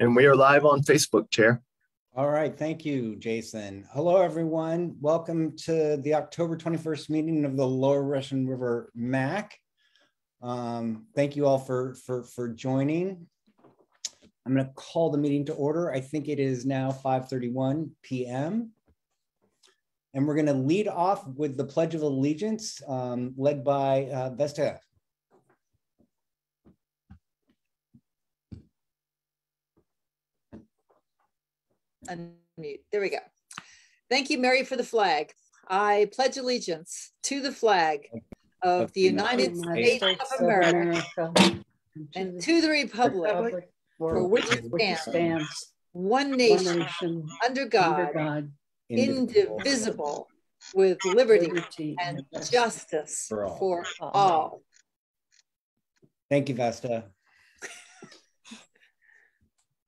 And we are live on Facebook, Chair. All right, thank you, Jason. Hello, everyone. Welcome to the October 21st meeting of the Lower Russian River MAC. Thank you all for joining. I'm going to call the meeting to order. I think it is now 5:31 p.m. And we're going to lead off with the Pledge of Allegiance, led by Vesta. Unmute. There we go. Thank you, Mary, for the flag. I pledge allegiance to the flag of the United States of America and to the republic for which it stands, one nation, under God, indivisible, with liberty and justice for all. Thank you, Vesta.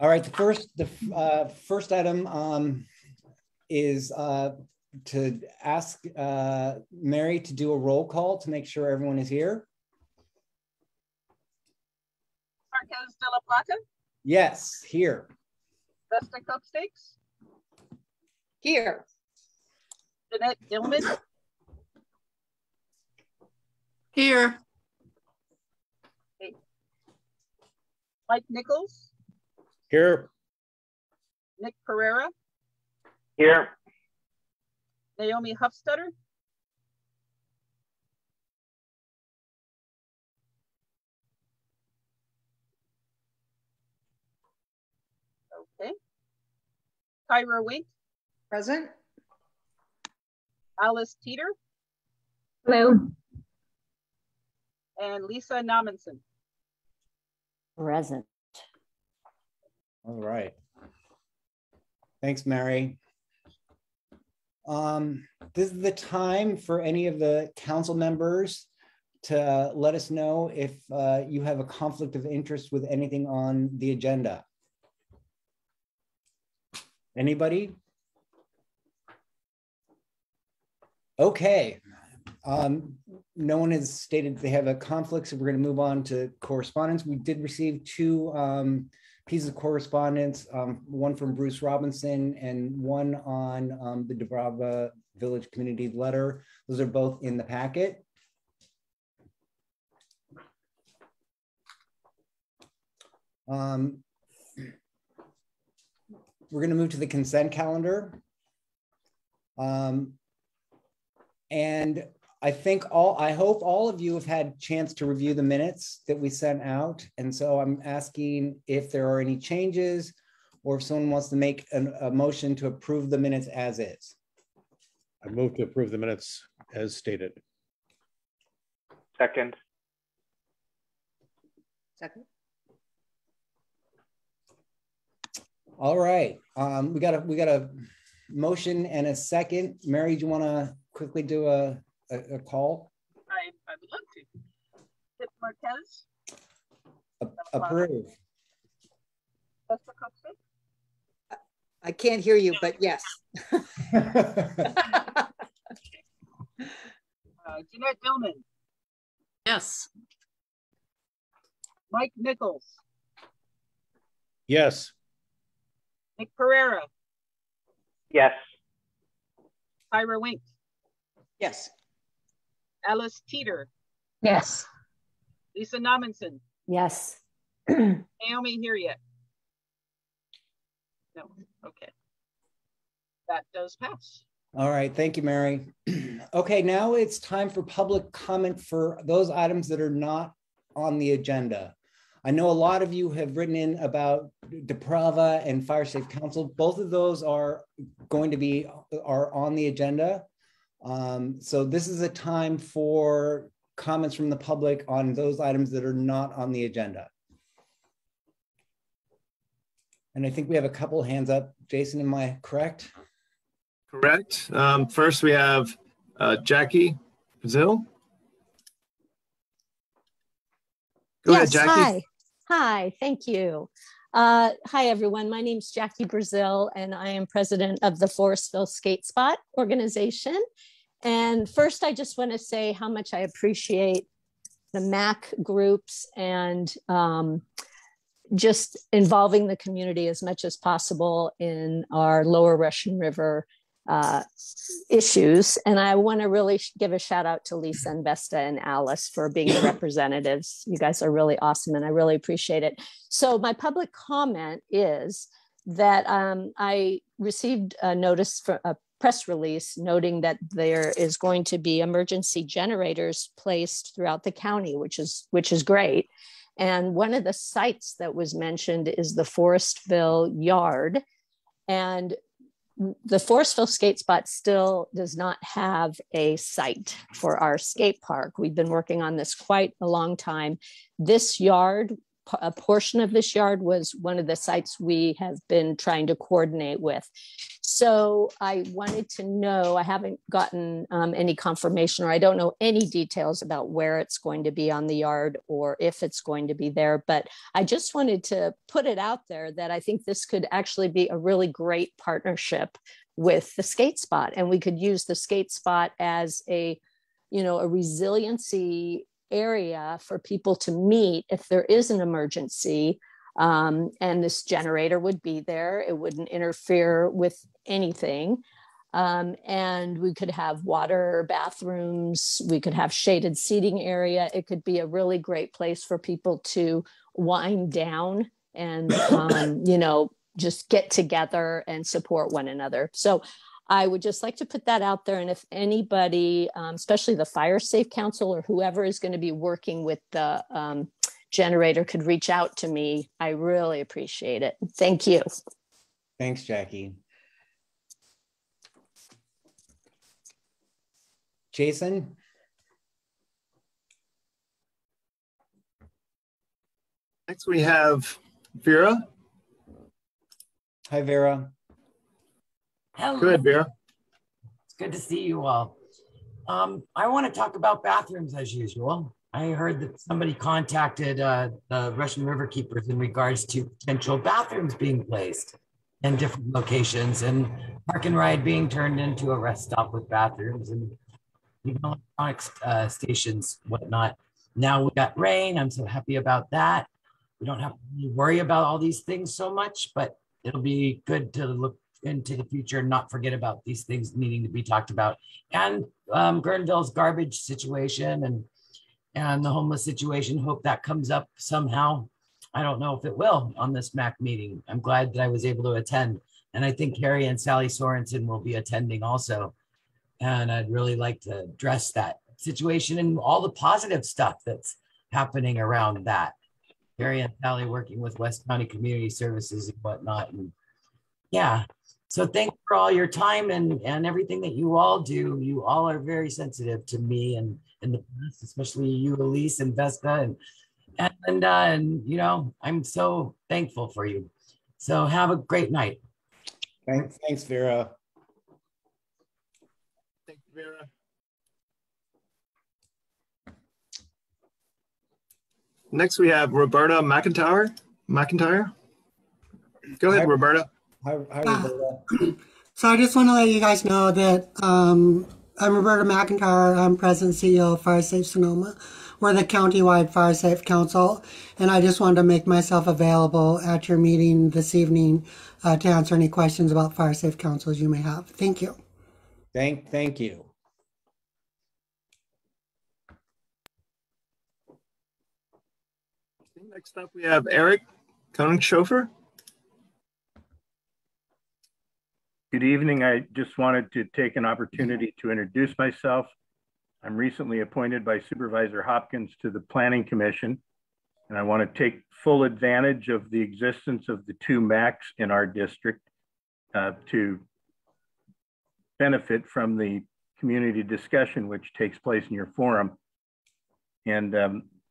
All right, the first item is to ask Mary to do a roll call to make sure everyone is here. Marquez de la Plata? Yes, here. Vesta Cupsteaks? Here. Jeanette Dillman? Here. Okay. Mike Nichols? Here. Nick Pereira? Here. Naomi Huffstetter? Okay. Tyra Wink? Present. Alice Teeter? Hello. And Lisa Nominson? Present. All right. Thanks, Mary. This is the time for any of the council members to let us know if you have a conflict of interest with anything on the agenda. Anybody? Okay. No one has stated they have a conflict, so we're going to move on to correspondence. We did receive two pieces of correspondence, one from Bruce Robinson and one on the Dubrava Village Community Letter. Those are both in the packet. We're going to move to the consent calendar. And I hope all of you have had a chance to review the minutes that we sent out. And so I'm asking if there are any changes or if someone wants to make a motion to approve the minutes as is. I move to approve the minutes as stated. Second. Second. All right, we got a motion and a second. Mary, do you want to quickly do a call? I would love to. Tip Marquez? Approve. Vesta Cupsteaks? I can't hear you, but yes. Jeanette Dillman? Yes. Mike Nichols? Yes. Nick Pereira? Yes. Tyra Wink? Yes. Alice Teeter? Yes. Lisa Nominson? Yes. Naomi here yet? No. Okay. That does pass. All right, thank you, Mary. Okay, now it's time for public comment for those items that are not on the agenda. I know a lot of you have written in about Dubrava and Fire Safe Council. Both of those are on the agenda. So this is a time for comments from the public on those items that are not on the agenda. And I think we have a couple hands up. Jason, am I correct? Correct. First, we have Jackie Brazil. Go ahead, Jackie. Hi, thank you. Hi, everyone. My name is Jackie Brazil, and I am president of the Forestville Skate Spot organization. And first, I just want to say how much I appreciate the MAC groups and just involving the community as much as possible in our Lower Russian River issues. And I want to really give a shout out to Lisa and Vesta and Alice for being the representatives. You guys are really awesome and I really appreciate it. So my public comment is that I received a notice for a press release noting that there is going to be emergency generators placed throughout the county, which is great. And one of the sites that was mentioned is the Forestville Yard. And the Forestville Skate Spot still does not have a site for our skate park. We've been working on this quite a long time. This yard, a portion of this yard was one of the sites we have been trying to coordinate with. So I wanted to know, I haven't gotten any confirmation, or I don't know any details about where it's going to be on the yard or if it's going to be there, but I just wanted to put it out there that I think this could actually be a really great partnership with the skate spot. And we could use the skate spot as a resiliency area for people to meet if there is an emergency. And this generator would be there. It wouldn't interfere with anything. And we could have water, bathrooms, we could have shaded seating area. It could be a really great place for people to wind down and, just get together and support one another. So I would just like to put that out there. And if anybody, especially the Fire Safe Council or whoever is going to be working with the generator could reach out to me, I really appreciate it. Thank you. Thanks, Jackie. Jason? Next we have Vera. Hi, Vera. Hello. Go ahead, Vera. It's good to see you all. I want to talk about bathrooms as usual. I heard that somebody contacted the Russian River Keepers in regards to potential bathrooms being placed in different locations and Park and Ride being turned into a rest stop with bathrooms and electronic stations, whatnot. Now we got rain. I'm so happy about that. We don't have to worry about all these things so much, but it'll be good to look into the future and not forget about these things needing to be talked about. And Guerneville's garbage situation and the homeless situation, hope that comes up somehow. I don't know if it will on this MAC meeting. I'm glad that I was able to attend. And I think Carrie and Sally Sorensen will be attending also. And I'd really like to address that situation and all the positive stuff that's happening around that. Carrie and Sally working with West County Community Services and whatnot. And yeah, so thanks for all your time and everything that you all do. You all are very sensitive to me and the past, especially you, Elise and Vesta. And I'm so thankful for you. So have a great night. Thanks, Vera. Thank you, Vera. Next, we have Roberta Mcintyre. Go ahead, Roberta. Hi, Roberta. So I just want to let you guys know that I'm Roberta Mcintyre. I'm President and CEO of Fire Safe Sonoma. We're the countywide Fire Safe Council, and I just wanted to make myself available at your meeting this evening to answer any questions about Fire Safe Councils you may have. Thank you. Thank you. Next up, we have Eric, Conan Chauffeur. Good evening. I just wanted to take an opportunity to introduce myself. I'm recently appointed by Supervisor Hopkins to the Planning Commission, and I want to take full advantage of the existence of the two MACs in our district to benefit from the community discussion which takes place in your forum. And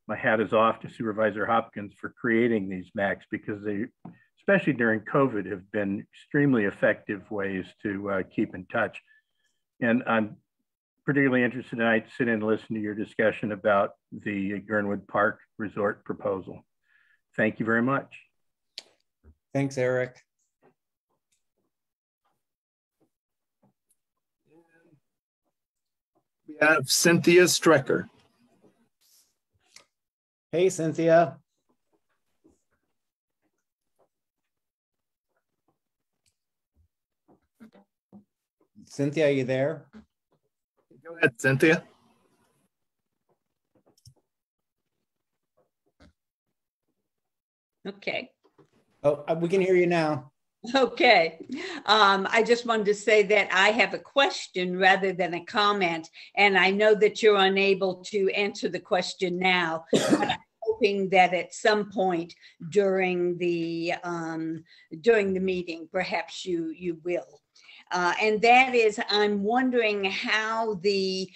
my hat is off to Supervisor Hopkins for creating these MACs because they, especially during COVID, have been extremely effective ways to keep in touch. And I'm particularly interested tonight to sit in and listen to your discussion about the Gernwood Park Resort proposal. Thank you very much. Thanks, Eric. We have Cynthia Strecker. Hey, Cynthia. Cynthia, are you there? Go ahead, Cynthia. Okay. Oh, we can hear you now. Okay. I just wanted to say that I have a question rather than a comment, and I know that you're unable to answer the question now, but I'm hoping that at some point during the meeting, perhaps you will. And that is, I'm wondering how the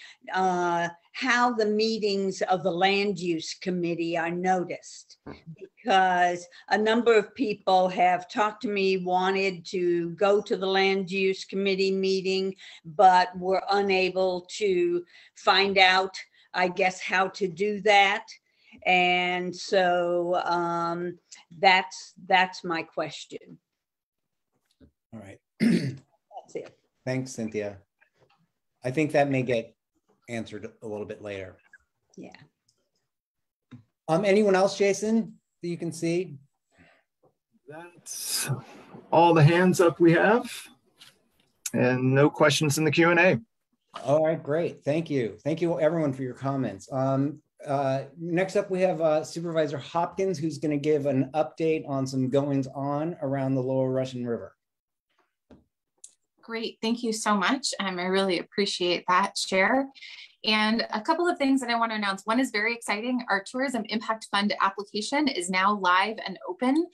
meetings of the land use committee are noticed, because a number of people have talked to me, wanted to go to the land use committee meeting, but were unable to find out, I guess, how to do that. And so that's my question. All right. That's it. Thanks, Cynthia. I think that may get answered a little bit later. Yeah. Anyone else, Jason, that you can see? That's all the hands up we have, and no questions in the Q&A. All right, great. Thank you. Thank you, everyone, for your comments. Next up, we have Supervisor Hopkins, who's going to give an update on some goings on around the Lower Russian River. Great, thank you so much. I really appreciate that, Chair. And a couple of things that I want to announce. One is very exciting. Our Tourism Impact Fund application is now live and open.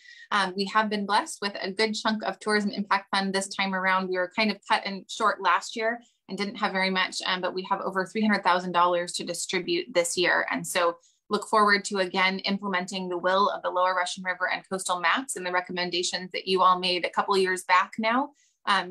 We have been blessed with a good chunk of Tourism Impact Fund this time around. We were kind of cut and short last year and didn't have very much, but we have over $300,000 to distribute this year. And so look forward to, again, implementing the will of the Lower Russian River and coastal maps and the recommendations that you all made a couple of years back now.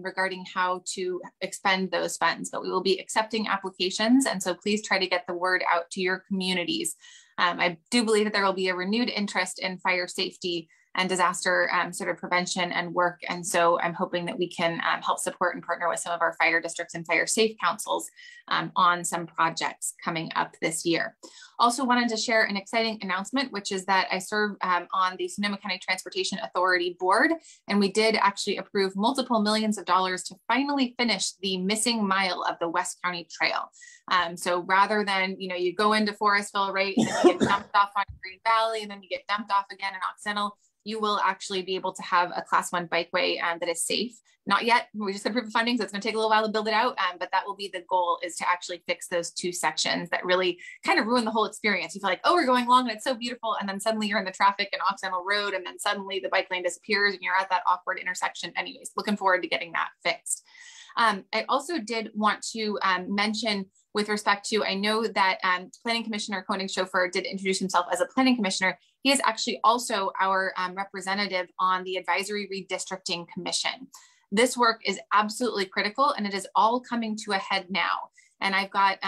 Regarding how to expend those funds, but we will be accepting applications. And so please try to get the word out to your communities. I do believe that there will be a renewed interest in fire safety and disaster sort of prevention and work. And so I'm hoping that we can help support and partner with some of our fire districts and fire safe councils on some projects coming up this year. Also wanted to share an exciting announcement, which is that I serve on the Sonoma County Transportation Authority board, and we did actually approve multiple millions of dollars to finally finish the missing mile of the West County Trail. So rather than, you go into Forestville, right, and then you get dumped off on Green Valley, and then you get dumped off again in Occidental, you will actually be able to have a Class 1 bikeway that is safe. Not yet, we just approved funding, so it's gonna take a little while to build it out, but that will be the goal, is to actually fix those two sections that really kind of ruin the whole experience. You feel like, oh, we're going along and it's so beautiful, and then suddenly you're in the traffic in Occidental Road, and then suddenly the bike lane disappears and you're at that awkward intersection. Anyways, looking forward to getting that fixed. I also did want to mention, with respect to, I know that Planning Commissioner Conan Chauffeur did introduce himself as a planning commissioner. He is actually also our representative on the Advisory Redistricting Commission. This work is absolutely critical, and it is all coming to a head now. And I've got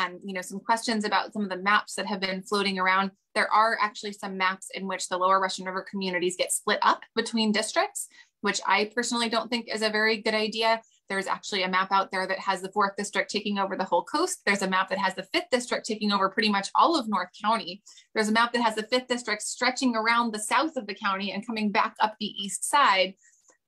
some questions about some of the maps that have been floating around. There are actually some maps in which the Lower Russian River communities get split up between districts, which I personally don't think is a very good idea. There's actually a map out there that has the 4th district taking over the whole coast. There's a map that has the 5th district taking over pretty much all of North County. There's a map that has the 5th district stretching around the south of the county and coming back up the east side,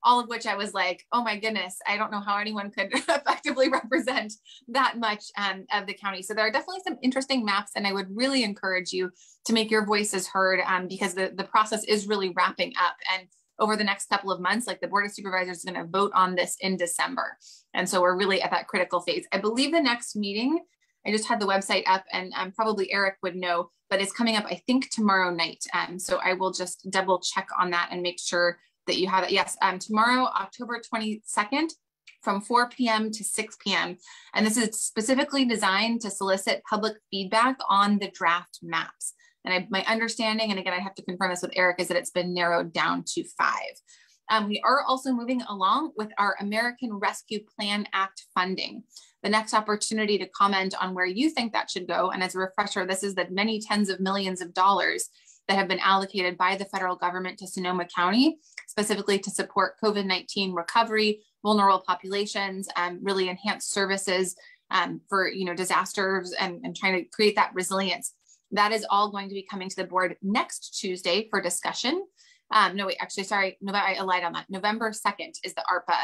all of which I was like, oh my goodness, I don't know how anyone could effectively represent that much of the county. So there are definitely some interesting maps, and I would really encourage you to make your voices heard because the process is really wrapping up. And over the next couple of months, like the Board of Supervisors is going to vote on this in December. And so we're really at that critical phase. I believe the next meeting, I just had the website up, and probably Eric would know, but it's coming up, I think, tomorrow night. So I will just double check on that and make sure that you have it. Yes, tomorrow, October 22nd, from 4 p.m. to 6 p.m. And this is specifically designed to solicit public feedback on the draft maps. And my understanding, and again, I have to confirm this with Eric, is that it's been narrowed down to 5. We are also moving along with our American Rescue Plan Act funding. The next opportunity to comment on where you think that should go. And as a refresher, this is the many tens of millions of dollars that have been allocated by the federal government to Sonoma County, specifically to support COVID-19 recovery, vulnerable populations, really enhance services for disasters and trying to create that resilience. That is all going to be coming to the board next Tuesday for discussion. No, wait, actually, sorry, no, I lied on that. November 2nd is the ARPA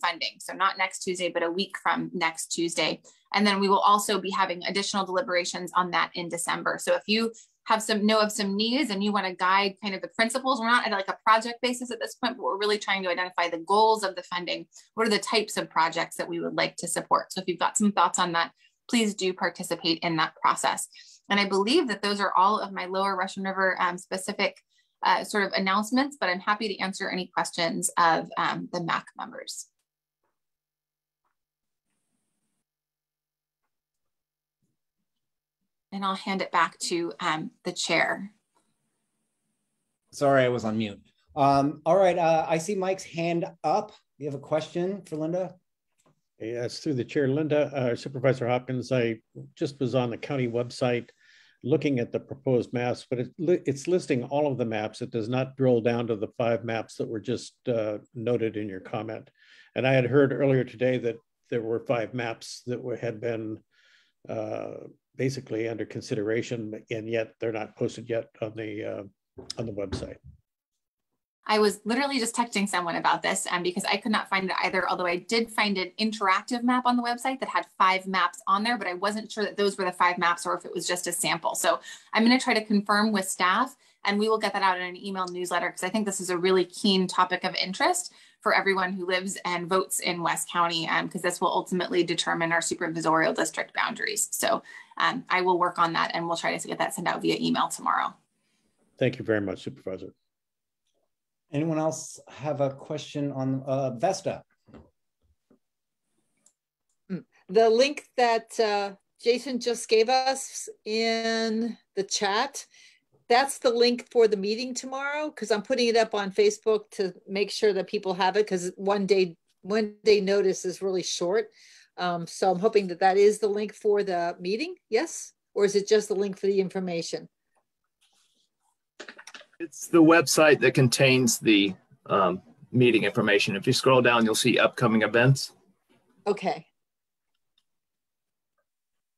funding. So not next Tuesday, but a week from next Tuesday. And then we will also be having additional deliberations on that in December. So if you have know of some needs and you want to guide kind of the principles, we're not at like a project basis at this point, but we're really trying to identify the goals of the funding. What are the types of projects that we would like to support? So if you've got some thoughts on that, please do participate in that process. And I believe that those are all of my Lower Russian River specific sort of announcements, but I'm happy to answer any questions of the MAC members. And I'll hand it back to the chair. Sorry, I was on mute. All right, I see Mike's hand up. You have a question for Linda? Yes, through the chair, Linda, Supervisor Hopkins, I just was on the county website looking at the proposed maps, but it's listing all of the maps. It does not drill down to the 5 maps that were just noted in your comment. And I had heard earlier today that there were 5 maps that had been basically under consideration, and yet they're not posted yet on the website. I was literally just texting someone about this because I could not find it either, although I did find an interactive map on the website that had 5 maps on there, but I wasn't sure that those were the 5 maps or if it was just a sample. So I'm going to try to confirm with staff, and we will get that out in an email newsletter, because I think this is a really keen topic of interest for everyone who lives and votes in West County, because this will ultimately determine our supervisorial district boundaries. So I will work on that, and we'll try to get that sent out via email tomorrow. Thank you very much, Supervisor. Anyone else have a question on Vesta? The link that Jason just gave us in the chat, that's the link for the meeting tomorrow, because I'm putting it up on Facebook to make sure that people have it, because one day notice is really short. So I'm hoping that that is the link for the meeting. Yes? Or is it just the link for the information? It's the website that contains the meeting information. If you scroll down, you'll see upcoming events. Okay.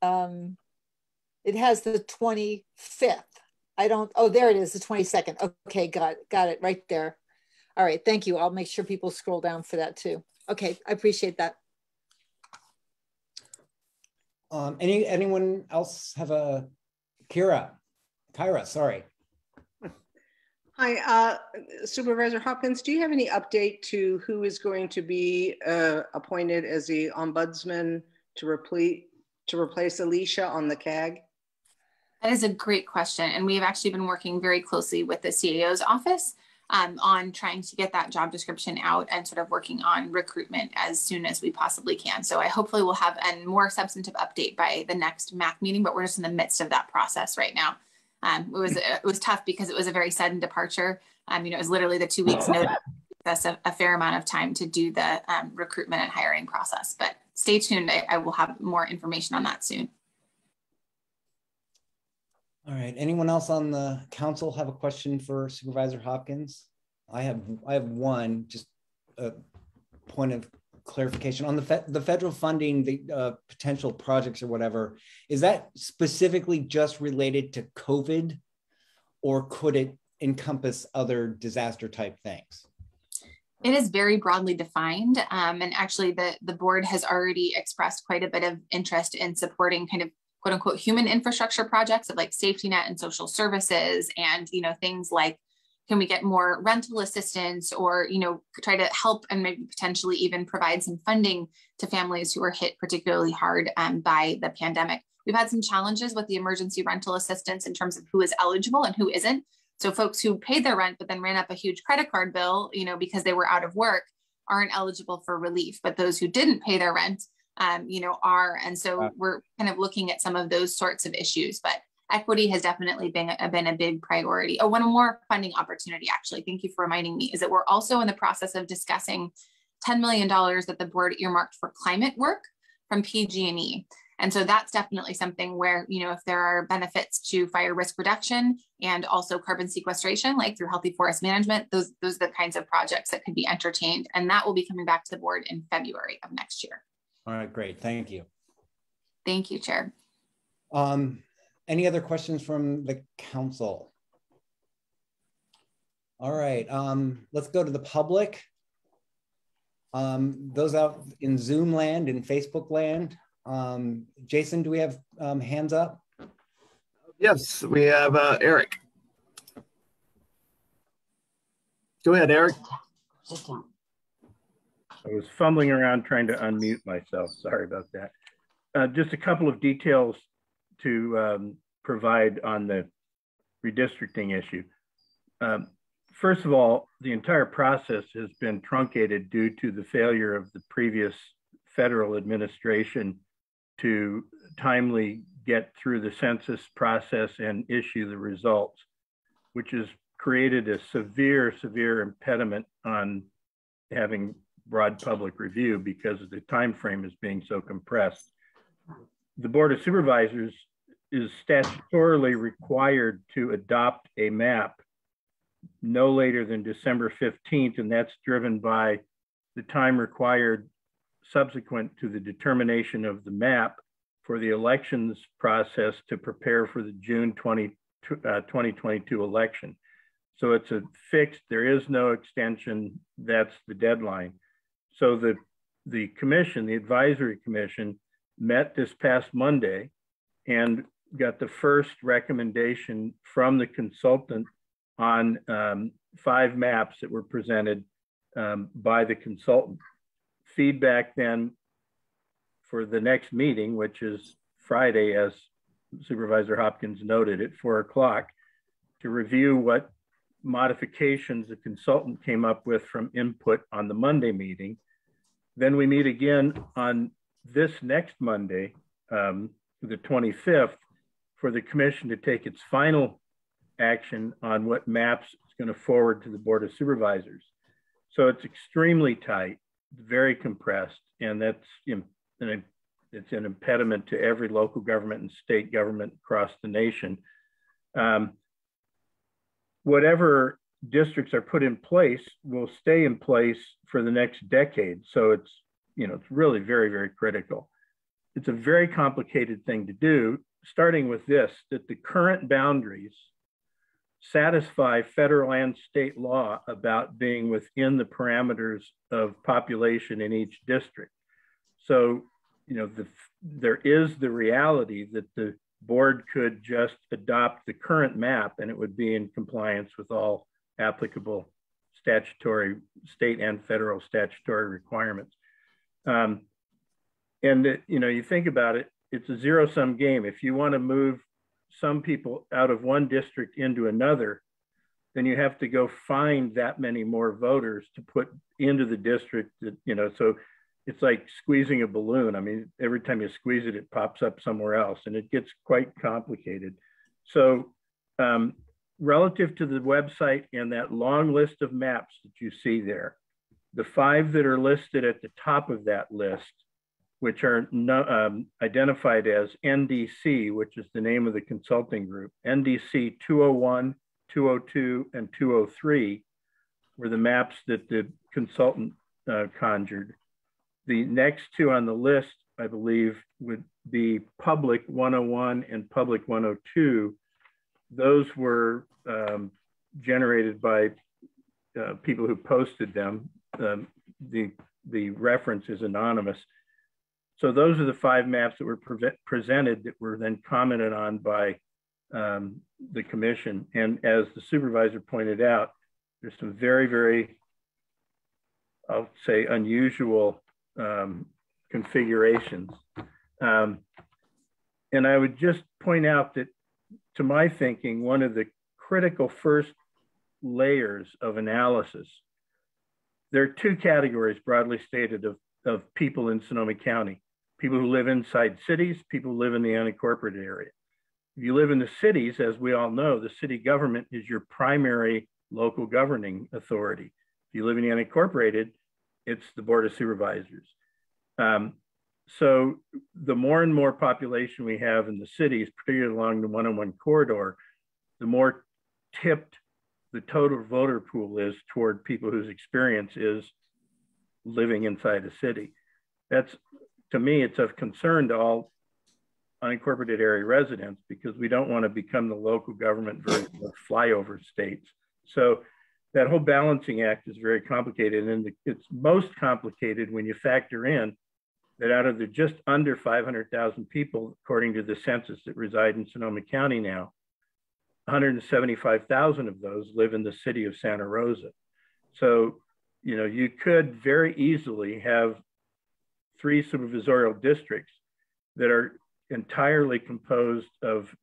It has the 25th. Oh, there it is, the 22nd. Okay, got it right there. All right, thank you. I'll make sure people scroll down for that too. Okay, I appreciate that. Anyone else have a Kyra, sorry. Hi, Supervisor Hopkins, do you have any update to who is going to be appointed as the ombudsman to replace Alicia on the CAG? That is a great question. And we've actually been working very closely with the CAO's office on trying to get that job description out and sort of working on recruitment as soon as we possibly can. So I hopefully will have a more substantive update by the next MAC meeting, but we're just in the midst of that process right now. It was tough because it was a very sudden departure. It was literally the 2 weeks notice. That's a fair amount of time to do the recruitment and hiring process, but stay tuned. I will have more information on that soon. All right, anyone else on the council have a question for Supervisor Hopkins? I have one, just a point of clarification on the federal funding, the potential projects or whatever. Is that specifically just related to COVID, or could it encompass other disaster type things? It is very broadly defined. And actually the board has already expressed quite a bit of interest in supporting kind of quote unquote human infrastructure projects of like safety net and social services, and things like, can we get more rental assistance, or try to help and maybe potentially even provide some funding to families who were hit particularly hard by the pandemic. We've had some challenges with the emergency rental assistance in terms of who is eligible and who isn't. So folks who paid their rent but then ran up a huge credit card bill, because they were out of work, aren't eligible for relief. But those who didn't pay their rent are. And so we're kind of looking at some of those sorts of issues, but equity has definitely been a big priority. Oh, one more funding opportunity, actually, thank you for reminding me, is that we're also in the process of discussing $10 million that the board earmarked for climate work from PG&E. And so that's definitely something where, if there are benefits to fire risk reduction and also carbon sequestration, like through healthy forest management, those are the kinds of projects that could be entertained. And that will be coming back to the board in February of next year. All right, great. Thank you. Thank you, Chair. Any other questions from the council? All right, let's go to the public. Those out in Zoom land and Facebook land. Jason, do we have hands up? Yes, we have Eric. Go ahead, Eric. I was fumbling around trying to unmute myself. Sorry about that. Just a couple of details to provide on the redistricting issue. First of all, the entire process has been truncated due to the failure of the previous federal administration to timely get through the census process and issue the results, which has created a severe impediment on having broad public review because the time frame is being so compressed. The Board of Supervisors is statutorily required to adopt a map no later than December 15th, and that's driven by the time required subsequent to the determination of the map for the elections process to prepare for the June 2022 election. So it's a fixed, there is no extension, that's the deadline. So the commission, the advisory commission, met this past Monday and got the first recommendation from the consultant on 5 maps that were presented by the consultant. Feedback then for the next meeting, which is Friday, as Supervisor Hopkins noted, at 4 o'clock, to review what modifications the consultant came up with from input on the Monday meeting. Then we meet again on this next Monday, the 25th, for the commission to take its final action on what maps it's going to forward to the Board of Supervisors. So it's extremely tight, very compressed, and that's it's an impediment to every local government and state government across the nation. Whatever districts are put in place will stay in place for the next decade. So it's, it's really very critical. It's a very complicated thing to do, starting with this, that the current boundaries satisfy federal and state law about being within the parameters of population in each district. So, there is the reality that the board could just adopt the current map and it would be in compliance with all applicable statutory, state and federal statutory requirements. You think about it, it's a zero-sum game. If you want to move some people out of one district into another, then you have to go find that many more voters to put into the district that, so it's like squeezing a balloon. I mean, every time you squeeze it, it pops up somewhere else and it gets quite complicated. So relative to the website and that long list of maps that you see there, the 5 that are listed at the top of that list, which are identified as NDC, which is the name of the consulting group, NDC 201, 202, and 203 were the maps that the consultant conjured. The next 2 on the list, I believe, would be Public 101 and Public 102. Those were generated by people who posted them. The reference is anonymous. So those are the 5 maps that were presented that were then commented on by the commission. And as the supervisor pointed out, there's some very, I'll say, unusual configurations. And I would just point out that, to my thinking, one of the critical first layers of analysis, there are 2 categories broadly stated of people in Sonoma County: people who live inside cities, people who live in the unincorporated area. If you live in the cities, as we all know, the city government is your primary local governing authority. If you live in the unincorporated, it's the Board of Supervisors. So the more and more population we have in the cities, particularly along the 101 corridor, the more tipped the total voter pool is toward people whose experience is living inside a city. That's, to me, it's of concern to all unincorporated area residents, because we don't want to become the local government version of flyover states. So that whole balancing act is very complicated, and it's most complicated when you factor in that out of the just under 500,000 people, according to the census that reside in Sonoma County now, 175,000 of those live in the city of Santa Rosa. So, you know, you could very easily have 3 supervisorial districts that are entirely composed of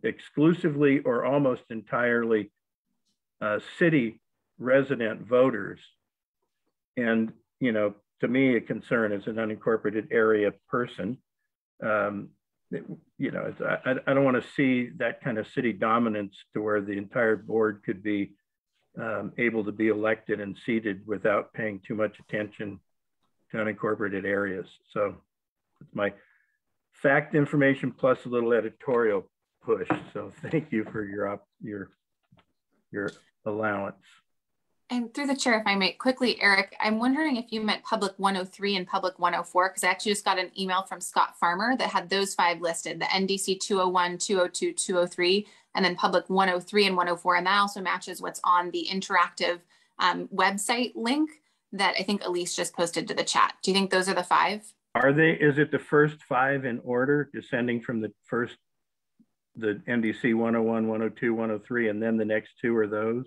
exclusively or almost entirely city resident voters. And, you know, to me, a concern as an unincorporated area person, you know, I don't want to see that kind of city dominance to where the entire board could be able to be elected and seated without paying too much attention to unincorporated areas. So it's my fact information plus a little editorial push. So thank you for your allowance. And through the chair, if I may quickly, Eric, I'm wondering if you meant Public 103 and Public 104, because I actually just got an email from Scott Farmer that had those 5 listed, the NDC 201, 202, 203, and then Public 103 and 104. And that also matches what's on the interactive website link that I think Elise just posted to the chat. Do you think those are the 5? Are they, is it the first 5 in order, descending from the first, the NDC 101, 102, 103, and then the next 2 are those?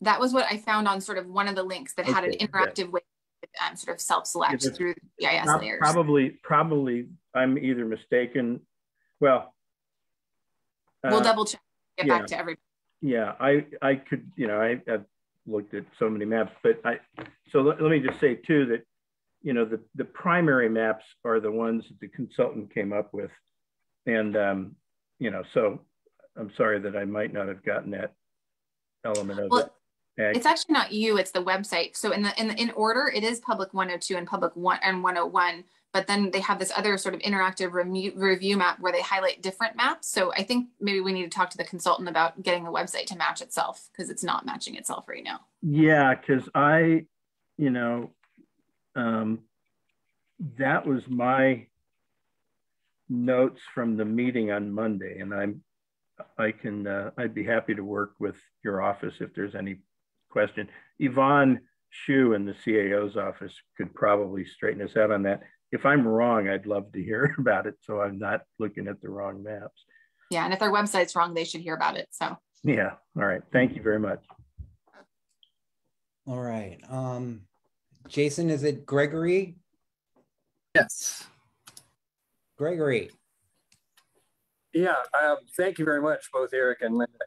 That was what I found on sort of one of the links that had an interactive way to sort of self-select through the GIS layers. Probably I'm either mistaken. Well, we'll double check, get back to everybody. Yeah, I could, you know, I've looked at so many maps, but so let me just say too that, you know, the primary maps are the ones that the consultant came up with. And, you know, so I'm sorry that I might not have gotten that element of it. It's actually not you, it's the website. So in order, it is Public 102 and Public 101, but then they have this other sort of interactive review map where they highlight different maps. So I think maybe we need to talk to the consultant about getting the website to match itself, because it's not matching itself right now. Yeah, because you know, that was my notes from the meeting on Monday, and I'd be happy to work with your office if there's any question. Yvonne Shu in the CAO's office could probably straighten us out on that. If I'm wrong, I'd love to hear about it, so I'm not looking at the wrong maps. Yeah, and if their website's wrong, they should hear about it. So yeah, all right. Thank you very much. All right. Jason, is it Gregory? Yes. Gregory. Yeah, thank you very much, both Eric and Linda.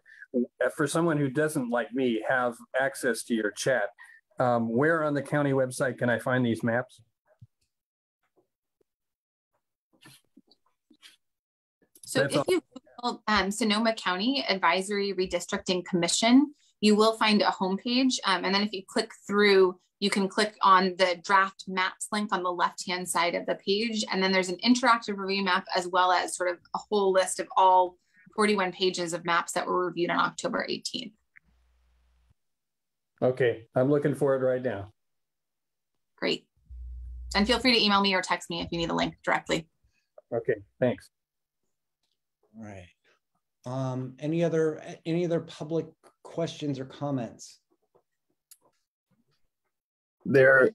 For someone who doesn't, like me, have access to your chat, where on the county website can I find these maps? So if you Google Sonoma County Advisory Redistricting Commission, you will find a homepage. And then if you click through, you can click on the draft maps link on the left-hand side of the page. And then there's an interactive review map, as well as sort of a whole list of all 41 pages of maps that were reviewed on October 18th. Okay, I'm looking for it right now. Great. And feel free to email me or text me if you need a link directly. Okay, thanks. All right. Any other public questions or comments? There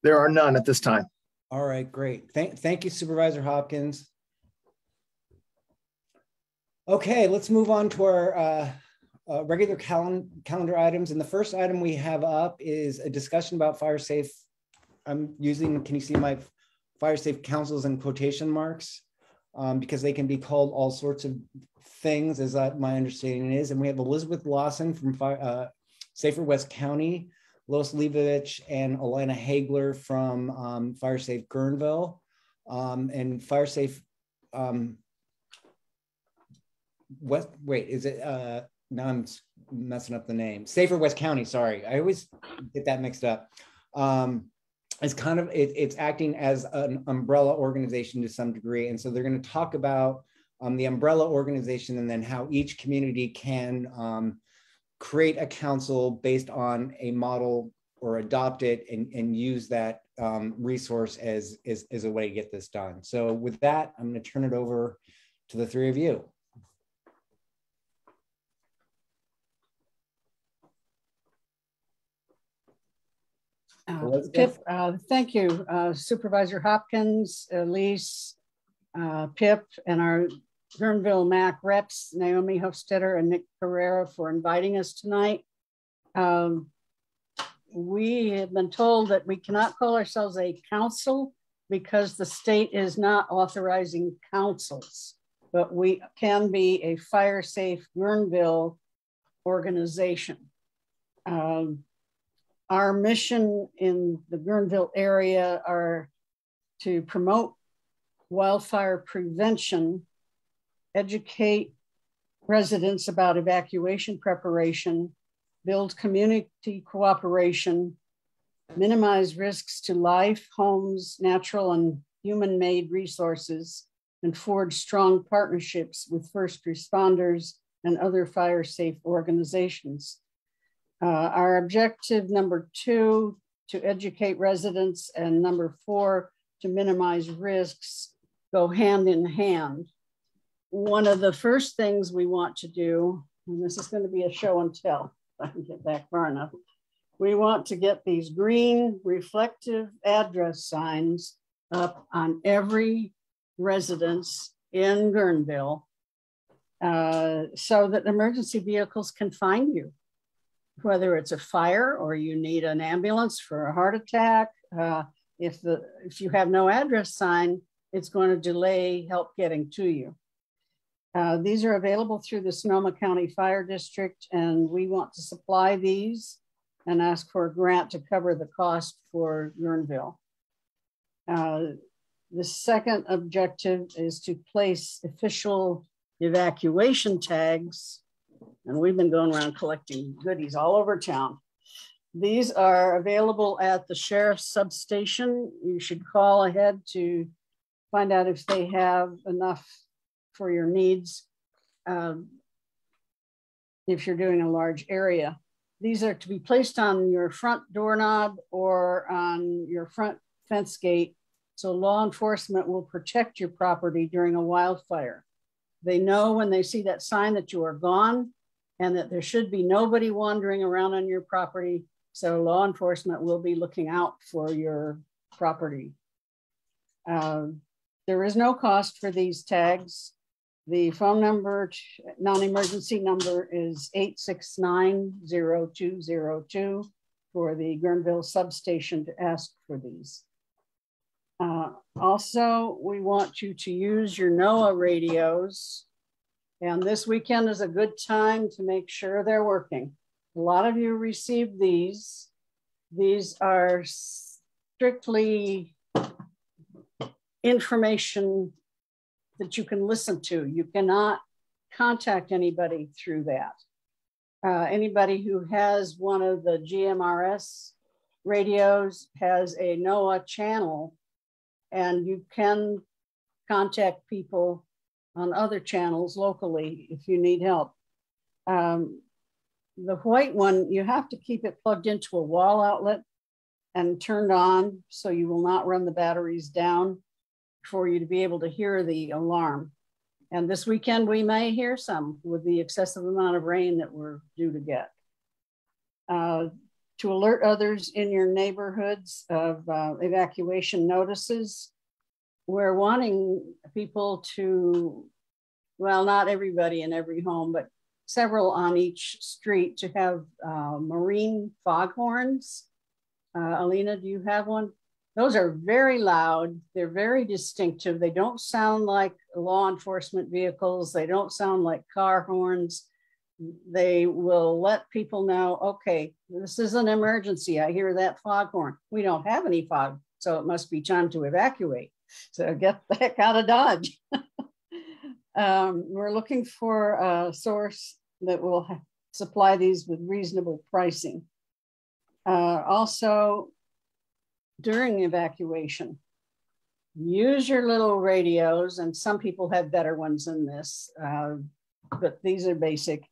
are none at this time. All right, great. Thank you, Supervisor Hopkins. Okay, let's move on to our regular calendar items. And the first item we have up is a discussion about fire safe. I'm using, can you see my fire safe councils in quotation marks? Because they can be called all sorts of things, as my understanding is. And we have Elizabeth Lawson from Safer West County, Lois Leibovich and Alana Hagler from Fire Safe Guerneville, and Fire Safe West. Wait, is it? Now I'm messing up the name. Safer West County. Sorry, I always get that mixed up. It's kind of it's acting as an umbrella organization to some degree, and so they're going to talk about the umbrella organization and then how each community can create a council based on a model or adopt it and use that resource as a way to get this done. So with that, I'm going to turn it over to the three of you. Pip, thank you, Supervisor Hopkins, Elise, Pip, and our Guerneville MAC reps, Naomi Hofstetter and Nick Pereira, for inviting us tonight. We have been told that we cannot call ourselves a council because the state is not authorizing councils, but we can be a fire safe Guerneville organization. Our mission in the Guerneville area are to promote wildfire prevention, educate residents about evacuation preparation, build community cooperation, minimize risks to life, homes, natural and human-made resources, and forge strong partnerships with first responders and other fire-safe organizations. Our objective number 2, to educate residents, and number 4, to minimize risks, go hand in hand. One of the first things we want to do, and this is going to be a show and tell, if I can get back far enough, we want to get these green reflective address signs up on every residence in Guerneville so that emergency vehicles can find you, whether it's a fire or you need an ambulance for a heart attack. If you have no address sign, it's going to delay help getting to you. These are available through the Sonoma County Fire District, and we want to supply these and ask for a grant to cover the cost for Guerneville. The second objective is to place official evacuation tags, and we've been going around collecting goodies all over town. These are available at the sheriff's substation. You should call ahead to find out if they have enough for your needs if you're doing a large area. These are to be placed on your front doorknob or on your front fence gate, so law enforcement will protect your property during a wildfire. They know when they see that sign that you are gone and that there should be nobody wandering around on your property, so law enforcement will be looking out for your property. There is no cost for these tags. The phone number, non-emergency number, is 869-0202 for the Guerneville substation to ask for these. Also, we want you to use your NOAA radios, and this weekend is a good time to make sure they're working. A lot of you received these. These are strictly information that you can listen to. You cannot contact anybody through that. Anybody who has one of the GMRS radios has a NOAA channel, and you can contact people on other channels locally if you need help. The white one, you have to keep it plugged into a wall outlet and turned on so you will not run the batteries down for you to be able to hear the alarm. And this weekend we may hear some with the excessive amount of rain that we're due to get. To alert others in your neighborhoods of evacuation notices, we're wanting people to, well, not everybody in every home, but several on each street to have marine foghorns. Alina, do you have one? Those are very loud. They're very distinctive. They don't sound like law enforcement vehicles. They don't sound like car horns. They will let people know, okay, this is an emergency. I hear that foghorn. We don't have any fog, so it must be time to evacuate. So get the heck out of Dodge. We're looking for a source that will supply these with reasonable pricing. Also, during evacuation, use your little radios, and some people have better ones than this, but these are basic.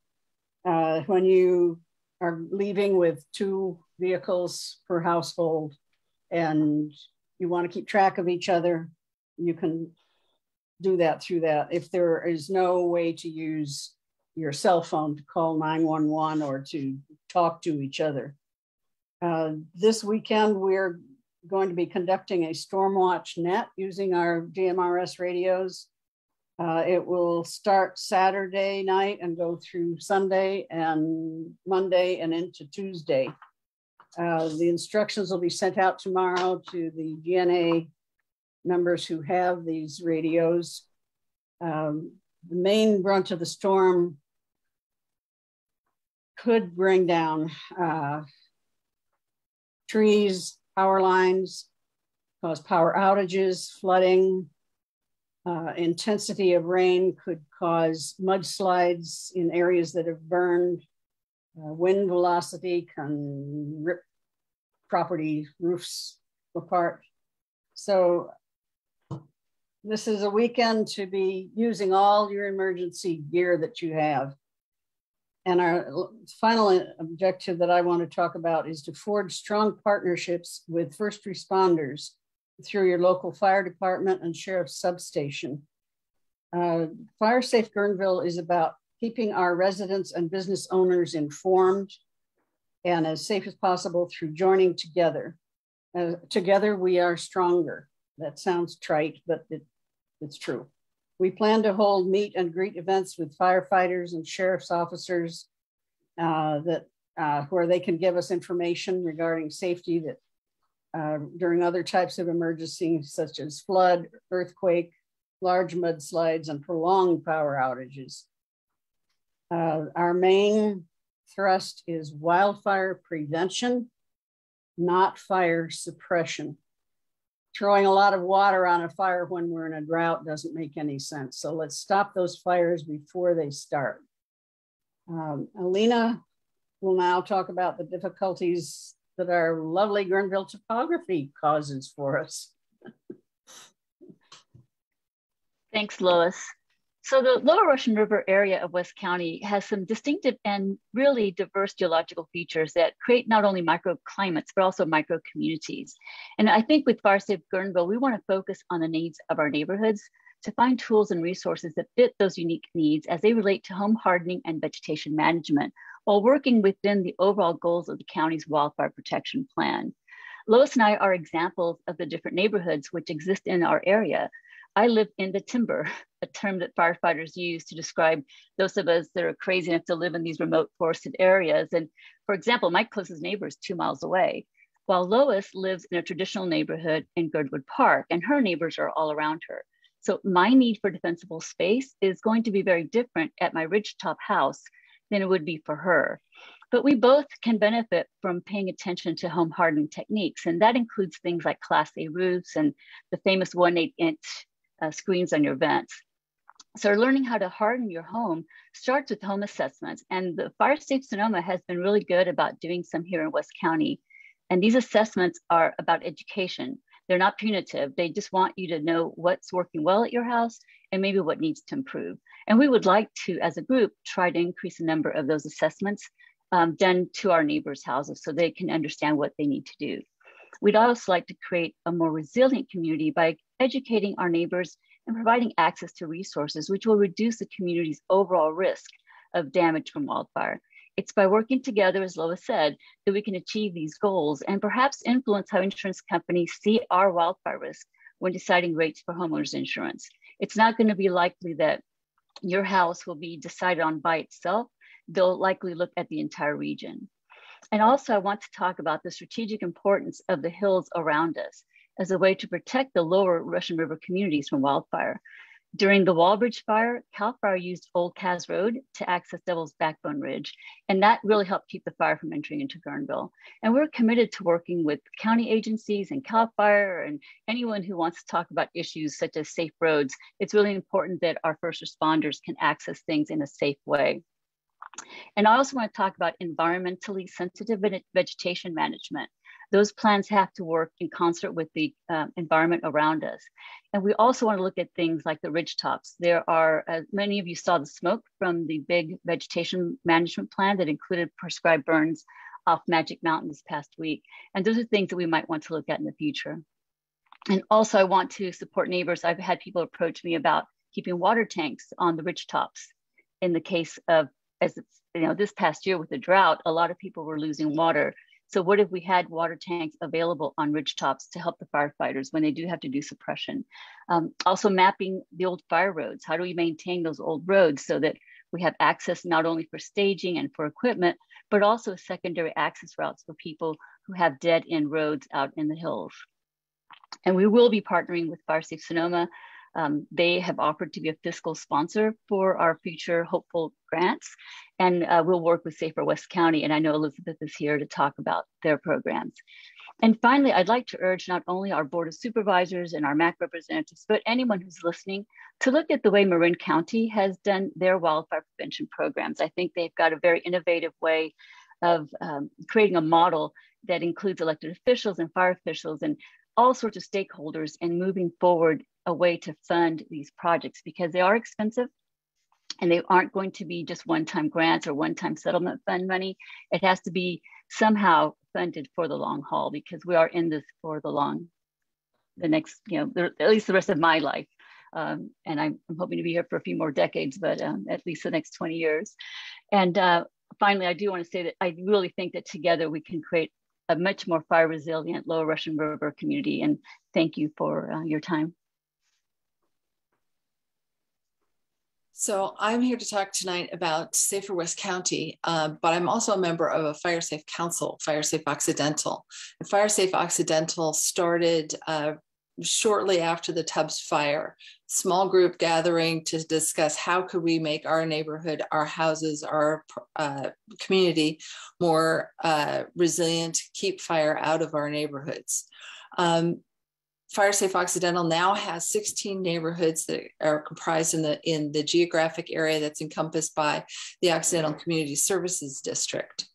When you are leaving with 2 vehicles per household and you want to keep track of each other, you can do that through that. If there is no way to use your cell phone to call 911 or to talk to each other. This weekend, we're going to be conducting a Stormwatch net using our GMRS radios. It will start Saturday night and go through Sunday and Monday and into Tuesday. The instructions will be sent out tomorrow to the GNA members who have these radios. The main brunt of the storm could bring down trees, power lines, cause power outages, flooding. Intensity of rain could cause mudslides in areas that have burned. Wind velocity can rip property roofs apart. So this is a weekend to be using all your emergency gear that you have. And our final objective that I want to talk about is to forge strong partnerships with first responders through your local fire department and sheriff's substation. Fire Safe Guerneville is about keeping our residents and business owners informed and as safe as possible through joining together. Together we are stronger. That sounds trite, but it's true. We plan to hold meet and greet events with firefighters and sheriff's officers where they can give us information regarding safety that during other types of emergencies such as flood, earthquake, large mudslides, and prolonged power outages. Our main thrust is wildfire prevention, not fire suppression. Throwing a lot of water on a fire when we're in a drought doesn't make any sense. So let's stop those fires before they start. Alina will now talk about the difficulties that our lovely Guerneville topography causes for us. Thanks, Lois. So the Lower Russian River area of West County has some distinctive and really diverse geological features that create not only microclimates, but also microcommunities. And I think with Fire Safe Guerneville, we want to focus on the needs of our neighborhoods to find tools and resources that fit those unique needs as they relate to home hardening and vegetation management, while working within the overall goals of the county's wildfire protection plan. Lois and I are examples of the different neighborhoods which exist in our area. I live in the timber, a term that firefighters use to describe those of us that are crazy enough to live in these remote forested areas. And for example, my closest neighbor is 2 miles away, while Lois lives in a traditional neighborhood in Girdwood Park, and her neighbors are all around her. So my need for defensible space is going to be very different at my ridgetop house than it would be for her. But we both can benefit from paying attention to home hardening techniques, and that includes things like Class A roofs and the famous 1/8-inch screens on your vents. So learning how to harden your home starts with home assessments, and the Fire Safe Sonoma has been really good about doing some here in West County. And these assessments are about education. They're not punitive. They just want you to know what's working well at your house and maybe what needs to improve. And we would like to, as a group, try to increase the number of those assessments done to our neighbors' houses so they can understand what they need to do. We'd also like to create a more resilient community by educating our neighbors and providing access to resources, which will reduce the community's overall risk of damage from wildfire. It's by working together, as Lois said, that we can achieve these goals and perhaps influence how insurance companies see our wildfire risk when deciding rates for homeowners insurance. It's not going to be likely that your house will be decided on by itself. They'll likely look at the entire region. And also I want to talk about the strategic importance of the hills around us as a way to protect the lower Russian River communities from wildfire. During the Walbridge fire, CAL FIRE used Old Cas Road to access Devil's Backbone Ridge, and that really helped keep the fire from entering into Guerneville. And we're committed to working with county agencies and CAL FIRE and anyone who wants to talk about issues such as safe roads. It's really important that our first responders can access things in a safe way. And I also want to talk about environmentally sensitive vegetation management. Those plans have to work in concert with the environment around us. And we also want to look at things like the ridge tops. There are, as many of you saw the smoke from the big vegetation management plan that included prescribed burns off Magic Mountain this past week. And those are things that we might want to look at in the future. And also I want to support neighbors. I've had people approach me about keeping water tanks on the ridge tops. In the case of, as it's, this past year with the drought, a lot of people were losing water. So what if we had water tanks available on ridgetops to help the firefighters when they do have to do suppression? Also mapping the old fire roads. How do we maintain those old roads so that we have access not only for staging and for equipment, but also secondary access routes for people who have dead end roads out in the hills. And we will be partnering with FireSafe Sonoma. They have offered to be a fiscal sponsor for our future hopeful grants. And we'll work with Safer West County. And I know Elizabeth is here to talk about their programs. And finally, I'd like to urge not only our Board of Supervisors and our MAC representatives, but anyone who's listening to look at the way Marin County has done their wildfire prevention programs. I think they've got a very innovative way of creating a model that includes elected officials and fire officials and all sorts of stakeholders and moving forward a way to fund these projects because they are expensive and they aren't going to be just one-time grants or one-time settlement fund money. It has to be somehow funded for the long haul because we are in this for the next, at least the rest of my life. And I'm hoping to be here for a few more decades, but at least the next 20 years. And finally, I do want to say that I really think that together we can create a much more fire resilient Lower Russian River community. And thank you for your time. So I'm here to talk tonight about Safer West County, but I'm also a member of a Fire Safe Council, Fire Safe Occidental. And Fire Safe Occidental started shortly after the Tubbs fire, small group gathering to discuss how could we make our neighborhood, our houses, our community more resilient, keep fire out of our neighborhoods. Fire Safe Occidental now has 16 neighborhoods that are comprised in the geographic area that's encompassed by the Occidental Community Services District.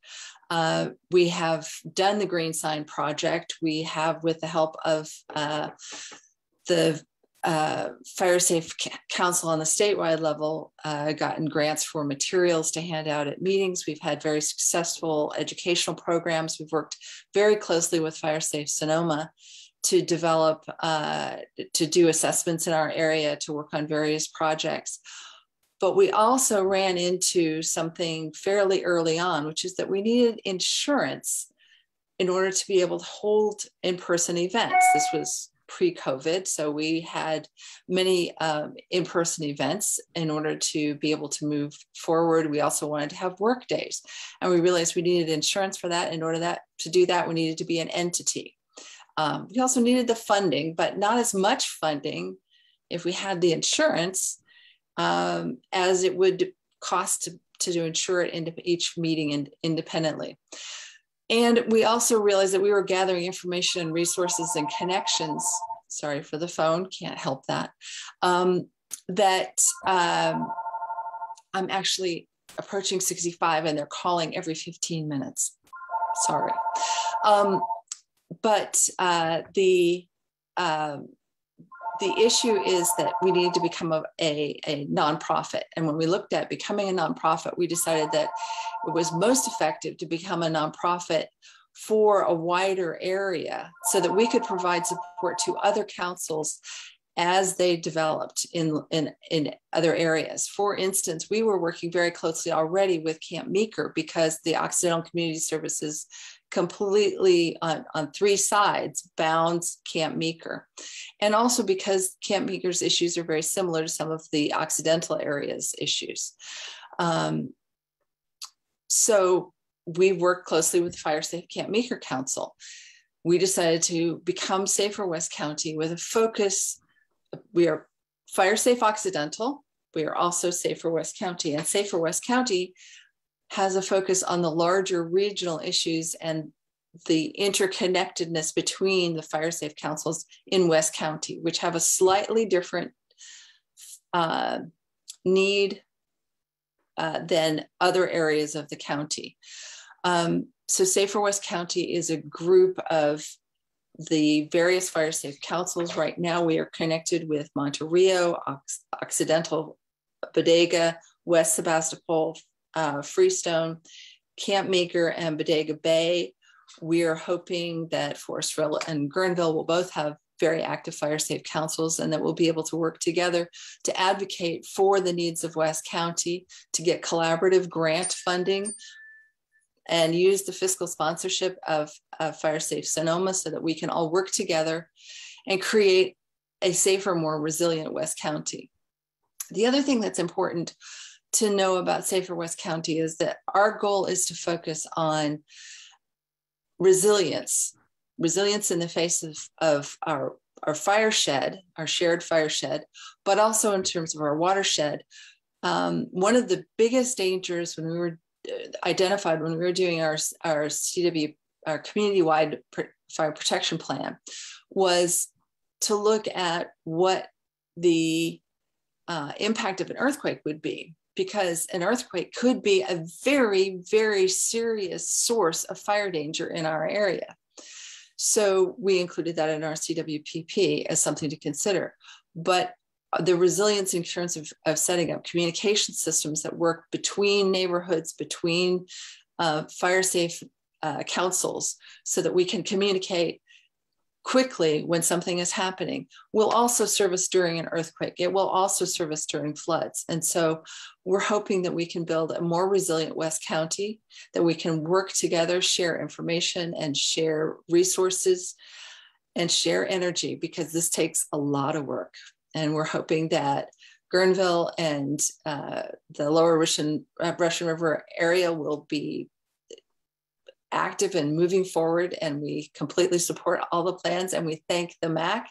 We have done the Green Sign Project. We have, with the help of the Fire Safe Council on the statewide level, gotten grants for materials to hand out at meetings. We've had very successful educational programs. We've worked very closely with Fire Safe Sonoma to develop, to do assessments in our area, to work on various projects. But we also ran into something fairly early on, which is that we needed insurance in order to be able to hold in-person events. This was pre-COVID, so we had many in-person events in order to be able to move forward. We also wanted to have work days, and we realized we needed insurance for that. In order to do that, we needed to be an entity. We also needed the funding, but not as much funding if we had the insurance as it would cost to insure it into each meeting independently. And we also realized that we were gathering information and resources and connections. Sorry for the phone, can't help that. I'm actually approaching 65 and they're calling every 15 minutes. Sorry. But the issue is that we need to become a nonprofit. And when we looked at becoming a nonprofit, we decided that it was most effective to become a nonprofit for a wider area so that we could provide support to other councils as they developed in other areas. For instance, we were working very closely already with Camp Meeker because the Occidental Community Services completely on three sides bounds Camp Meeker. And also because Camp Meeker's issues are very similar to some of the Occidental area's issues. So we worked closely with the Fire Safe Camp Meeker Council. We decided to become Safer West County with a focus. We are Fire Safe Occidental. We are also Safer West County, and Safer West County has a focus on the larger regional issues and the interconnectedness between the fire safe councils in West County, which have a slightly different need than other areas of the county. So Safer West County is a group of the various fire safe councils. Right now we are connected with Monte Rio, Occidental Bodega, West Sebastopol, Freestone, Camp Meeker, and Bodega Bay. We are hoping that Forestville and Guerneville will both have very active fire safe councils and that we'll be able to work together to advocate for the needs of West County, to get collaborative grant funding and use the fiscal sponsorship of Fire Safe Sonoma so that we can all work together and create a safer, more resilient West County. The other thing that's important to know about Safer West County is that our goal is to focus on resilience in the face of our fire shed, our shared fire shed, but also in terms of our watershed. One of the biggest dangers when we were identified when we were doing our CW, our community-wide fire protection plan, was to look at what the impact of an earthquake would be, because an earthquake could be a very, very serious source of fire danger in our area. So we included that in our CWPP as something to consider. But the resilience in terms of setting up communication systems that work between neighborhoods, between fire safe councils, so that we can communicate quickly when something is happening, will also serve us during an earthquake. It will also serve us during floods. And so we're hoping that we can build a more resilient West County, that we can work together, share information and share resources and share energy, because this takes a lot of work. And we're hoping that Guerneville and the lower Russian River area will be active and moving forward, and we completely support all the plans, and we thank the MAC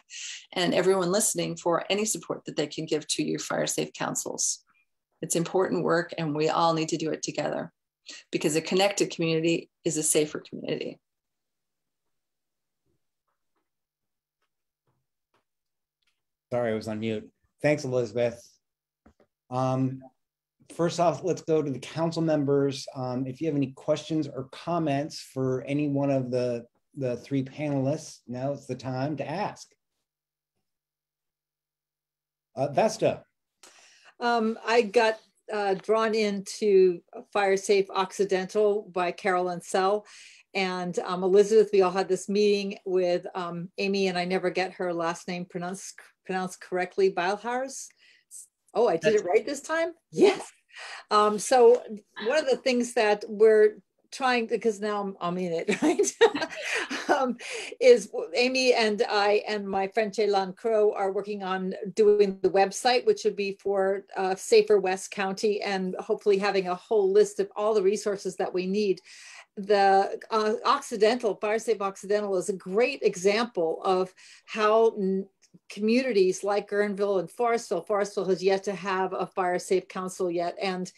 and everyone listening for any support that they can give to your fire safe councils. It's important work, and we all need to do it together, because a connected community is a safer community. Sorry, I was on mute. Thanks, Elizabeth. First off, let's go to the council members. If you have any questions or comments for any one of the three panelists, now it's the time to ask. Vesta. I got drawn into Fire Safe Occidental by Carolyn Sell. And Elizabeth, we all had this meeting with Amy, and I never get her last name pronounced correctly, Beilharz. Oh, I did it right this time? Yes. So one of the things that we're trying, because now I'm in it, right? Is Amy and I and my friend Jaylan Crow are working on doing the website, which would be for Safer West County, and hopefully having a whole list of all the resources that we need. The Occidental, Fire Safe Occidental, is a great example of how communities like Guerneville and Forestville has yet to have a fire safe council yet. And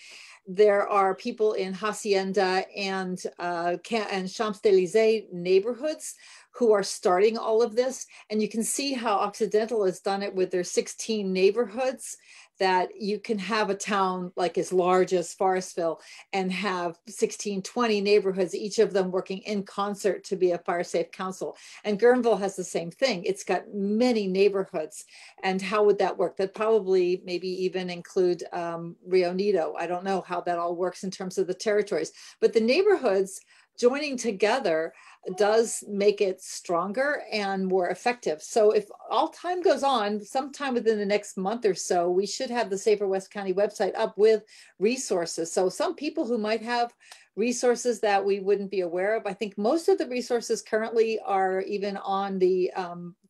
there are people in Hacienda and Champs-Élysées neighborhoods who are starting all of this. And you can see how Occidental has done it with their 16 neighborhoods, that you can have a town like as large as Forestville and have 16, 20 neighborhoods, each of them working in concert to be a fire safe council. And Guerneville has the same thing. It's got many neighborhoods. And how would that work? That probably maybe even include Rio Nido. I don't know how that all works in terms of the territories, but the neighborhoods joining together does make it stronger and more effective. So if all time goes on, sometime within the next month or so, we should have the Safer West County website up with resources. So some people who might have resources that we wouldn't be aware of, I think most of the resources currently are even on the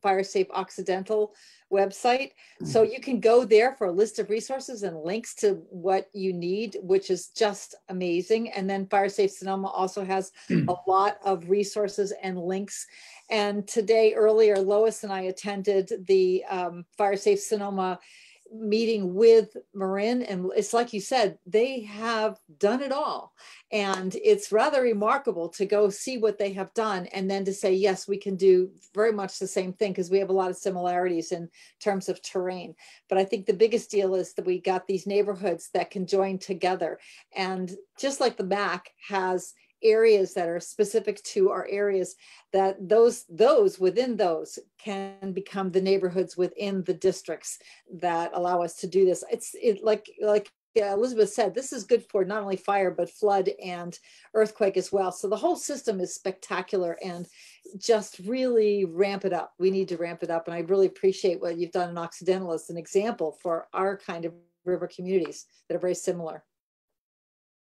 Fire Safe Occidental website. So you can go there for a list of resources and links to what you need, which is just amazing. And then Fire Safe Sonoma also has a lot of resources and links. And today, earlier, Lois and I attended the Fire Safe Sonoma meeting with Marin, and it's like you said, they have done it all, and it's rather remarkable to go see what they have done and then to say, yes, we can do very much the same thing, because we have a lot of similarities in terms of terrain. But I think the biggest deal is that we got these neighborhoods that can join together, and just like the MAC has areas that are specific to our areas, that those within those can become the neighborhoods within the districts that allow us to do this. It's like Elizabeth said, this is good for not only fire, but flood and earthquake as well. So the whole system is spectacular, and just really ramp it up. We need to ramp it up. And I really appreciate what you've done in Occidental as an example for our kind of river communities that are very similar.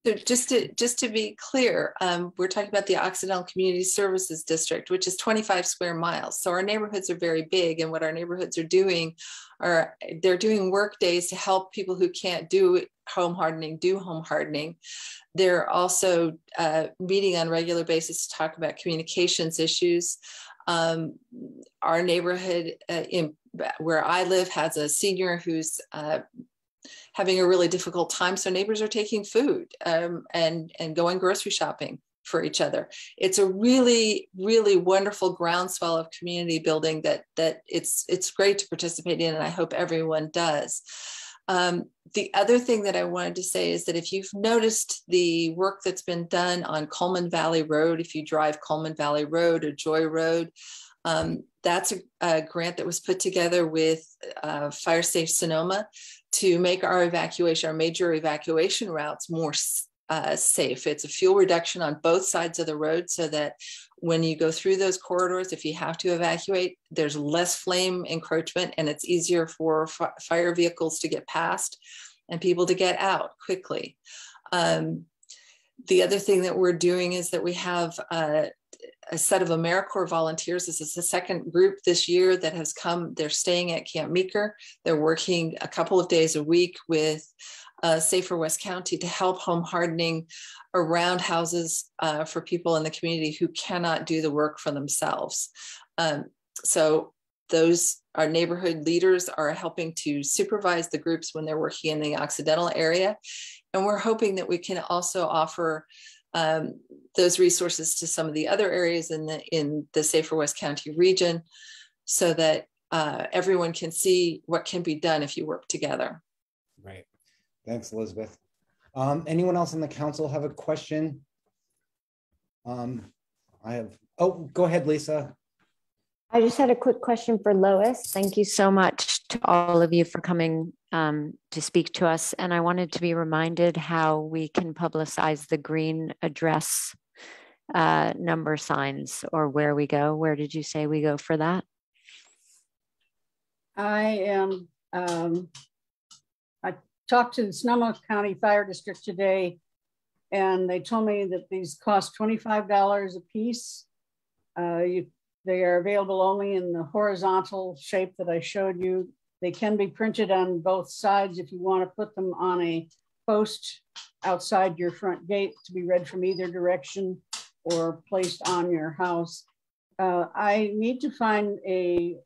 So just to be clear, we're talking about the Occidental Community Services District, which is 25 square miles. So our neighborhoods are very big, and what our neighborhoods are doing are they're doing work days to help people who can't do home hardening do home hardening. They're also meeting on a regular basis to talk about communications issues. Our neighborhood where I live has a senior who's having a really difficult time. So neighbors are taking food and going grocery shopping for each other. It's a really, really wonderful groundswell of community building that it's great to participate in, and I hope everyone does. The other thing that I wanted to say is that if you've noticed the work that's been done on Coleman Valley Road, if you drive Coleman Valley Road or Joy Road, that's a grant that was put together with Fire Safe Sonoma to make our major evacuation routes more safe. It's a fuel reduction on both sides of the road so that when you go through those corridors, if you have to evacuate, there's less flame encroachment and it's easier for fire vehicles to get past and people to get out quickly. The other thing that we're doing is that we have a set of Americorps volunteers. This is the second group this year that has come. They're staying at Camp Meeker. They're working a couple of days a week with Safer West County to help home hardening around houses for people in the community who cannot do the work for themselves. So our neighborhood leaders are helping to supervise the groups when they're working in the Occidental area. And we're hoping that we can also offer those resources to some of the other areas in the Safer West County region so that everyone can see what can be done if you work together. Right. Thanks, Elizabeth. Anyone else on the council have a question? Go ahead, Lisa. I just had a quick question for Lois. Thank you so much to all of you for coming to speak to us. And I wanted to be reminded how we can publicize the green address number signs, or where we go. Where did you say we go for that? I talked to the Sonoma County Fire District today, and they told me that these cost $25 a piece. They are available only in the horizontal shape that I showed you. They can be printed on both sides if you want to put them on a post outside your front gate to be read from either direction or placed on your house. I need to find a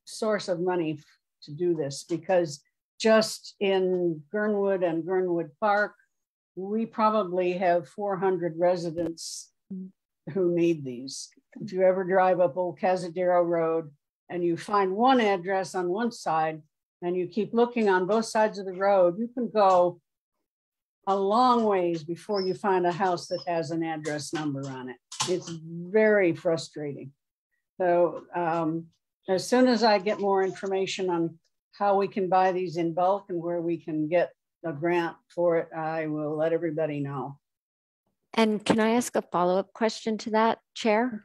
source of money to do this, because just in Gernwood and Gernwood Park, we probably have 400 residents who need these. If you ever drive up Old Cazadero Road and you find one address on one side and you keep looking on both sides of the road, you can go a long ways before you find a house that has an address number on it. It's very frustrating. So as soon as I get more information on how we can buy these in bulk and where we can get a grant for it, I will let everybody know. And can I ask a follow-up question to that, Chair?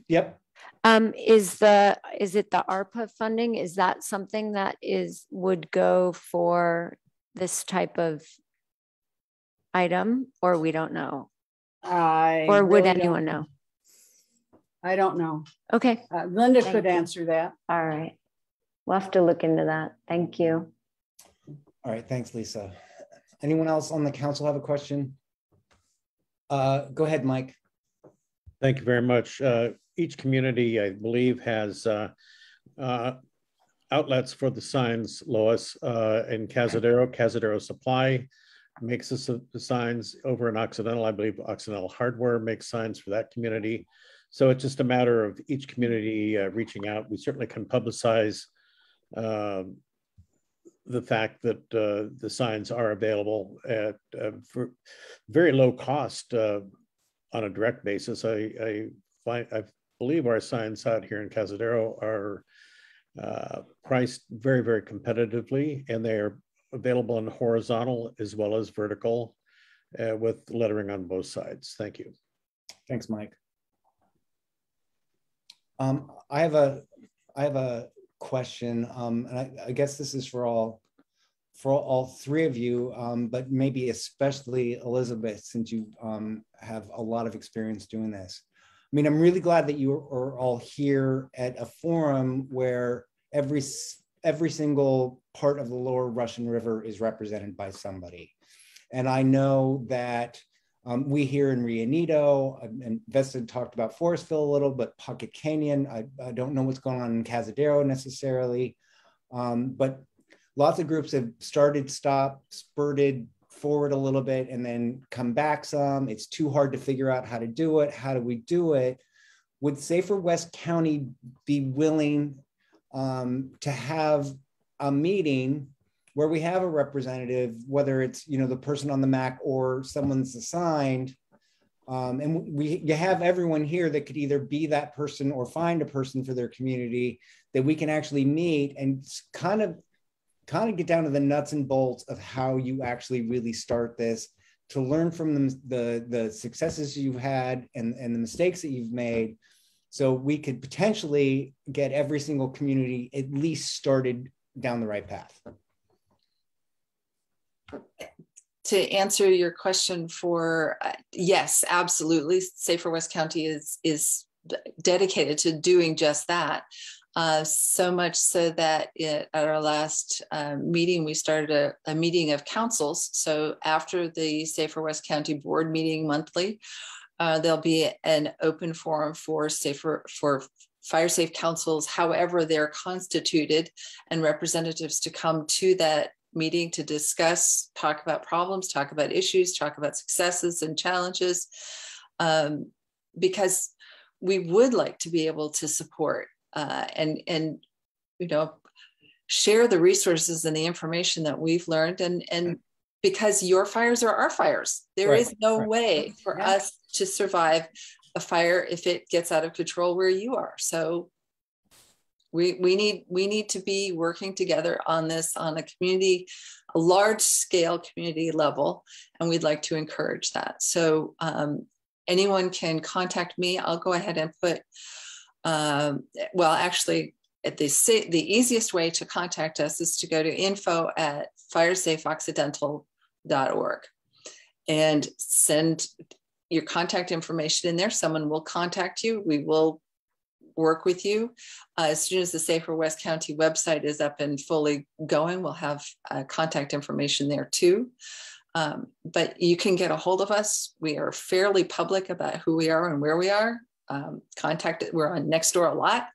Yep. Is it the ARPA funding? Is that something that would go for this type of item, or we don't know? Or would anyone know? I don't know. Okay. Linda could answer that. All right. We'll have to look into that. Thank you. All right. Thanks, Lisa. Anyone else on the council have a question? Go ahead, Mike. Thank you very much. Each community, I believe, has outlets for the signs, Lois. In Cazadero Supply makes us the signs. Over in Occidental, I believe Occidental Hardware makes signs for that community. So it's just a matter of each community reaching out. We certainly can publicize the fact that the signs are available at for very low cost on a direct basis. I believe our signs out here in Cazadero are priced very, very competitively, and they are available in horizontal as well as vertical with lettering on both sides. Thank you. Thanks, Mike. I have a question, and I guess this is for all all three of you, but maybe especially Elizabeth, since you have a lot of experience doing this. I mean, I'm really glad that you are all here at a forum where every single part of the Lower Russian River is represented by somebody. And I know that we here in Rio Neto, and Vesta talked about Forestville a little, but Pocket Canyon, I don't know what's going on in Cazadero necessarily, but lots of groups have started, stopped, spurted forward a little bit, and then come back some. It's too hard to figure out how to do it. How do we do it? Would Safer West County be willing to have a meeting where we have a representative, whether it's the person on the MAC or someone's assigned, and you have everyone here that could either be that person or find a person for their community that we can actually meet and kind of get down to the nuts and bolts of how you actually really start this, to learn from the successes you've had and the mistakes that you've made, so we could potentially get every single community at least started down the right path. To answer your question for, yes, absolutely. Safer West County is dedicated to doing just that. So much so that at our last meeting, we started a meeting of councils. So after the Safer West County board meeting monthly, there'll be an open forum for fire safe councils, however they're constituted, and representatives to come to that meeting to discuss, talk about problems, talk about issues, talk about successes and challenges, because we would like to be able to support and share the resources and the information that we've learned, and because your fires are our fires. There is no way for us to survive a fire if it gets out of control where you are. So we need to be working together on this on a large scale community level, and we'd like to encourage that. So anyone can contact me. I'll go ahead and put, well, actually, the easiest way to contact us is to go to info@firesafeoccidental.org and send your contact information in there. Someone will contact you. We will work with you. As soon as the Safer West County website is up and fully going, we'll have contact information there too. But you can get a hold of us. We are fairly public about who we are and where we are. We're on Nextdoor a lot.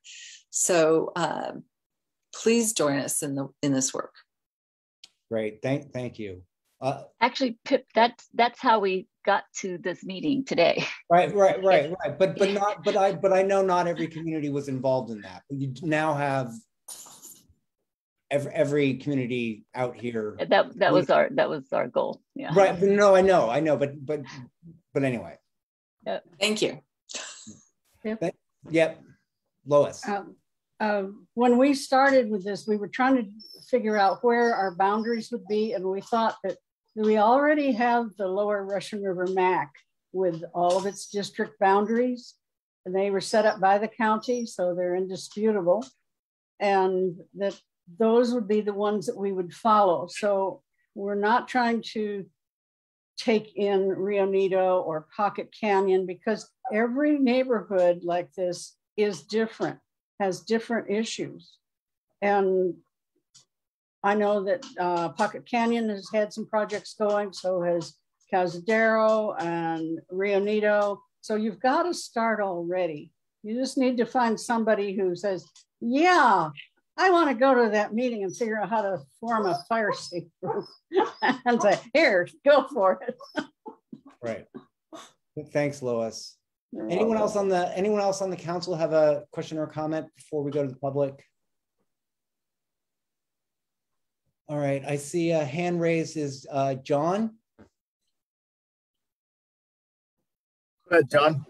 So please join us in this work. Great, thank you. Actually, Pip, that's how we got to this meeting today. Right. But I know not every community was involved in that. You now have every community out here. That was our goal. Yeah. Right. No, I know. But anyway. Yep. Thank you. Yep. Lois. When we started with this, we were trying to figure out where our boundaries would be, and we thought that we already have the Lower Russian River MAC with all of its district boundaries, and they were set up by the county, so they're indisputable, and that those would be the ones that we would follow. So we're not trying to take in Rio Neto or Pocket Canyon, because every neighborhood like this is different, has different issues. And I know that Pocket Canyon has had some projects going, so has Cazadero and Rio Neto. So you've got to start already. You just need to find somebody who says, yeah, I want to go to that meeting and figure out how to form a fire safe group and say, here, go for it. Right. Thanks, Lois. Anyone else on the council have a question or comment before we go to the public? All right, I see a hand raised is John. Go ahead, John.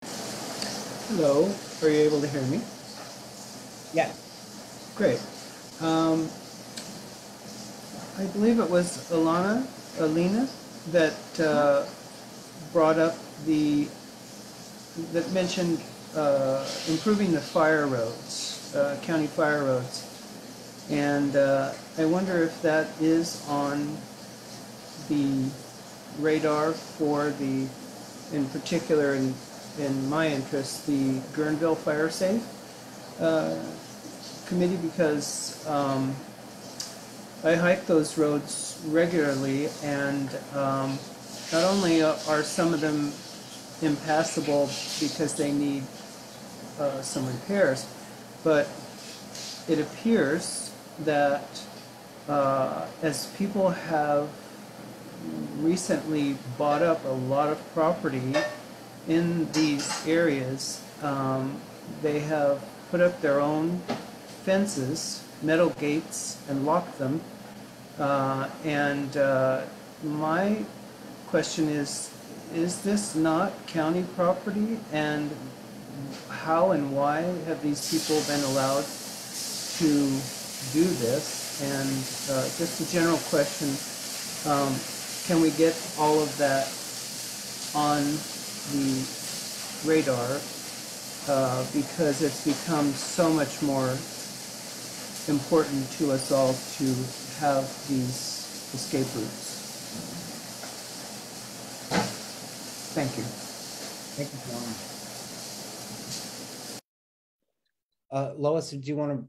Hello, are you able to hear me? Yeah. Great. I believe it was Alina, that brought up that mentioned improving the fire roads, county fire roads. And I wonder if that is on the radar for the, in particular, in my interest, the Guerneville Fire Safe Committee, because I hike those roads regularly, and not only are some of them impassable because they need some repairs, but it appears that as people have recently bought up a lot of property in these areas, they have put up their own fences, metal gates, and locked them. And my question is this not county property? And how and why have these people been allowed to do this? And just a general question, can we get all of that on the radar? Because it's become so much more important to us all to have these escape routes. Thank you. Thank you, John. Lois, did you want to?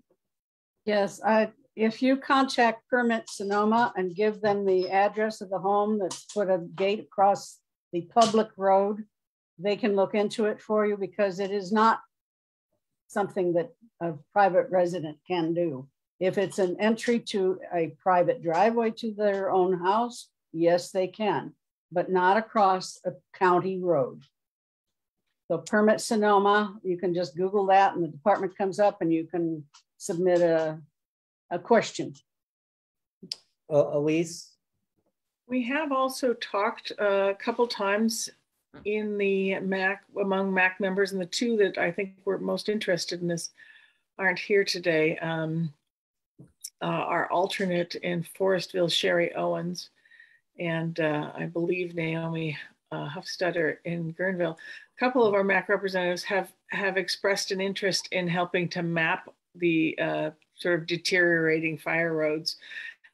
Yes, if you contact Permit Sonoma and give them the address of the home that's put a gate across the public road, they can look into it for you, because it is not something that a private resident can do. If it's an entry to a private driveway to their own house, yes, they can, but not across a county road. So Permit Sonoma, you can just Google that and the department comes up and you can submit a question. Elise? We have also talked a couple times in the MAC, among MAC members, and the two that I think were most interested in this aren't here today. Our alternate in Forestville, Sherry Owens, and I believe Naomi Huffstetter in Guerneville. A couple of our MAC representatives have expressed an interest in helping to map the sort of deteriorating fire roads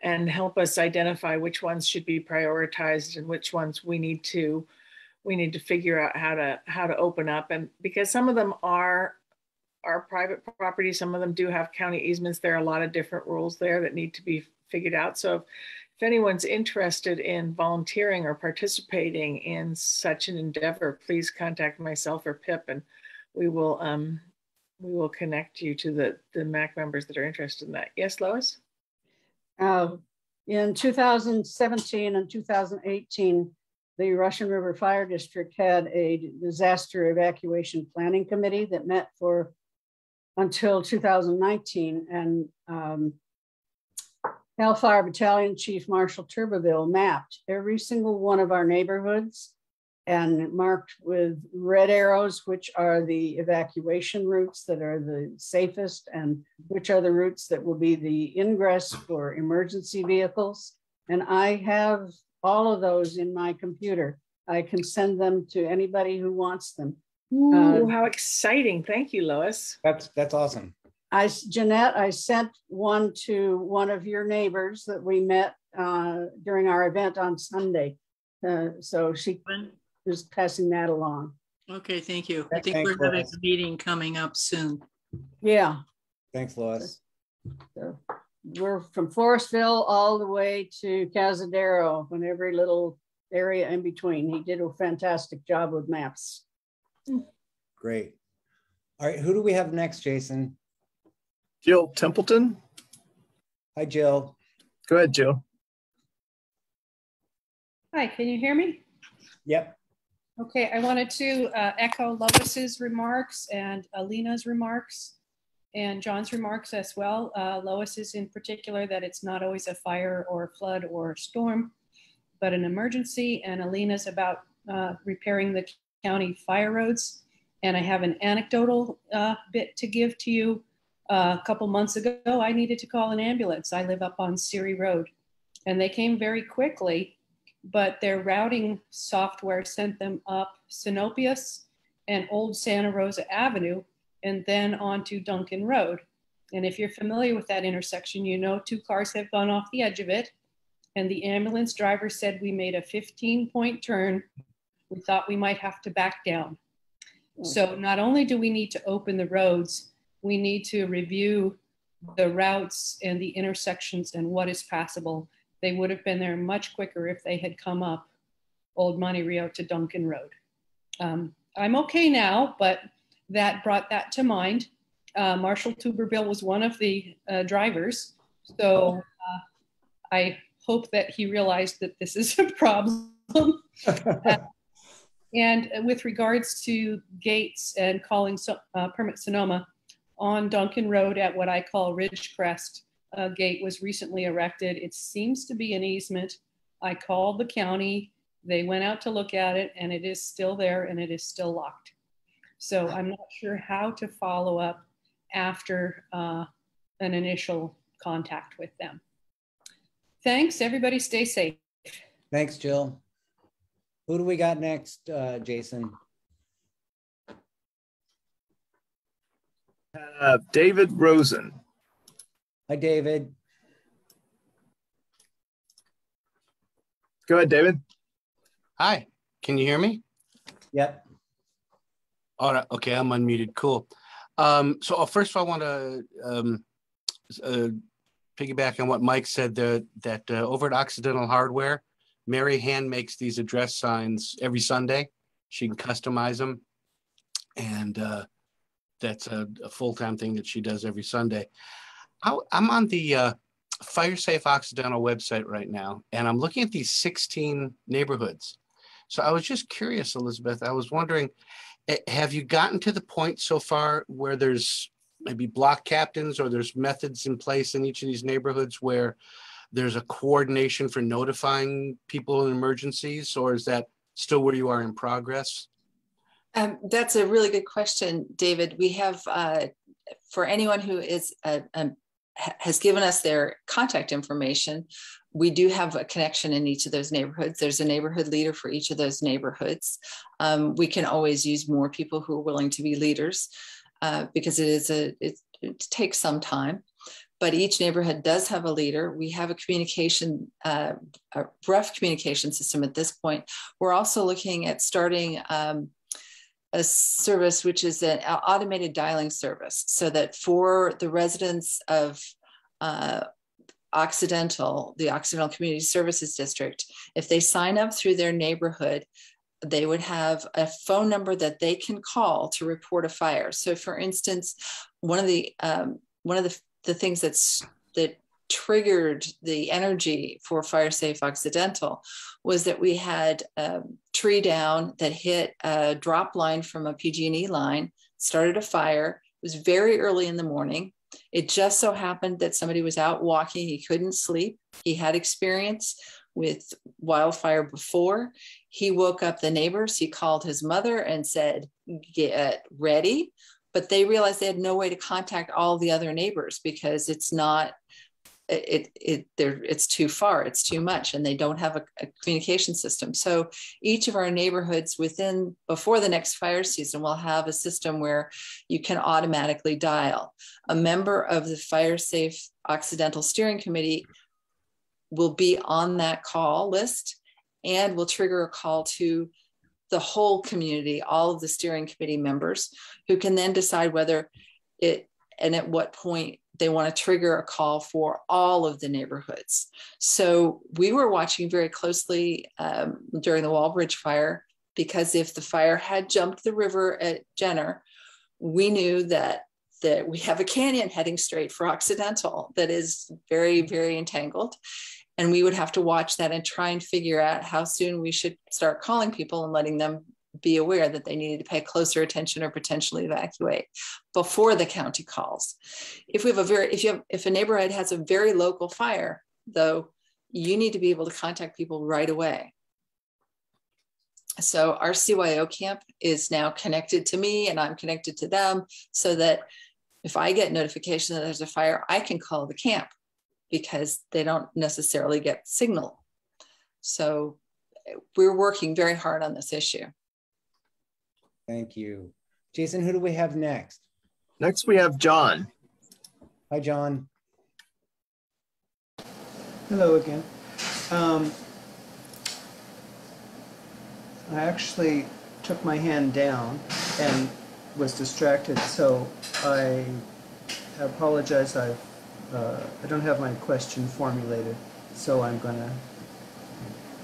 and help us identify which ones should be prioritized and which ones we need to figure out how to open up. And because some of them are private property, some of them do have county easements. There are a lot of different rules there that need to be figured out. So if anyone's interested in volunteering or participating in such an endeavor, please contact myself or Pip, and we will connect you to the MAC members that are interested in that. Yes, Lois? In 2017 and 2018, the Russian River Fire District had a disaster evacuation planning committee that met for until 2019, and Cal Fire Battalion Chief Marshal Turbeville mapped every single one of our neighborhoods and marked with red arrows which are the evacuation routes that are the safest and which are the routes that will be the ingress for emergency vehicles. And I have all of those in my computer. I can send them to anybody who wants them. Ooh, how exciting. Thank you, Lois. That's awesome. Jeanette, I sent one to one of your neighbors that we met during our event on Sunday. So she is passing that along. Okay, thank you. I think we're having a meeting coming up soon. Yeah. Thanks, Lois. So we're from Forestville all the way to Cazadero and every little area in between. He did a fantastic job with maps. Great. All right, who do we have next, Jason? Jill Templeton. Hi, Jill. Go ahead, Jill. Hi, can you hear me? Yep. Okay, I wanted to echo Lois's remarks and Alina's remarks and John's remarks as well. Lois's in particular, that it's not always a fire or flood or storm, but an emergency, and Alina's about repairing the county fire roads. And I have an anecdotal bit to give to you. A couple months ago, I needed to call an ambulance. I live up on Siri Road, and they came very quickly, but their routing software sent them up Sinopius and Old Santa Rosa Avenue, and then onto Duncan Road. And if you're familiar with that intersection, you know 2 cars have gone off the edge of it. And the ambulance driver said we made a 15-point turn. We thought we might have to back down. So not only do we need to open the roads, we need to review the routes and the intersections and what is passable. They would have been there much quicker if they had come up Old Monte Rio to Duncan Road. I'm okay now, but that brought that to mind. Marshall Tuberville was one of the drivers. So I hope that he realized that this is a problem. And with regards to gates and calling permit Sonoma, on Duncan Road at what I call Ridgecrest, a gate was recently erected. It seems to be an easement. I called the county. They went out to look at it, and it is still there, and it is still locked. So I'm not sure how to follow up after an initial contact with them. Thanks, everybody stay safe. Thanks, Jill. Who do we got next, Jason? David Rosen. Hi, David. Go ahead, David. Hi, can you hear me? Yep. All right, okay, I'm unmuted, cool. So first of all, I want to piggyback on what Mike said, that over at Occidental Hardware, Mary hand makes these address signs every Sunday. She can customize them, and that's a full-time thing that she does every Sunday. I'm on the Fire Safe Occidental website right now, and I'm looking at these 16 neighborhoods. So I was just curious, Elizabeth, I was wondering, have you gotten to the point so far where there's maybe block captains or there's methods in place in each of these neighborhoods where there's a coordination for notifying people in emergencies, or is that still where you are in progress? That's a really good question, David. We have, for anyone who is has given us their contact information, we do have a connection in each of those neighborhoods. There's a neighborhood leader for each of those neighborhoods. We can always use more people who are willing to be leaders because it takes some time. But each neighborhood does have a leader. We have a rough communication system at this point. We're also looking at starting a service, which is an automated dialing service, so that for the residents of Occidental, the Occidental Community Services District, if they sign up through their neighborhood, they would have a phone number that they can call to report a fire. So for instance, one of the things that triggered the energy for Fire Safe Occidental was that we had a tree down that hit a drop line from a PG&E line, started a fire. It was very early in the morning. It just so happened that somebody was out walking. He couldn't sleep. He had experience with wildfire before. He woke up the neighbors. He called his mother and said, "Get ready." But they realized they had no way to contact all the other neighbors because it's too far, it's too much, and they don't have a communication system. So each of our neighborhoods before the next fire season will have a system where you can automatically dial. A member of the Fire Safe Occidental Steering Committee will be on that call list and will trigger a call to the whole community, all of the steering committee members, who can then decide whether and at what point they want to trigger a call for all of the neighborhoods. So we were watching very closely during the Walbridge fire, because if the fire had jumped the river at Jenner, we knew that we have a canyon heading straight for Occidental that is very, very entangled. And we would have to watch that and try and figure out how soon we should start calling people and letting them be aware that they needed to pay closer attention or potentially evacuate before the county calls. If a neighborhood has a very local fire, though, you need to be able to contact people right away. So our CYO camp is now connected to me and I'm connected to them, so that if I get notification that there's a fire, I can call the camp, because they don't necessarily get signal. So we're working very hard on this issue. Thank you. Jason, who do we have next? Next we have John. Hi, John. Hello again. I actually took my hand down and was distracted, so I apologize. I don't have my question formulated, so I'm going to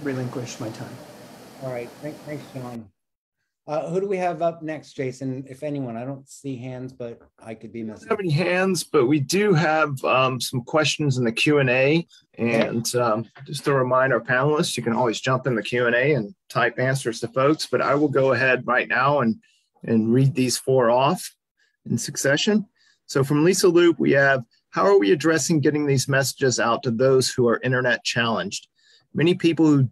relinquish my time. All right, thanks, John. Who do we have up next, Jason? If anyone, I don't see hands, but I could be missing. We don't have any hands, but we do have some questions in the Q&A. And just to remind our panelists, you can always jump in the Q&A and type answers to folks, but I will go ahead right now and read these 4 off in succession. So from Lisa Loop, we have, how are we addressing getting these messages out to those who are internet challenged? Many people who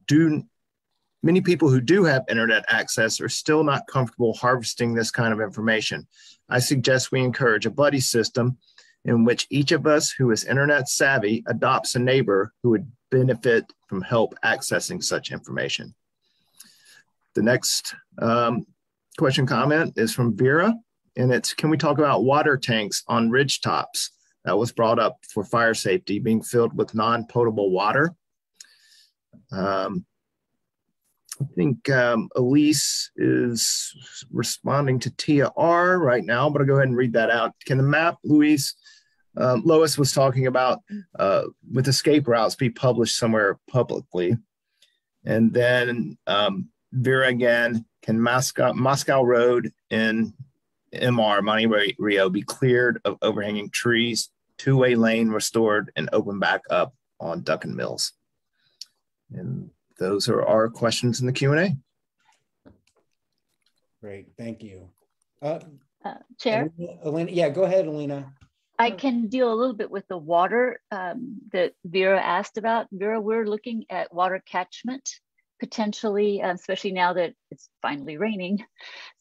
do have internet access are still not comfortable harvesting this kind of information. I suggest we encourage a buddy system in which each of us who is internet savvy adopts a neighbor who would benefit from help accessing such information. The next question comment is from Vera, and it's, can we talk about water tanks on ridge tops? That was brought up for fire safety, being filled with non-potable water. I think Elise is responding to Tia R right now, but I'll go ahead and read that out. Can the map, Luis, Lois was talking about with escape routes be published somewhere publicly? And then Vera again, can Moscow Road in MR, Monte Rio, be cleared of overhanging trees, two-way lane restored and open back up on Duncan Mills? And those are our questions in the Q&A. Great, thank you. Chair? Alina, yeah, go ahead, Alina. I can deal a little bit with the water that Vera asked about. Vera, we're looking at water catchment, potentially, especially now that it's finally raining.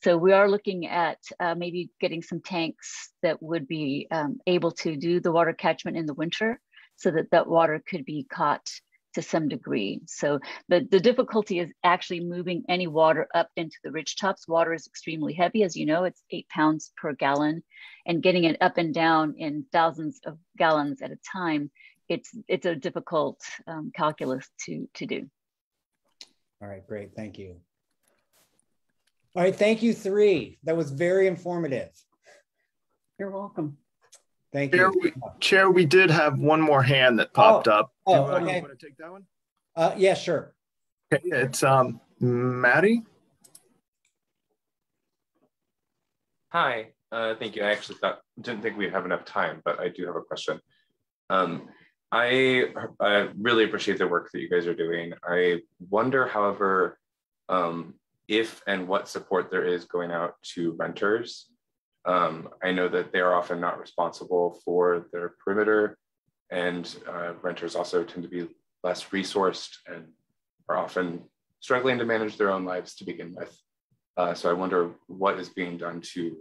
So we are looking at maybe getting some tanks that would be able to do the water catchment in the winter so that that water could be caught to some degree. So the difficulty is actually moving any water up into the ridge tops. Water is extremely heavy. As you know, it's 8 pounds per gallon, and getting it up and down in thousands of gallons at a time, it's a difficult calculus to do. All right, great, thank you. All right, thank you, 3. That was very informative. You're welcome. Thank you. Chair, we did have one more hand that popped up. Okay. You want to take that one? Yeah, sure. Okay, it's Maddie. Hi, thank you. I actually didn't think we'd have enough time, but I do have a question. I really appreciate the work that you guys are doing. I wonder, however, if and what support there is going out to renters. I know that they're often not responsible for their perimeter, and renters also tend to be less resourced and are often struggling to manage their own lives to begin with. So I wonder what is being done to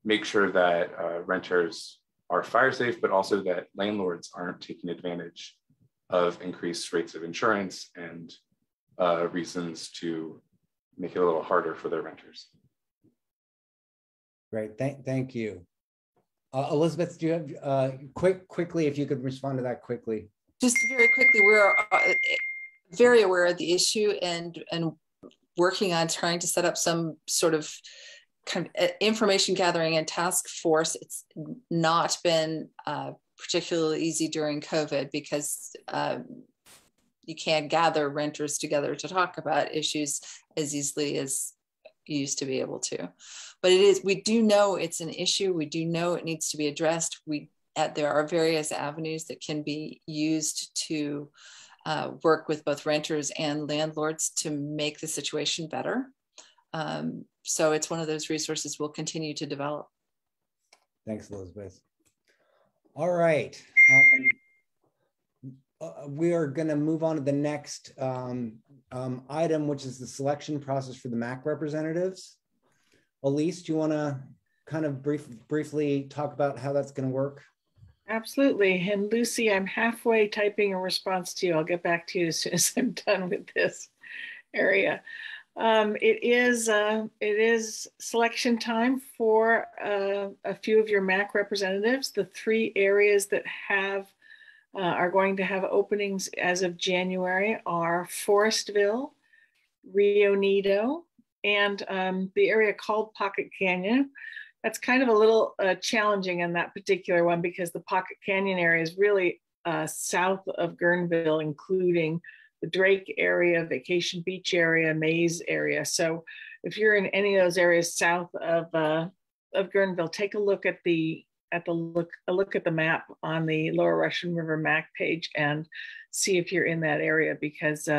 make sure that renters are fire safe, but also that landlords aren't taking advantage of increased rates of insurance and reasons to make it a little harder for their renters. Great, thank you. Elizabeth, do you have, quickly, if you could respond to that quickly. Just very quickly, we're very aware of the issue and working on trying to set up some sort of kind of information gathering and task force. It's not been particularly easy during COVID because you can't gather renters together to talk about issues as easily as you used to be able to. But we do know it's an issue. We do know it needs to be addressed. There are various avenues that can be used to work with both renters and landlords to make the situation better. So it's one of those resources we'll continue to develop. Thanks, Elizabeth. All right. We are going to move on to the next item, which is the selection process for the MAC representatives. Elise, do you want to kind of briefly talk about how that's going to work? Absolutely. And Lucy, I'm halfway typing a response to you. I'll get back to you as soon as I'm done with this area. It is selection time for a few of your MAC representatives. The 3 areas that are going to have openings as of January are Forestville, Rio Nido, and the area called Pocket Canyon. That's kind of a little challenging in that particular one because the Pocket Canyon area is really south of Guerneville, including the Drake area, Vacation Beach area, Maze area. So if you're in any of those areas south of Guerneville, take a look at the map on the Lower Russian River MAC page and see if you're in that area, because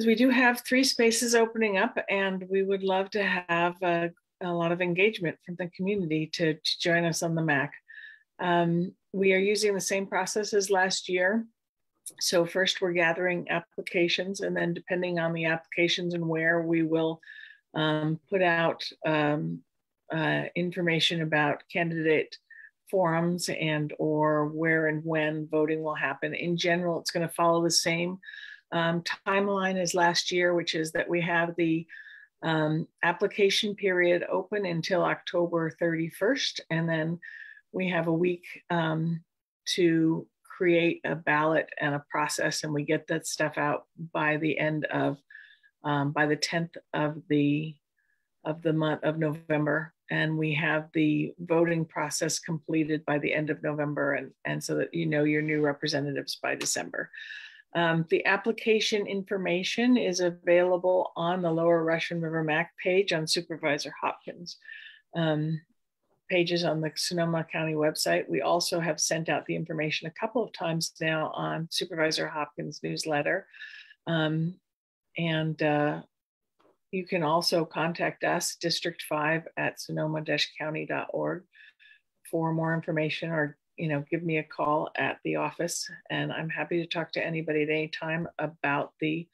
we do have 3 spaces opening up, and we would love to have a lot of engagement from the community to join us on the MAC. We are using the same process as last year. So first we're gathering applications, and then depending on the applications and where, we will put out information about candidate forums and or where and when voting will happen. In general, it's going to follow the same timeline as last year, which is that we have the application period open until October 31st, and then we have a week to create a ballot and a process, and we get that stuff out by the end of by the 10th of the month of November, and we have the voting process completed by the end of November, and so that you know your new representatives by December. The application information is available on the Lower Russian River MAC page on Supervisor Hopkins' pages on the Sonoma County website. We also have sent out the information a couple of times now on Supervisor Hopkins' newsletter. You can also contact us, District 5 at sonoma-county.org for more information, or give me a call at the office, and I'm happy to talk to anybody at any time about the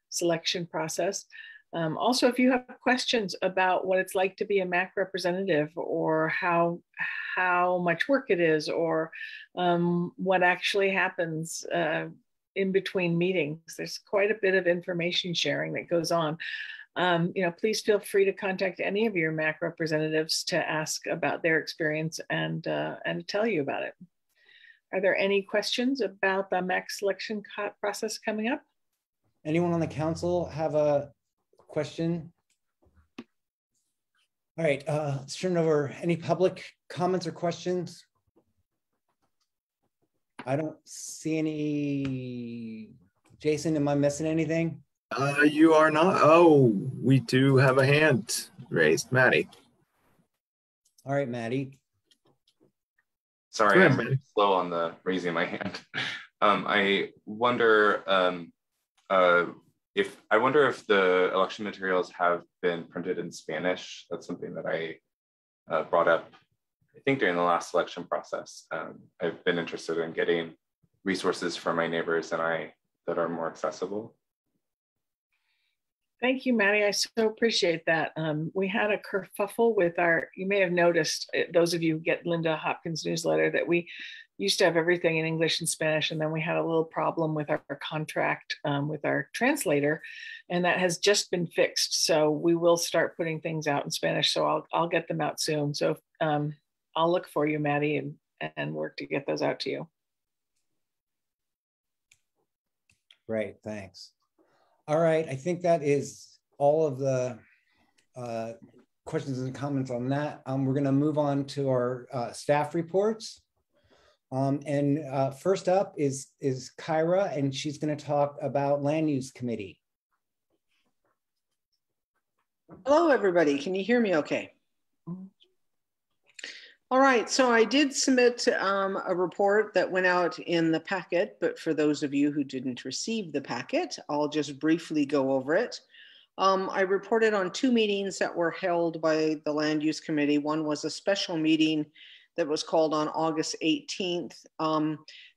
selection process. Also, if you have questions about what it's like to be a MAC representative, or how much work it is, or what actually happens in between meetings, there's quite a bit of information sharing that goes on. Please feel free to contact any of your MAC representatives to ask about their experience and tell you about it. Are there any questions about the MAC selection process coming up? Anyone on the council have a question? All right, let's turn it over. Any public comments or questions? I don't see any. Jason, am I missing anything? You are not. Oh, we do have a hand raised. Maddie. All right, Maddie. Sorry, I'm slow on the raising my hand. I wonder if the election materials have been printed in Spanish. That's something that I brought up, I think, during the last election process. I've been interested in getting resources for my neighbors and I that are more accessible. Thank you, Maddie. I so appreciate that. We had a kerfuffle with you may have noticed, those of you who get Linda Hopkins' newsletter, that we used to have everything in English and Spanish, and then we had a little problem with our contract with our translator, and that has just been fixed. So we will start putting things out in Spanish, so I'll get them out soon. So I'll look for you, Maddie, and work to get those out to you. Great, thanks. All right, I think that is all of the questions and comments on that. We're going to move on to our staff reports. First up is Kyra, and she's going to talk about Land Use Committee. Hello, everybody. Can you hear me okay? All right, so I did submit a report that went out in the packet, but for those of you who didn't receive the packet, I'll just briefly go over it. I reported on 2 meetings that were held by the Land Use Committee. One was a special meeting that was called on August 18th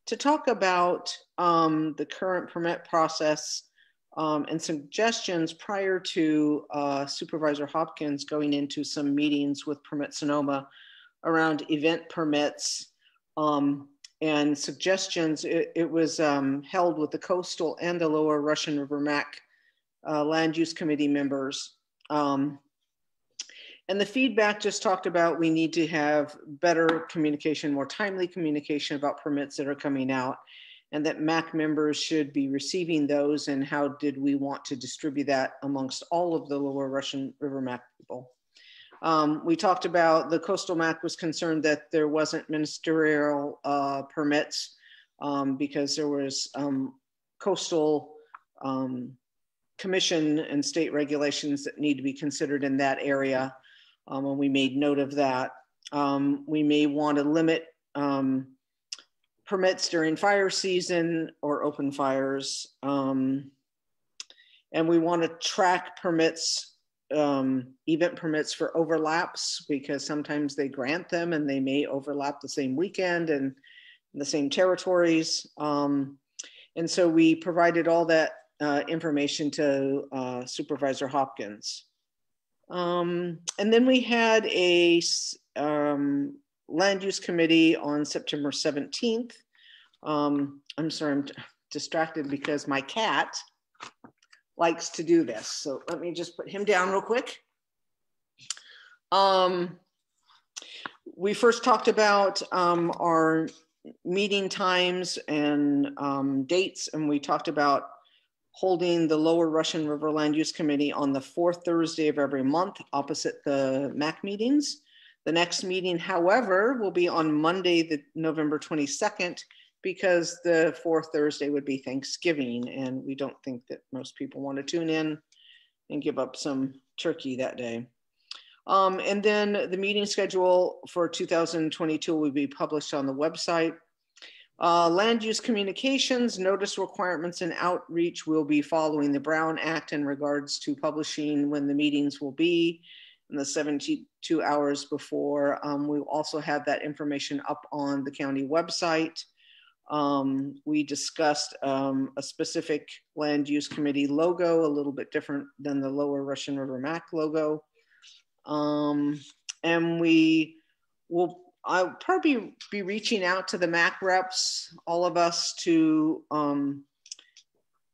to talk about the current permit process and suggestions prior to Supervisor Hopkins going into some meetings with Permit Sonoma around event permits and suggestions. It was held with the Coastal and the Lower Russian River MAC land use committee members. And the feedback just talked about we need to have better communication, more timely communication about permits that are coming out, and that MAC members should be receiving those, and how did we want to distribute that amongst all of the Lower Russian River MAC people. We talked about the Coastal MAC was concerned that there wasn't ministerial permits because there was coastal commission and state regulations that need to be considered in that area. And we made note of that. We may want to limit permits during fire season or open fires. And we want to track permits, event permits for overlaps, because sometimes they grant them and they may overlap the same weekend and the same territories. And so we provided all that information to Supervisor Hopkins. And then we had a land use committee on September 17th. I'm sorry, I'm distracted because my cat likes to do this. So let me just put him down real quick. We first talked about our meeting times and dates, and we talked about holding the Lower Russian River Land Use Committee on the fourth Thursday of every month opposite the MAC meetings. The next meeting, however, will be on Monday, the November 22nd, because the fourth Thursday would be Thanksgiving, and we don't think that most people want to tune in and give up some turkey that day. And then the meeting schedule for 2022 will be published on the website. Land use communications, notice requirements, and outreach will be following the Brown Act in regards to publishing when the meetings will be in the 72 hours before. We'll also have that information up on the county website. We discussed a specific land use committee logo, a little bit different than the Lower Russian River MAC logo. And we will, I'll probably be reaching out to the MAC reps, all of us, to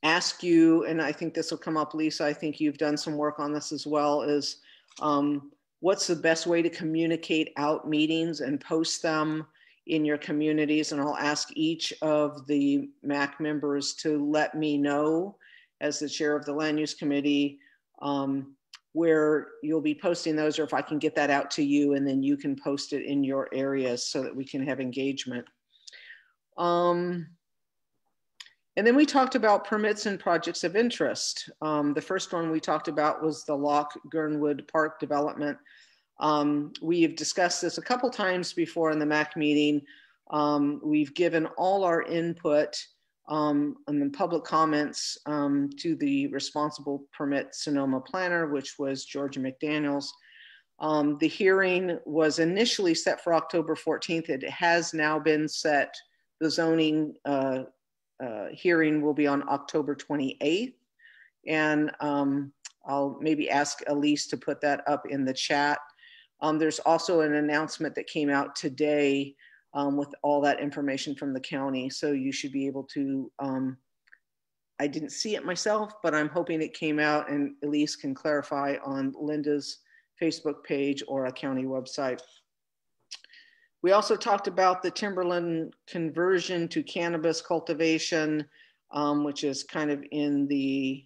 ask you, and I think this will come up, Lisa, I think you've done some work on this as well, is what's the best way to communicate out meetings and post them in your communities? And I'll ask each of the MAC members to let me know, as the chair of the land use committee, where you'll be posting those, or if I can get that out to you and then you can post it in your areas so that we can have engagement. And then we talked about permits and projects of interest. The first one we talked about was the Loch Gernwood Park development. We have discussed this a couple times before in the MAC meeting. We've given all our input and then public comments to the responsible permit Sonoma planner, which was Georgia McDaniels. The hearing was initially set for October 14th. It has now been set. The zoning hearing will be on October 28th. And I'll maybe ask Elise to put that up in the chat. There's also an announcement that came out today with all that information from the county. So you should be able to, I didn't see it myself, but I'm hoping it came out and Elise can clarify on Linda's Facebook page or a county website. We also talked about the timberland conversion to cannabis cultivation, which is kind of in the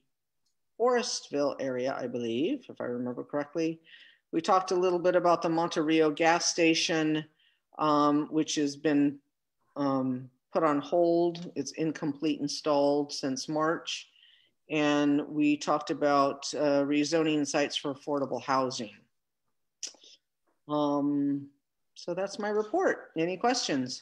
Forestville area, I believe, if I remember correctly. We talked a little bit about the Monterey gas station, which has been put on hold. It's incomplete installed since March. And we talked about rezoning sites for affordable housing. So that's my report. Any questions?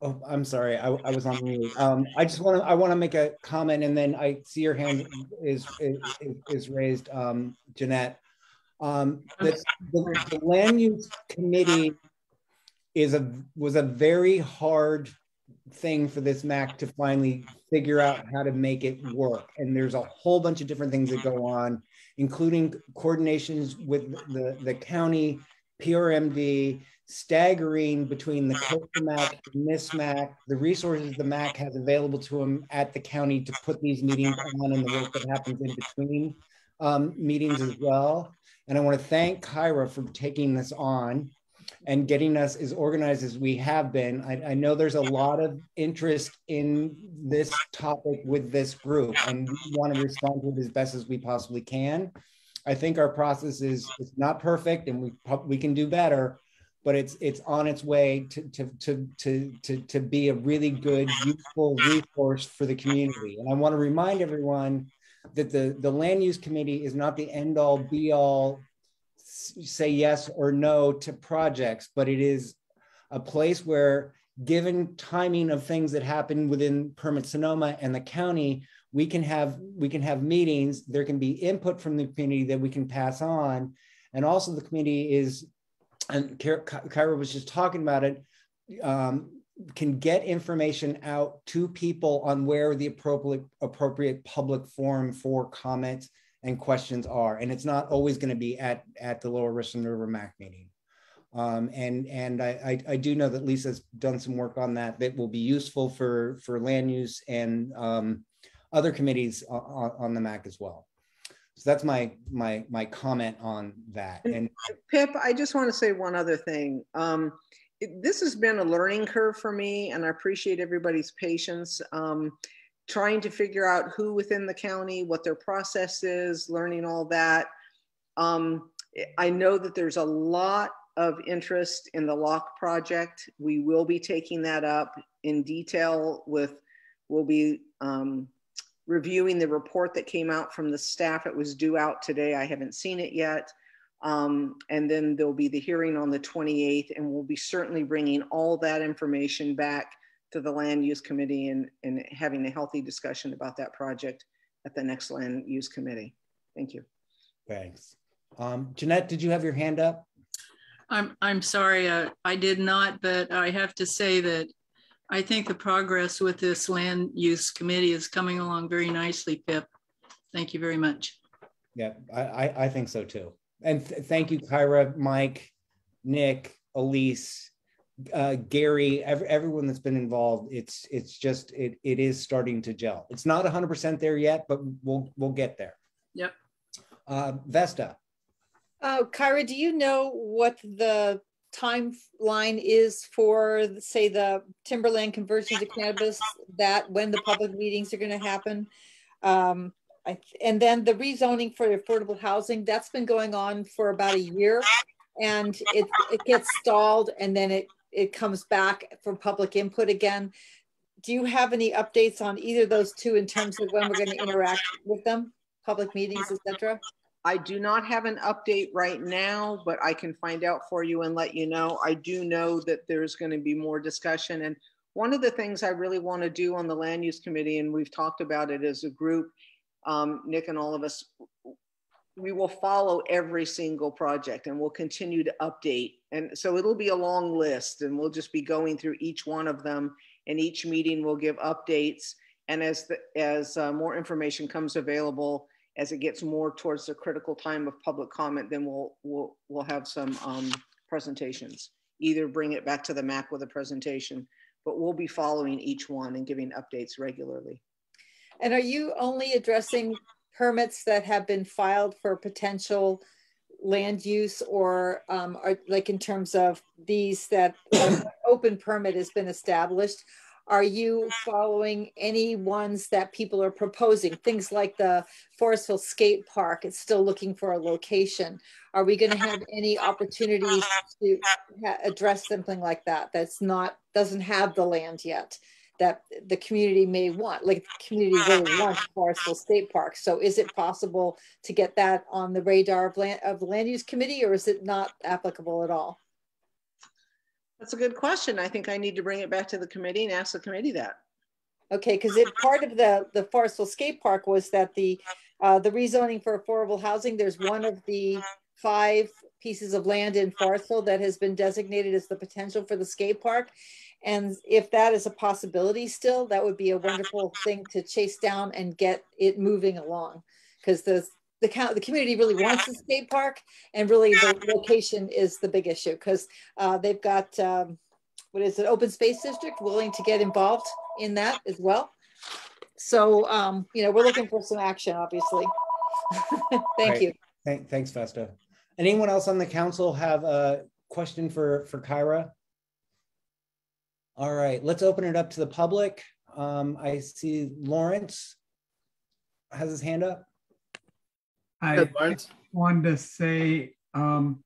Oh, I'm sorry. I was on mute. I want to make a comment, and then I see your hand is raised, Jeanette. The land use committee was a very hard thing for this MAC to finally figure out how to make it work. And there's a whole bunch of different things that go on, including coordinations with the county, PRMD, staggering between the Coastal MAC and this MAC, the resources the MAC has available to them at the county to put these meetings on and the work that happens in between meetings as well. And I want to thank Kyra for taking this on and getting us as organized as we have been. I know there's a lot of interest in this topic with this group, and we want to respond to it as best as we possibly can. I think our process is not perfect, and we can do better, but it's on its way to be a really good, useful resource for the community. And I want to remind everyone that the land use committee is not the end all be all say yes or no to projects, but it is a place where, given timing of things that happen within Permit Sonoma and the county, we can have meetings. There can be input from the community that we can pass on. And also the committee is, and Kyra was just talking about it, can get information out to people on where the appropriate public forum for comments and questions are. And it's not always going to be at the Lower Richland River MAC meeting. And I do know that Lisa's done some work on that will be useful for land use and other committees on the MAC as well. So that's my comment on that. And Pip, I just want to say one other thing. This has been a learning curve for me, and I appreciate everybody's patience. Trying to figure out who within the county, what their process is, learning all that. I know that there's a lot of interest in the lock project. We will be taking that up in detail we'll be reviewing the report that came out from the staff. It was due out today. I haven't seen it yet. And then there'll be the hearing on the 28th, and we'll be certainly bringing all that information back to the Land Use Committee and having a healthy discussion about that project at the next Land Use Committee. Thank you. Thanks. Jeanette, did you have your hand up? I'm sorry, I did not, but I have to say that I think the progress with this Land Use Committee is coming along very nicely, Pip. Thank you very much. Yeah, I think so too. And thank you, Kyra, Mike, Nick, Elise, Gary, everyone that's been involved. It is starting to gel. It's not 100% there yet, but we'll get there. Yep. Vesta. Kyra, do you know what the timeline is for, say, the timberland conversion to cannabis, that when the public meetings are going to happen? And then the rezoning for affordable housing, that's been going on for about a year, and it gets stalled, and then it comes back for public input again. Do you have any updates on either of those two in terms of when we're going to interact with them, public meetings, etc.? I do not have an update right now, but I can find out for you and let you know. I do know that there's going to be more discussion. And one of the things I really want to do on the Land Use Committee, and we've talked about it as a group, Nick and all of us, we will follow every single project and we'll continue to update. And so it'll be a long list, and we'll just be going through each one of them, and each meeting will give updates. And as more information comes available, as it gets more towards the critical time of public comment, then we'll have some presentations. Either bring it back to the MAC with a presentation, but we'll be following each one and giving updates regularly. And are you only addressing permits that have been filed for potential land use, or are, like, in terms of these that open permit has been established? Are you following any ones that people are proposing? Things like the Forestville Skate Park, it's still looking for a location. Are we going to have any opportunities to address something like that doesn't have the land yet, that the community may want, like the community really wants Forestville State Park? So is it possible to get that on the radar of the Land Use Committee, or is it not applicable at all? That's a good question. I think I need to bring it back to the committee and ask the committee that. Okay, because part of the Forestville Skate Park was that the rezoning for affordable housing, there's one of the 5 pieces of land in Forestville that has been designated as the potential for the skate park. And if that is a possibility still, that would be a wonderful thing to chase down and get it moving along. Because the community really wants the skate park, and really the location is the big issue, because they've got what is it, open space district willing to get involved in that as well. So you know, we're looking for some action, obviously. Thank you. Thanks, Vesta. Anyone else on the council have a question for Kyra? All right, let's open it up to the public. I see Lawrence has his hand up. I wanted to say, Kira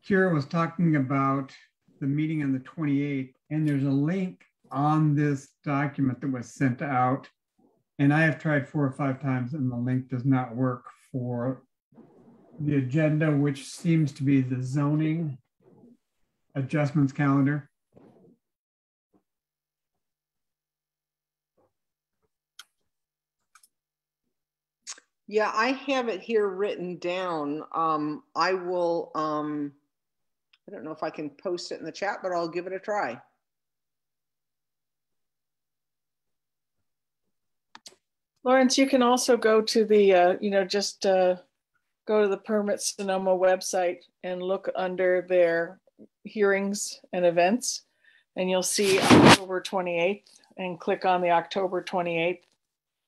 was talking about the meeting on the 28th, and there's a link on this document that was sent out. And I have tried 4 or 5 times, and the link does not work for the agenda, which seems to be the zoning adjustments calendar. Yeah, I have it here written down. I will, I don't know if I can post it in the chat, but I'll give it a try. Lawrence, you can also go to the, you know, just go to the Permit Sonoma website and look under their hearings and events, and you'll see October 28th, and click on the October 28th.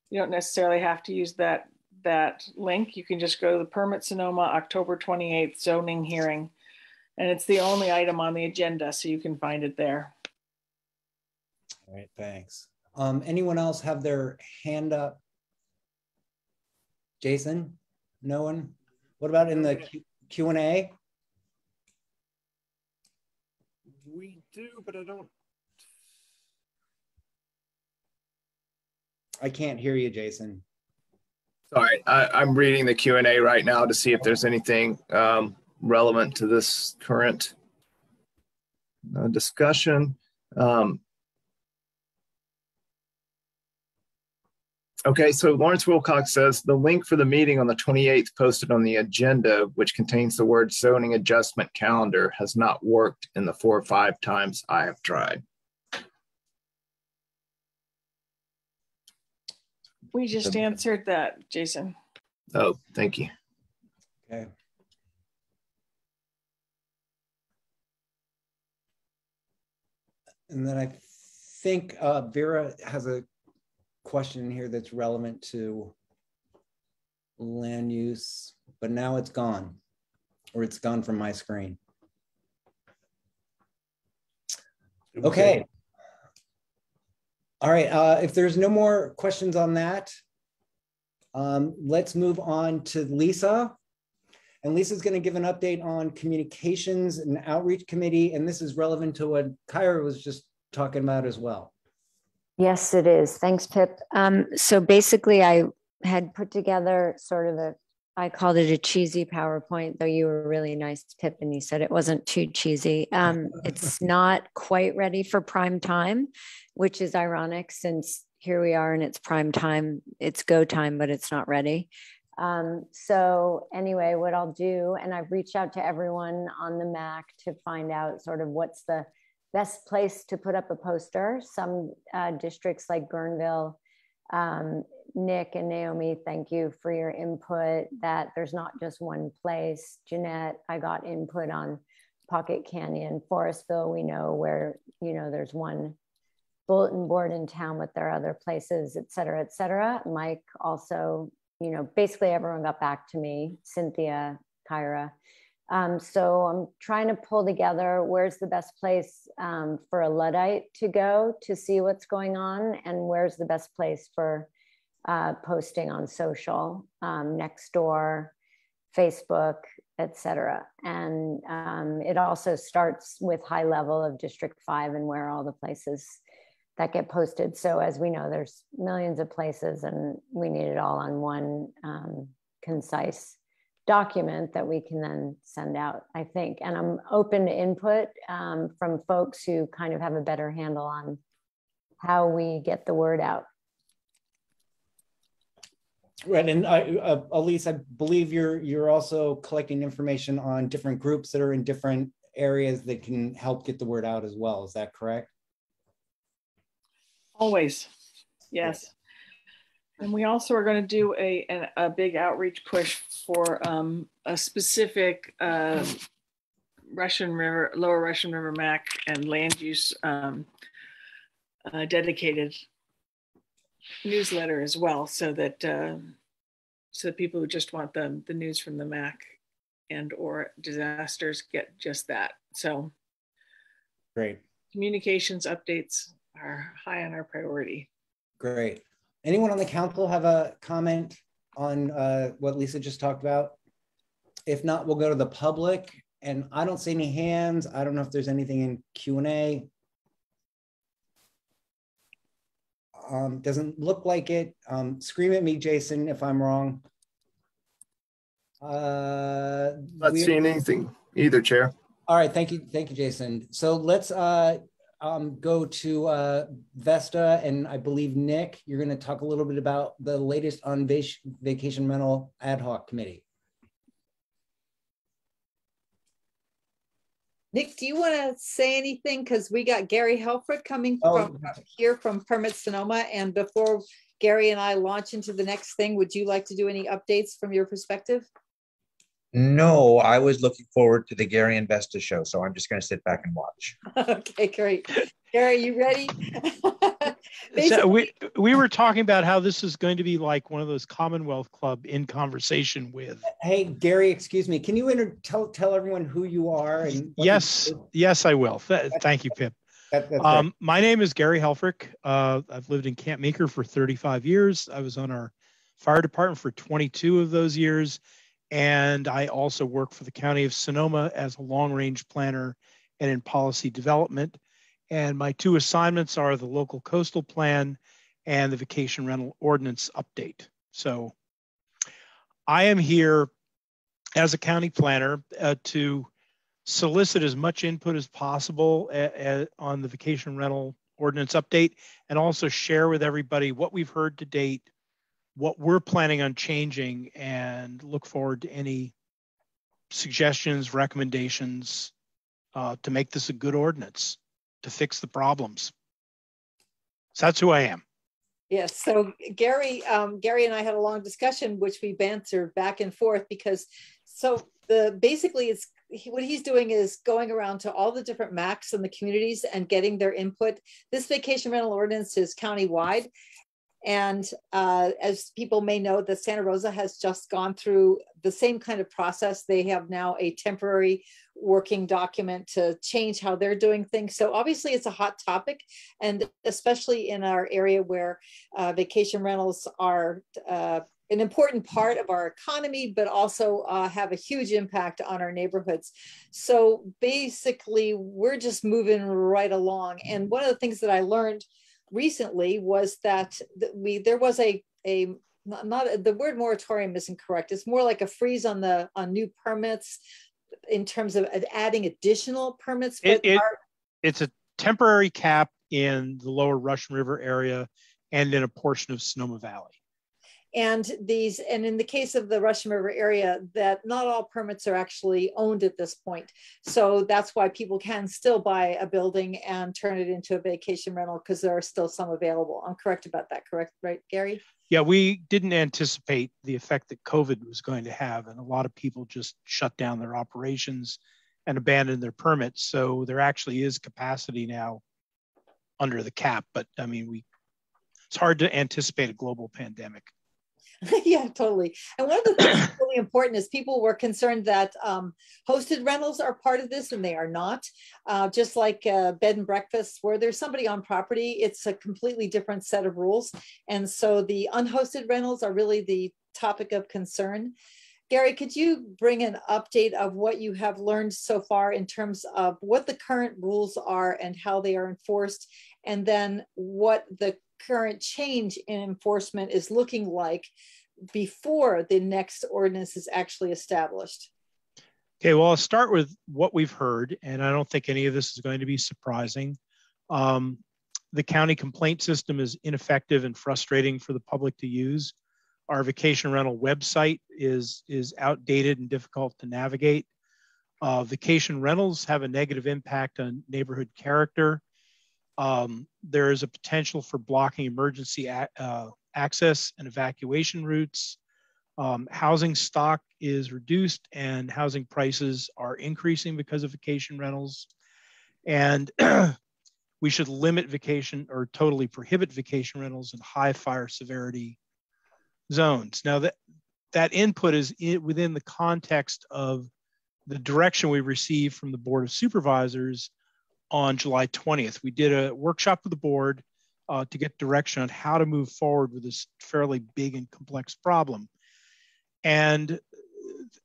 You don't necessarily have to use that link. You can just go to the Permit Sonoma October 28th zoning hearing, and it's the only item on the agenda, so you can find it there. All right, thanks. Anyone else have their hand up? Jason? No one? What about in the Q&A? We do, but I can't hear you, Jason. Sorry, I'm reading the Q&A right now to see if there's anything relevant to this current discussion. Okay, so Lawrence Wilcox says the link for the meeting on the 28th posted on the agenda, which contains the word zoning adjustment calendar, has not worked in the 4 or 5 times I have tried. We just answered that, Jason. Oh, thank you. Okay. And then I think Vera has a question here that's relevant to land use, but now it's gone, or it's gone from my screen. Okay. All right, if there's no more questions on that, let's move on to Lisa. And Lisa's going to give an update on communications and outreach committee, and this is relevant to what Kyra was just talking about as well. Yes, it is. Thanks, Pip. So basically, I had put together sort of I called it a cheesy PowerPoint, though you were really nice, Pip, and you said it wasn't too cheesy. It's not quite ready for prime time, which is ironic since here we are and it's prime time. It's go time, but it's not ready. So anyway, what I'll do, and I've reached out to everyone on the MAC to find out sort of what's the best place to put up a poster. Some districts like Guerneville, Nick and Naomi, thank you for your input that there's not just one place. Jeanette, I got input on Pocket Canyon. Forestville, we know where, you know, there's one bulletin board in town, but there are other places, et cetera, et cetera. Mike also, you know, basically everyone got back to me, Cynthia, Kyra. So I'm trying to pull together where's the best place for a Luddite to go to see what's going on, and where's the best place for posting on social, Nextdoor, Facebook, etc. And it also starts with high level of District 5 and where all the places that get posted. So as we know, there's millions of places and we need it all on one concise document that we can then send out, I think. And I'm open to input from folks who kind of have a better handle on how we get the word out. Right, and Elise, I believe you're also collecting information on different groups that are in different areas that can help get the word out as well. Is that correct? Always, yes. And we also are going to do a big outreach push for a specific Russian River, Lower Russian River MAC and land use dedicated newsletter as well, so that people who just want the news from the MAC and or disasters get just that. So great. Communications updates are high on our priority. Great. Anyone on the council have a comment on what Lisa just talked about? If not, we'll go to the public. And I don't see any hands. I don't know if there's anything in Q&A. Doesn't look like it. Scream at me, Jason, if I'm wrong. Not seeing anything either, Chair. All right, thank you, Jason. So let's go to Vesta, and I believe Nick, you're going to talk a little bit about the latest on vacation rental ad hoc committee. Nick, do you want to say anything? Because we got Gary Helfrich coming from here from Permit Sonoma. And before Gary and I launch into the next thing, would you like to do any updates from your perspective? No, I was looking forward to the Gary and Vesta show, so I'm just going to sit back and watch. Okay, great. Gary, you ready? So we were talking about how this is going to be like one of those Commonwealth Club in conversation with. Hey, Gary, excuse me. Can you tell everyone who you are? And yes, I will. Thank you, Pip. My name is Gary Helfrich. I've lived in Camp Meeker for 35 years. I was on our fire department for 22 of those years. And I also work for the County of Sonoma as a long-range planner and in policy development. And my two assignments are the local coastal plan and the vacation rental ordinance update. So I am here as a county planner to solicit as much input as possible on the vacation rental ordinance update, and also share with everybody what we've heard to date, what we're planning on changing, and look forward to any suggestions, recommendations to make this a good ordinance, to fix the problems. So that's who I am. Yes. So Gary and I had a long discussion, which we bantered back and forth because basically it's what he's doing is going around to all the different MACs in the communities and getting their input. This vacation rental ordinance is countywide. And as people may know, the Santa Rosa has just gone through the same kind of process. They have now a temporary working document to change how they're doing things. So obviously it's a hot topic, and especially in our area where vacation rentals are an important part of our economy, but also have a huge impact on our neighborhoods. So basically we're just moving right along. And one of the things that I learned recently was that there was the word moratorium isn't correct. It's more like a freeze on new permits in terms of adding additional permits. But it's a temporary cap in the lower Russian River area and in a portion of Sonoma Valley. And in the case of the Russian River area, that not all permits are actually owned at this point. So that's why people can still buy a building and turn it into a vacation rental, because there are still some available. I'm correct about that, correct, right, Gary? Yeah, we didn't anticipate the effect that COVID was going to have, and a lot of people just shut down their operations and abandoned their permits. So there actually is capacity now under the cap, but I mean, it's hard to anticipate a global pandemic. Yeah, totally. And one of the things that's really important is people were concerned that hosted rentals are part of this, and they are not. Just like bed and breakfasts, where there's somebody on property, it's a completely different set of rules. And so the unhosted rentals are really the topic of concern. Gary, could you bring an update of what you have learned so far in terms of what the current rules are and how they are enforced, and then what the current change in enforcement is looking like before the next ordinance is actually established? Okay, well, I'll start with what we've heard, and I don't think any of this is going to be surprising. The county complaint system is ineffective and frustrating for the public to use. Our vacation rental website is outdated and difficult to navigate. Vacation rentals have a negative impact on neighborhood character. There is a potential for blocking emergency access and evacuation routes. Housing stock is reduced and housing prices are increasing because of vacation rentals. And we should limit vacation or totally prohibit vacation rentals in high fire severity zones. Now that input is within the context of the direction we received from the Board of Supervisors on July 20th. We did a workshop with the board to get direction on how to move forward with this fairly big and complex problem. And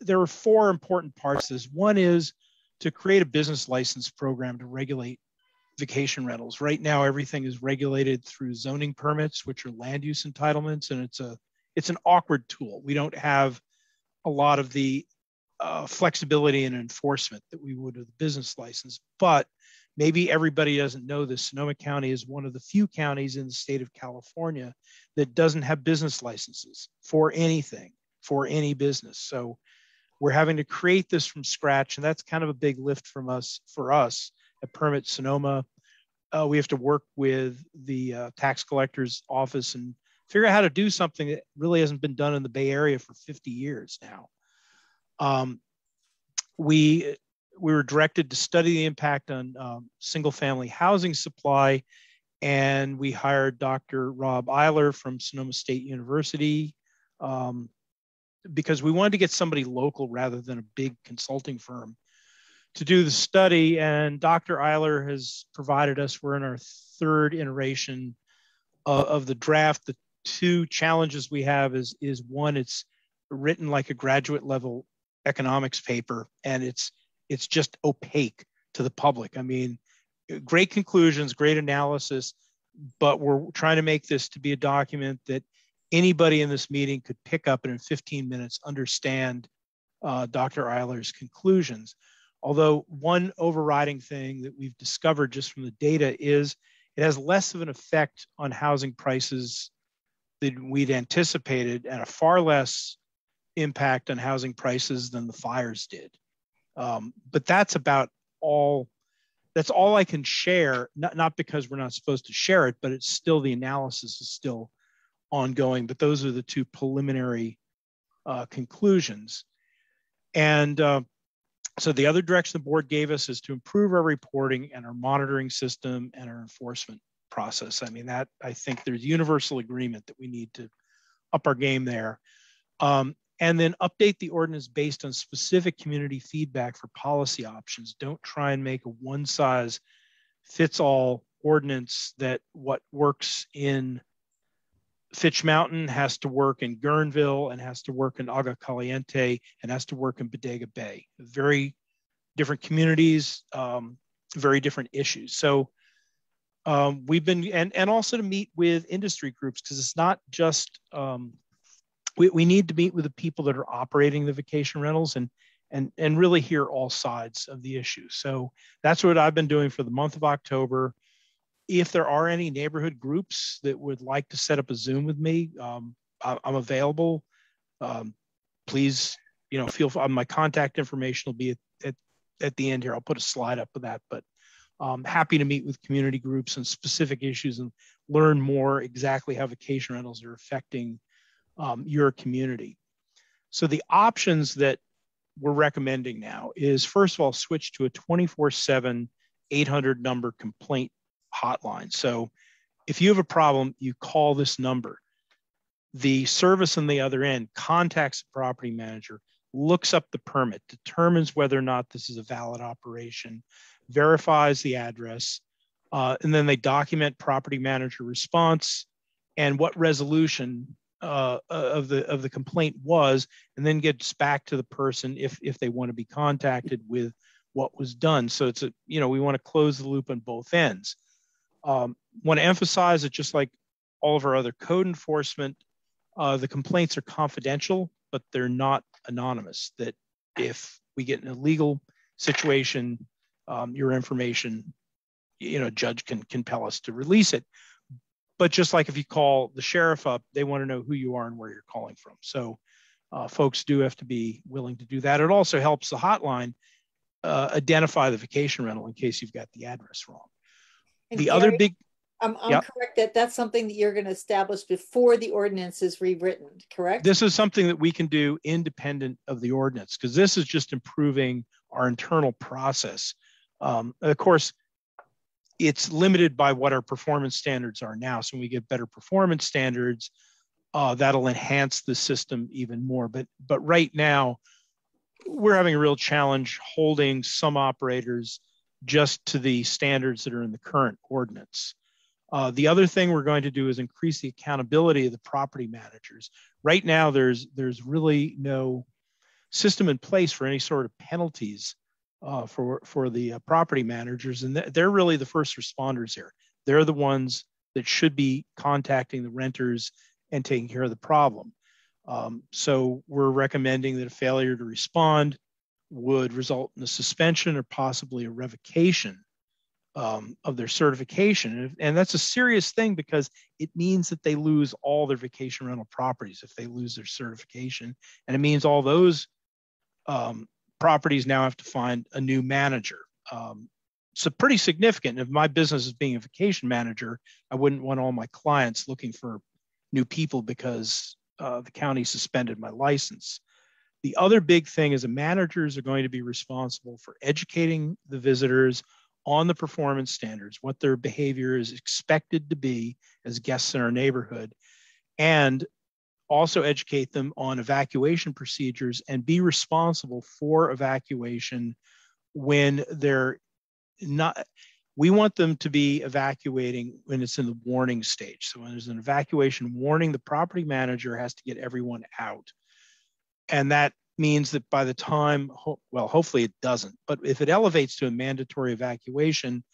there are four important parts to this. One is to create a business license program to regulate vacation rentals. Right now, everything is regulated through zoning permits, which are land use entitlements, and it's an awkward tool. We don't have a lot of the flexibility and enforcement that we would with a business license. But maybe everybody doesn't know this. Sonoma County is one of the few counties in the state of California that doesn't have business licenses for anything, for any business. So we're having to create this from scratch, and that's kind of a big lift for us at Permit Sonoma. We have to work with the tax collector's office and figure out how to do something that really hasn't been done in the Bay Area for 50 years now. We were directed to study the impact on single-family housing supply, and we hired Dr. Rob Eiler from Sonoma State University because we wanted to get somebody local rather than a big consulting firm to do the study. And Dr. Eiler has provided us, we're in our third iteration of the draft. The two challenges we have is one, it's written like a graduate level economics paper, and it's just opaque to the public. I mean, great conclusions, great analysis, but we're trying to make this to be a document that anybody in this meeting could pick up and in 15 minutes understand Dr. Eiler's conclusions. Although one overriding thing that we've discovered just from the data is it has less of an effect on housing prices than we'd anticipated, and a far less impact on housing prices than the fires did. But that's about all. That's all I can share, not because we're not supposed to share it, but it's still, the analysis is still ongoing. But those are the two preliminary conclusions. And so the other direction the board gave us is to improve our reporting and our monitoring system and our enforcement process. I mean, that, I think there's universal agreement that we need to up our game there. And then update the ordinance based on specific community feedback for policy options. Don't try and make a one size fits all ordinance that what works in Fitch Mountain has to work in Guerneville and has to work in Agua Caliente and has to work in Bodega Bay. Very different communities, very different issues. So we've been, and also to meet with industry groups, because it's not just, we need to meet with the people that are operating the vacation rentals and really hear all sides of the issue. So that's what I've been doing for the month of October. If there are any neighborhood groups that would like to set up a Zoom with me, I'm available. Please, feel free. My contact information will be at the end here. I'll put a slide up of that, but happy to meet with community groups on specific issues and learn more exactly how vacation rentals are affecting your community. So the options that we're recommending now is, first of all, switch to a 24/7 800 number complaint hotline. So if you have a problem, you call this number. The service on the other end contacts the property manager, looks up the permit, determines whether or not this is a valid operation, verifies the address, and then they document property manager response and what resolution of the complaint was, and then gets back to the person if they want to be contacted with what was done. So it's we want to close the loop on both ends. Want to emphasize that just like all of our other code enforcement, the complaints are confidential, but they're not anonymous. That if we get in a legal situation, your information, judge can compel us to release it. But just like if you call the sheriff up, they want to know who you are and where you're calling from. So folks do have to be willing to do that. It also helps the hotline identify the vacation rental in case you've got the address wrong. And the Gary, other big, I'm Yep. correct that that's something that you're going to establish before the ordinance is rewritten, correct? This is something that we can do independent of the ordinance, because this is just improving our internal process. Of course, it's limited by what our performance standards are now. So when we get better performance standards, that'll enhance the system even more. But right now, we're having a real challenge holding some operators just to the standards that are in the current ordinance. The other thing we're going to do is increase the accountability of the property managers. Right now, there's really no system in place for any sort of penalties for the property managers, and they're really the first responders here. They're the ones that should be contacting the renters and taking care of the problem. So we're recommending that a failure to respond would result in a suspension or possibly a revocation of their certification. And that's a serious thing, because it means that they lose all their vacation rental properties if they lose their certification. And it means all those properties now have to find a new manager. So pretty significant. If my business is being a vacation manager, I wouldn't want all my clients looking for new people because the county suspended my license. The other big thing is the managers are going to be responsible for educating the visitors on the performance standards, what their behavior is expected to be as guests in our neighborhood, and also educate them on evacuation procedures and be responsible for evacuation when they're not. We want them to be evacuating when it's in the warning stage. So when there's an evacuation warning, the property manager has to get everyone out. And that means that by the time, well, hopefully it doesn't, but if it elevates to a mandatory evacuation,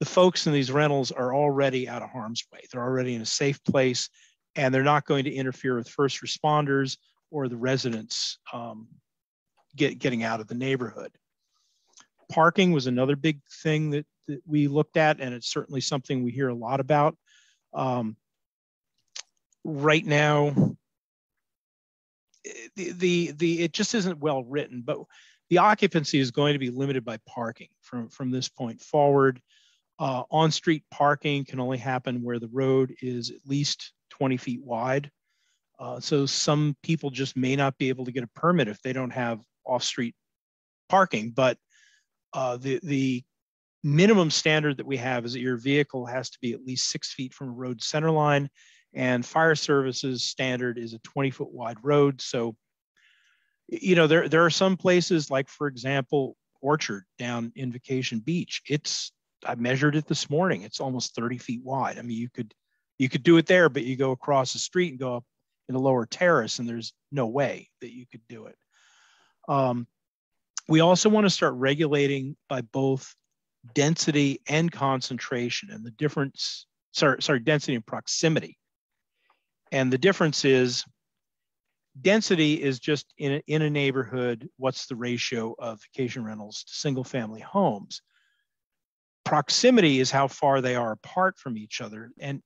the folks in these rentals are already out of harm's way. They're already in a safe place, and they're not going to interfere with first responders or the residents getting out of the neighborhood. Parking was another big thing that we looked at, and it's certainly something we hear a lot about. Right now, it just isn't well written, but the occupancy is going to be limited by parking from this point forward. On-street parking can only happen where the road is at least 20 feet wide. So some people just may not be able to get a permit if they don't have off-street parking, but the minimum standard that we have is that your vehicle has to be at least 6 feet from a road center line, and fire services standard is a 20-foot wide road. So, you know, there are some places, like, for example, Orchard down in Vacation Beach. I measured it this morning. It's almost 30 feet wide. I mean, you could do it there, but you go across the street and go up in a lower terrace, and there's no way that you could do it. We also want to start regulating by both density and concentration, and the difference, density and proximity. And the difference is, density is just in a neighborhood, what's the ratio of vacation rentals to single family homes? Proximity is how far they are apart from each other. And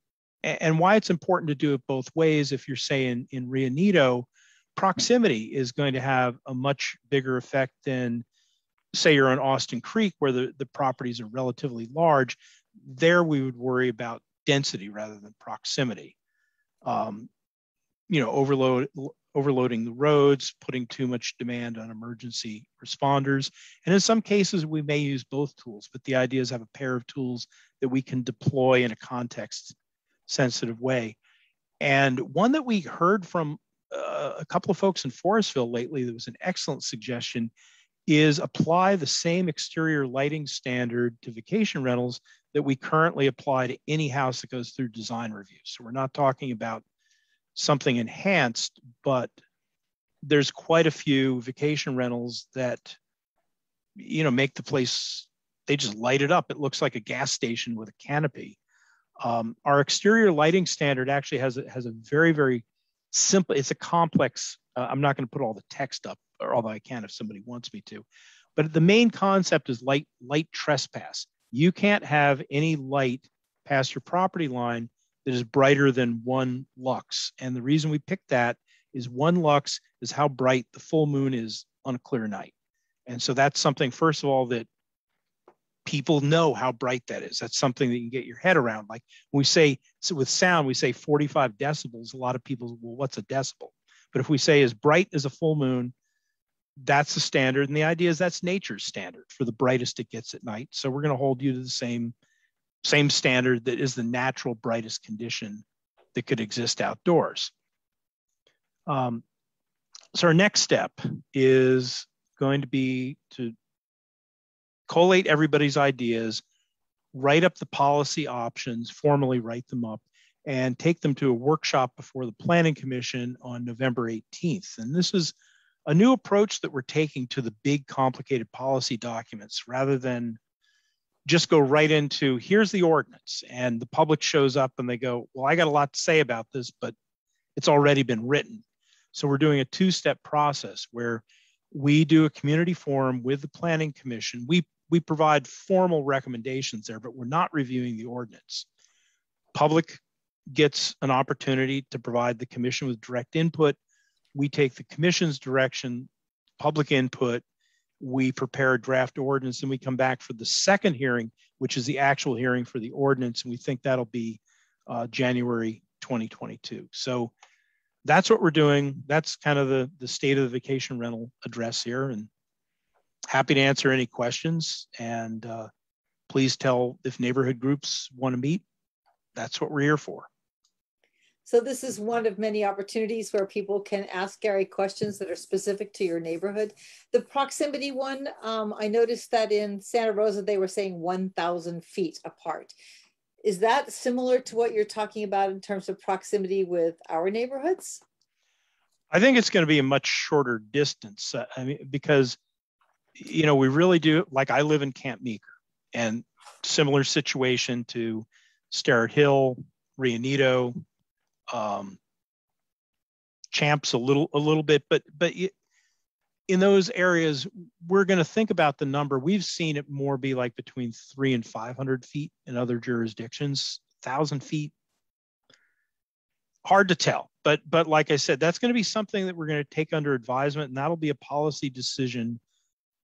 why it's important to do it both ways. If you're saying in Rio Neto, proximity is going to have a much bigger effect than, say, you're on Austin Creek, where the properties are relatively large. There we would worry about density rather than proximity. You know, overloading the roads, putting too much demand on emergency responders. And in some cases, we may use both tools, but the idea is have a pair of tools that we can deploy in a context-sensitive way. And one that we heard from a couple of folks in Forestville lately that was an excellent suggestion is apply the same exterior lighting standard to vacation rentals that we currently apply to any house that goes through design reviews. So we're not talking about something enhanced, but there's quite a few vacation rentals that, you know, make the place, they just light it up. It looks like a gas station with a canopy. Our exterior lighting standard actually has a very, very simple, it's a complex, I'm not going to put all the text up, or although I can if somebody wants me to, but the main concept is light trespass. You can't have any light past your property line that is brighter than 1 lux. And the reason we picked that is 1 lux is how bright the full moon is on a clear night. And so that's something, first of all, that people know how bright that is. That's something that you can get your head around. Like when we say, so with sound, we say 45 decibels. A lot of people, well, what's a decibel? But if we say as bright as a full moon, that's the standard. And the idea is that's nature's standard for the brightest it gets at night. So we're going to hold you to the same standard that is the natural brightest condition that could exist outdoors. So our next step is going to be to collate everybody's ideas, write up the policy options, formally write them up, and take them to a workshop before the Planning Commission on November 18th. And this is a new approach that we're taking to the big, complicated policy documents, rather than just go right into, here's the ordinance, and the public shows up and they go, well, I got a lot to say about this, but it's already been written. So we're doing a two-step process where we do a community forum with the Planning Commission. We provide formal recommendations there, but we're not reviewing the ordinance. Public gets an opportunity to provide the commission with direct input. We take the commission's direction, public input, we prepare a draft ordinance, and we come back for the second hearing, which is the actual hearing for the ordinance. And we think that'll be January 2022. So that's what we're doing. That's kind of the state of the vacation rental address here, and happy to answer any questions. And please tell if neighborhood groups want to meet. That's what we're here for. So this is one of many opportunities where people can ask Gary questions that are specific to your neighborhood. The proximity one, I noticed that in Santa Rosa, they were saying 1,000 feet apart. Is that similar to what you're talking about in terms of proximity with our neighborhoods? I think it's going to be a much shorter distance. I mean, because, you know, we really do, like I live in Camp Meeker, and similar situation to Starrett Hill, Rio Neato, Champs a little bit, but in those areas, we're going to think about the number. We've seen it more be like between 300 and 500 feet in other jurisdictions. 1,000 feet, hard to tell. But like I said, that's going to be something that we're going to take under advisement, and that'll be a policy decision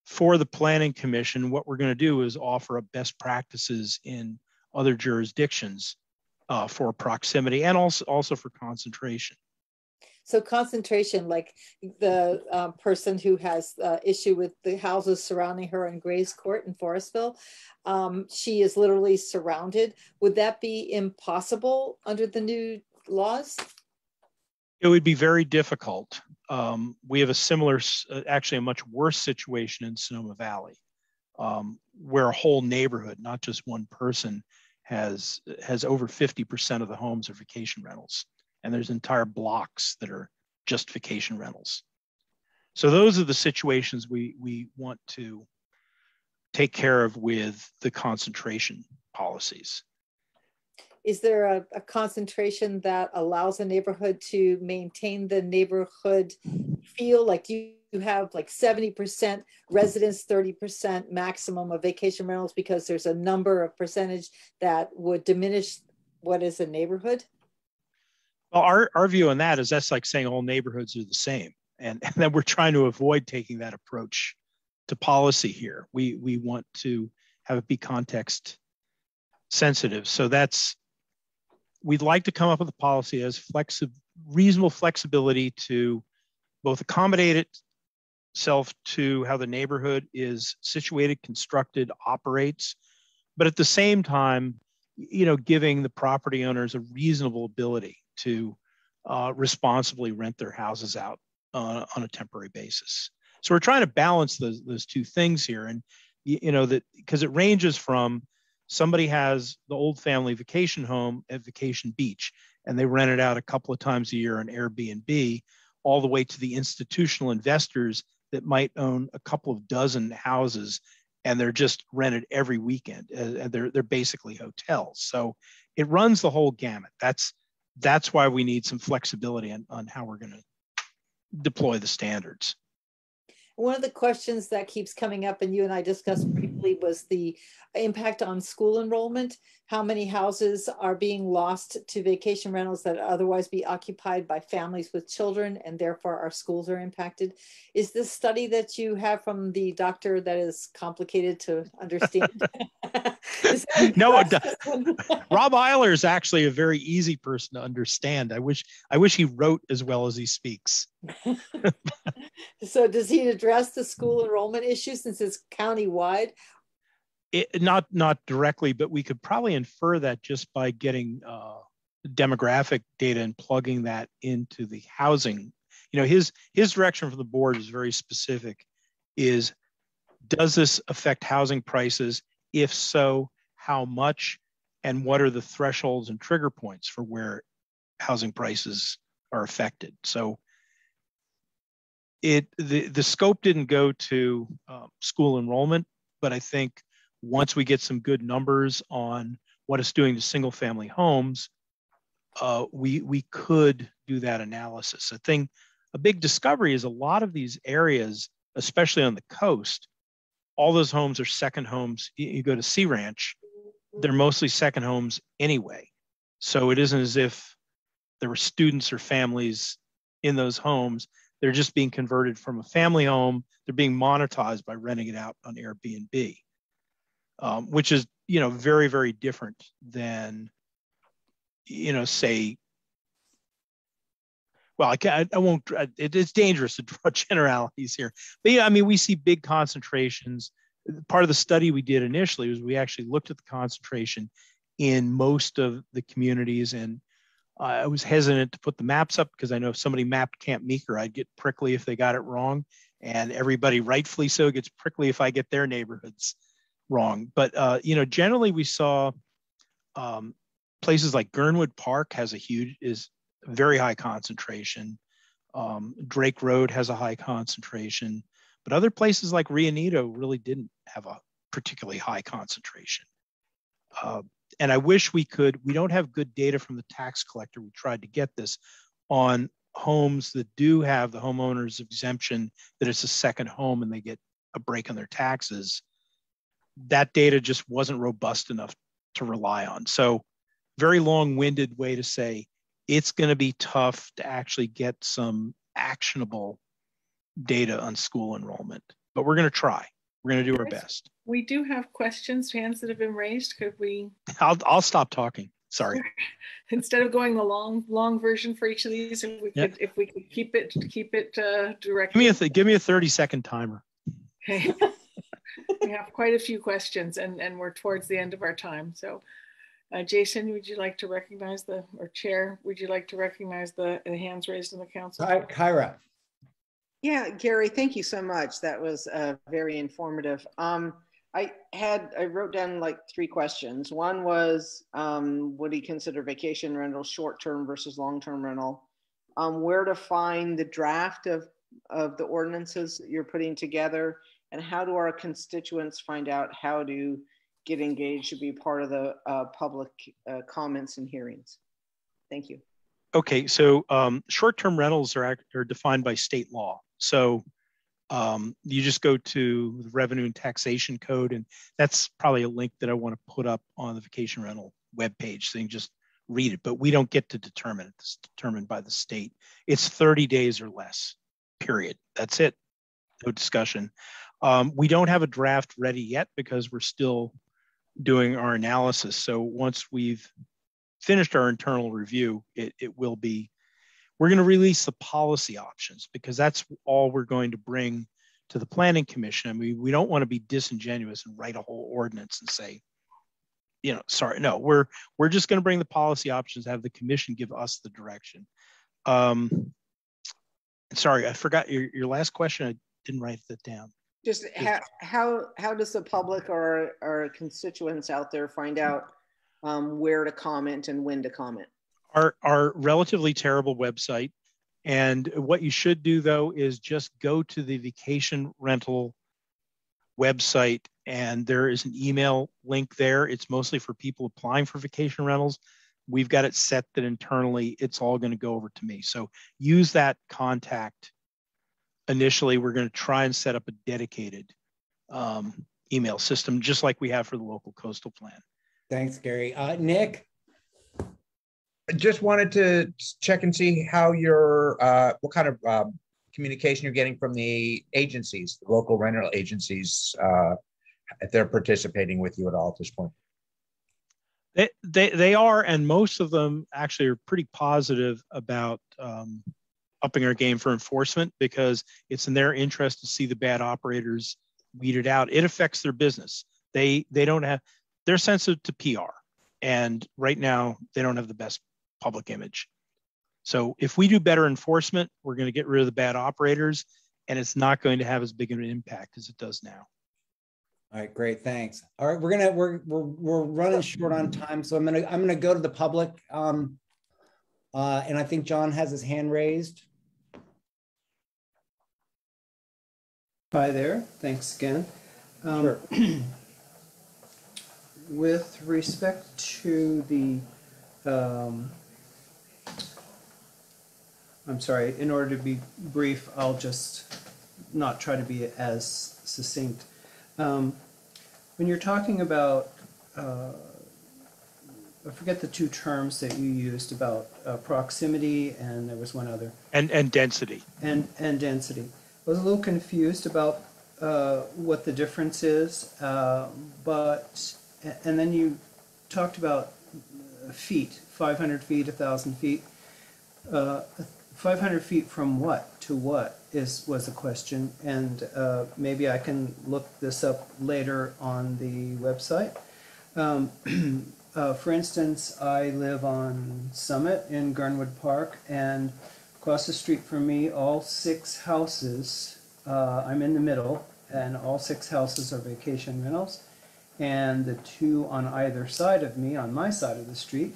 for the Planning Commission. What we're going to do is offer up best practices in other jurisdictions for proximity and also for concentration. So concentration, like the person who has issue with the houses surrounding her in Grays Court in Forestville, she is literally surrounded. Would that be impossible under the new laws? It would be very difficult. We have a similar, actually a much worse situation in Sonoma Valley, where a whole neighborhood, not just one person, has over 50% of the homes are vacation rentals. And there's entire blocks that are just vacation rentals. So those are the situations we want to take care of with the concentration policies. Is there a concentration that allows a neighborhood to maintain the neighborhood feel? Like you have like 70% residents, 30% maximum of vacation rentals, because there's a number of percentage that would diminish what is a neighborhood? Well, our view on that is that's like saying all neighborhoods are the same. And then we're trying to avoid taking that approach to policy here. We want to have it be context sensitive. So we'd like to come up with a policy as reasonable flexibility to both accommodate itself to how the neighborhood is situated, constructed, operates, but at the same time, you know, giving the property owners a reasonable ability to responsibly rent their houses out on a temporary basis. So we're trying to balance those two things here. And, you know, that because it ranges from somebody has the old family vacation home at Vacation Beach, and they rent it out a couple of times a year on Airbnb, all the way to the institutional investors that might own a couple of dozen houses, and they're just rented every weekend. They're basically hotels. So it runs the whole gamut. That's why we need some flexibility on how we're going to deploy the standards. One of the questions that keeps coming up, and you and I discussed briefly specifically was the impact on school enrollment. How many houses are being lost to vacation rentals that otherwise be occupied by families with children, and therefore our schools are impacted? Is this study that you have from the doctor that is complicated to understand? No, Rob Eiler is actually a very easy person to understand. I wish he wrote as well as he speaks. So does he address the school enrollment issue since it's county-wide? Not directly, but we could probably infer that just by getting demographic data and plugging that into the housing. You know, his direction from the board is very specific. Is, does this affect housing prices? If so, how much? And what are the thresholds and trigger points for where housing prices are affected? So the scope didn't go to school enrollment, but I think once we get some good numbers on what it's doing to single family homes, we could do that analysis. A big discovery is a lot of these areas, especially on the coast, all those homes are second homes. You go to Sea Ranch, they're mostly second homes anyway. So it isn't as if there were students or families in those homes. They're just being converted from a family home. They're being monetized by renting it out on Airbnb, which is, you know, very, very different than, you know, say, well, I won't, it's dangerous to draw generalities here. But yeah, I mean, we see big concentrations. Part of the study we did initially was we actually looked at the concentration in most of the communities. And I was hesitant to put the maps up because I know if somebody mapped Camp Meeker, I'd get prickly if they got it wrong. And everybody, rightfully so, gets prickly if I get their neighborhoods wrong. But, you know, generally we saw places like Gernwood Park is very high concentration. Drake Road has a high concentration, but other places like Rio Neto really didn't have a particularly high concentration. And I wish we don't have good data from the tax collector. We tried to get this on homes that do have the homeowner's exemption, that it's a second home and they get a break on their taxes. That data just wasn't robust enough to rely on. So very long-winded way to say, it's going to be tough to actually get some actionable data on school enrollment, but we're going to try. We're going to do our best. We do have questions, hands that have been raised. Could we? I'll stop talking. Sorry. Instead of going the long version for each of these, if we could keep it direct. Give me a 30-second timer. Okay. We have quite a few questions, and we're towards the end of our time. So. Jason, would you like to recognize Chair, would you like to recognize the hands raised in the council? Kyra. Yeah, Gary, thank you so much. That was very informative. I wrote down like 3 questions. One was, would he consider vacation rental short-term versus long-term rental? Where to find the draft of the ordinances that you're putting together, and how do our constituents find out how to get engaged to be part of the public comments and hearings? Thank you. Okay, so short-term rentals are defined by state law. So you just go to the Revenue and Taxation Code, and that's probably a link that I want to put up on the vacation rental webpage, so you can just read it. But we don't get to determine it. It's determined by the state. It's 30 days or less, period. That's it. No discussion. We don't have a draft ready yet because we're still doing our analysis. So once we've finished our internal review, we're going to release the policy options, because that's all we're going to bring to the Planning Commission. I mean, we don't want to be disingenuous and write a whole ordinance and say, you know, sorry, no, we're just going to bring the policy options, have the commission give us the direction. Sorry, I forgot your last question. I didn't write that down. Just how does the public or our constituents out there find out where to comment and when to comment? Our relatively terrible website. And what you should do, though, is just go to the vacation rental website, and there is an email link there. It's mostly for people applying for vacation rentals. We've got it set that internally it's all going to go over to me. So use that contact. Initially, we're going to try and set up a dedicated email system, just like we have for the local coastal plan. Thanks, Gary. Nick? I just wanted to check and see how your, what kind of communication you're getting from the agencies, the local rental agencies, if they're participating with you at all at this point. They are, and most of them actually are pretty positive about upping our game for enforcement, because it's in their interest to see the bad operators weeded out. It affects their business. They don't have, they're sensitive to PR, and right now they don't have the best public image. So if we do better enforcement, we're going to get rid of the bad operators, and it's not going to have as big of an impact as it does now. All right, great, thanks. All right, we're running short on time, so I'm gonna go to the public, and I think John has his hand raised. Hi there, thanks again. Sure. With respect to the, I'm sorry, in order to be brief, I'll just not try to be as succinct. When you're talking about, I forget the two terms that you used about proximity, and there was one other. And density. And density. I was a little confused about what the difference is, and then you talked about feet, 500 feet, 1,000 feet. 500 feet from what to what was the question, and maybe I can look this up later on the website. For instance, I live on Summit in Gurnwood Park, and across the street from me, all 6 houses, I'm in the middle, and all 6 houses are vacation rentals, and the 2 on either side of me, on my side of the street,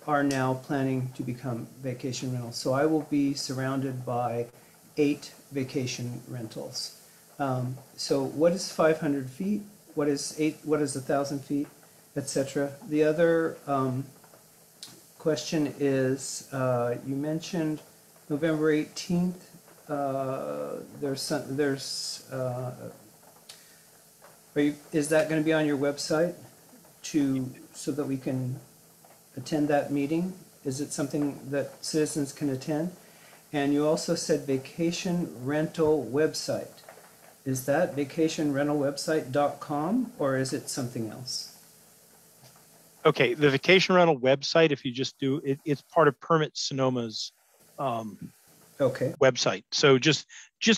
are now planning to become vacation rentals. So I will be surrounded by 8 vacation rentals. So what is 500 feet? What is 8? What is 1,000 feet, etc.? The other question is, you mentioned November 18th. Is that going to be on your website so that we can attend that meeting? Is it something that citizens can attend? And you also said vacation rental website. Is that vacationrentalwebsite.com, or is it something else? Okay, the vacation rental website, if you just do it, it's part of Permit Sonoma's website. So just